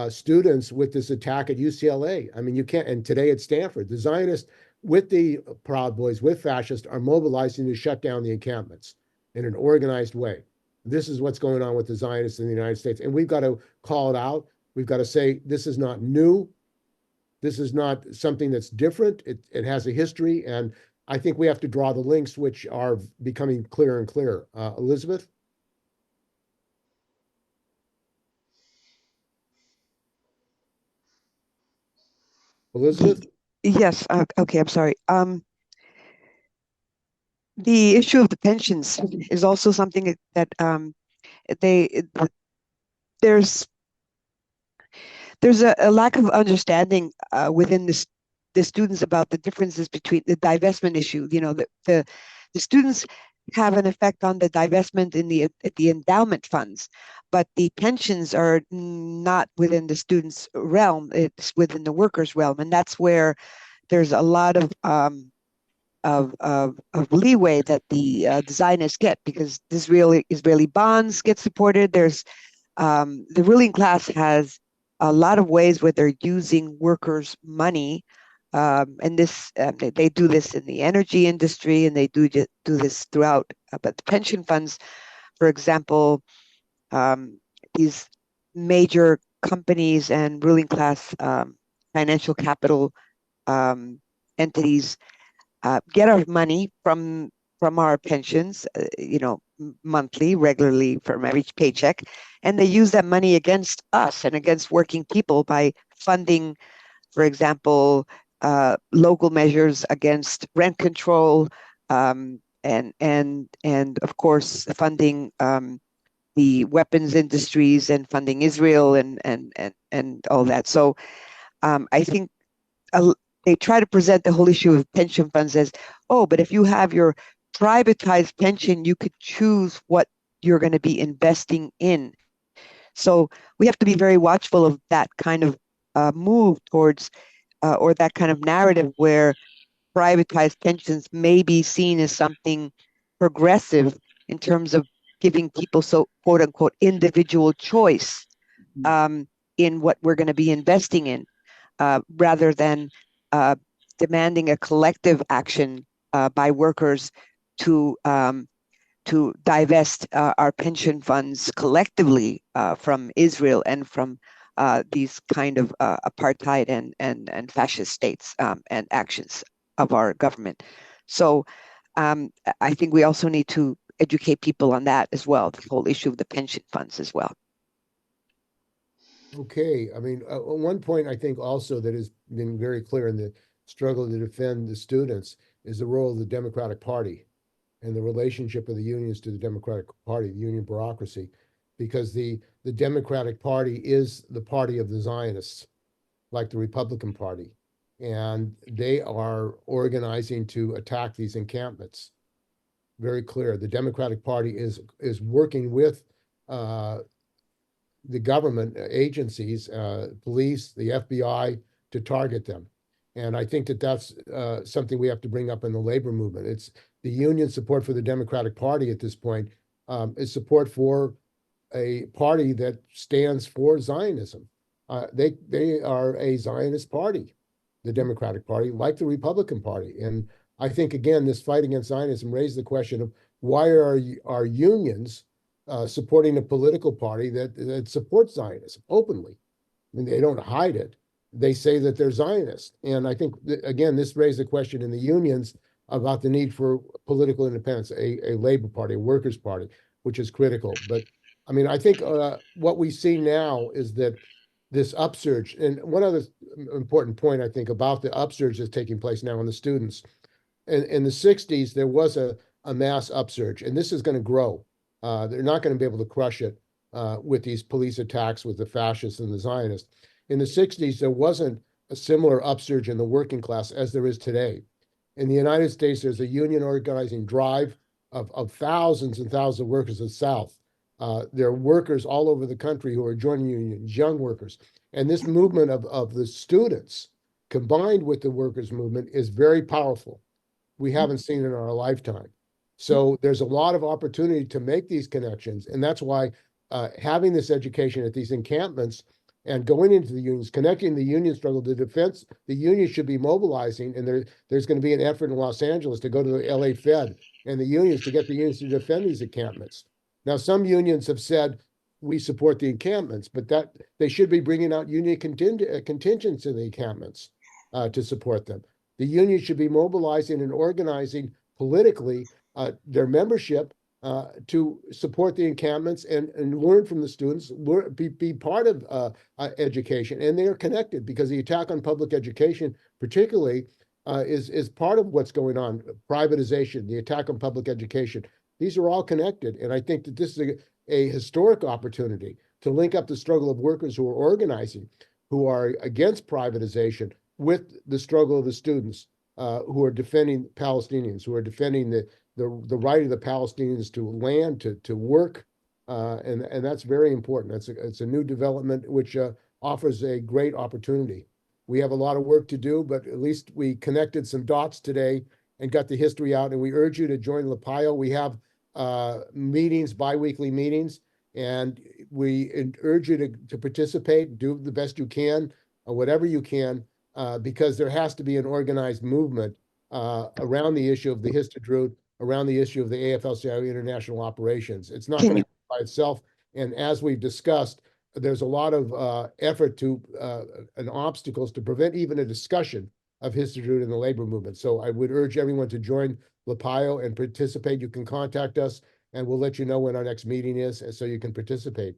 students with this attack at UCLA. I mean, you can't, and today at Stanford, the Zionists with the Proud Boys, with fascists, are mobilizing to shut down the encampments in an organized way. This is what's going on with the Zionists in the United States. And we've got to call it out. We've got to say, this is not new. This is not something that's different. It has a history. And I think we have to draw the links, which are becoming clearer and clearer. Elizabeth? Elizabeth? Yes. Okay. I'm sorry. The issue of the pensions is also something that there's a lack of understanding within the students about the differences between the divestment issue. The students have an effect on the divestment at the endowment funds, but the pensions are not within the students' realm. It's within the workers' realm, and that's where there's a lot of leeway that the Zionists get, because Israeli bonds get supported. There's the ruling class has a lot of ways where they're using workers' money, and this they do this in the energy industry, and they do this throughout. But the pension funds, for example, these major companies and ruling class financial capital entities get our money from our pensions, monthly, regularly from every paycheck, and they use that money against us and against working people by funding, for example, local measures against rent control, and of course funding the weapons industries and funding Israel and all that. So I think they try to present the whole issue of pension funds as, oh, but if you have your privatized pension, you could choose what you're going to be investing in. So we have to be very watchful of that kind of move towards, or that kind of narrative where privatized pensions may be seen as something progressive in terms of giving people so quote unquote individual choice in what we're going to be investing in, rather than demanding a collective action by workers to divest our pension funds collectively from Israel and from these kind of apartheid and fascist states and actions of our government. So I think we also need to educate people on that as well, the whole issue of the pension funds as well. Okay, I mean, one point I think also that has been very clear in the struggle to defend the students is the role of the Democratic Party and the relationship of the unions to the Democratic Party, the union bureaucracy, because the Democratic Party is the party of the Zionists, like the Republican Party, and they are organizing to attack these encampments. Very clear. The Democratic Party is working with the government agencies, police, the FBI, to target them. And I think that that's something we have to bring up in the labor movement. It's the union support for the Democratic Party at this point is support for a party that stands for Zionism. They are a Zionist party, the Democratic Party, like the Republican Party. And I think, again, this fight against Zionism raised the question of why are our unions supporting a political party that supports Zionism openly? I mean, they don't hide it. They say that they're Zionists. And I think, again, this raised the question in the unions about the need for political independence, a labor party, a workers' party, which is critical. But I mean, I think what we see now is that this upsurge, and one other important point, I think, about the upsurge that's taking place now in the students. In the 60s, there was a mass upsurge, and this is going to grow. They're not going to be able to crush it with these police attacks with the fascists and the Zionists. In the 60s, there wasn't a similar upsurge in the working class as there is today. In the United States, there's a union organizing drive of thousands and thousands of workers in the South. There are workers all over the country who are joining unions, young workers. And this movement of the students combined with the workers' movement is very powerful. We haven't seen it in our lifetime. So there's a lot of opportunity to make these connections. And that's why having this education at these encampments and going into the unions, connecting the union struggle to defense, the unions should be mobilizing. And there's going to be an effort in Los Angeles to go to the LA Fed and the unions to get the unions to defend these encampments. Now, some unions have said we support the encampments, but that they should be bringing out union contingents in the encampments to support them. The union should be mobilizing and organizing politically their membership to support the encampments and learn from the students, be part of education. And they are connected because the attack on public education, particularly, is part of what's going on. Privatization, the attack on public education. These are all connected. And I think that this is a historic opportunity to link up the struggle of workers who are organizing, who are against privatization, with the struggle of the students who are defending Palestinians, who are defending the right of the Palestinians to land, to work, and that's very important. It's a new development which offers a great opportunity. We have a lot of work to do, but at least we connected some dots today and got the history out. And we urge you to join LAPIO. We have meetings, biweekly meetings, and we urge you to participate, do the best you can, or whatever you can, because there has to be an organized movement around the issue of the Histadrut, around the issue of the AFL-CIO international operations. It's not going to happen by itself. And as we've discussed, there's a lot of effort and obstacles to prevent even a discussion of Histadrut in the labor movement. So I would urge everyone to join LAPIO and participate. You can contact us and we'll let you know when our next meeting is so you can participate.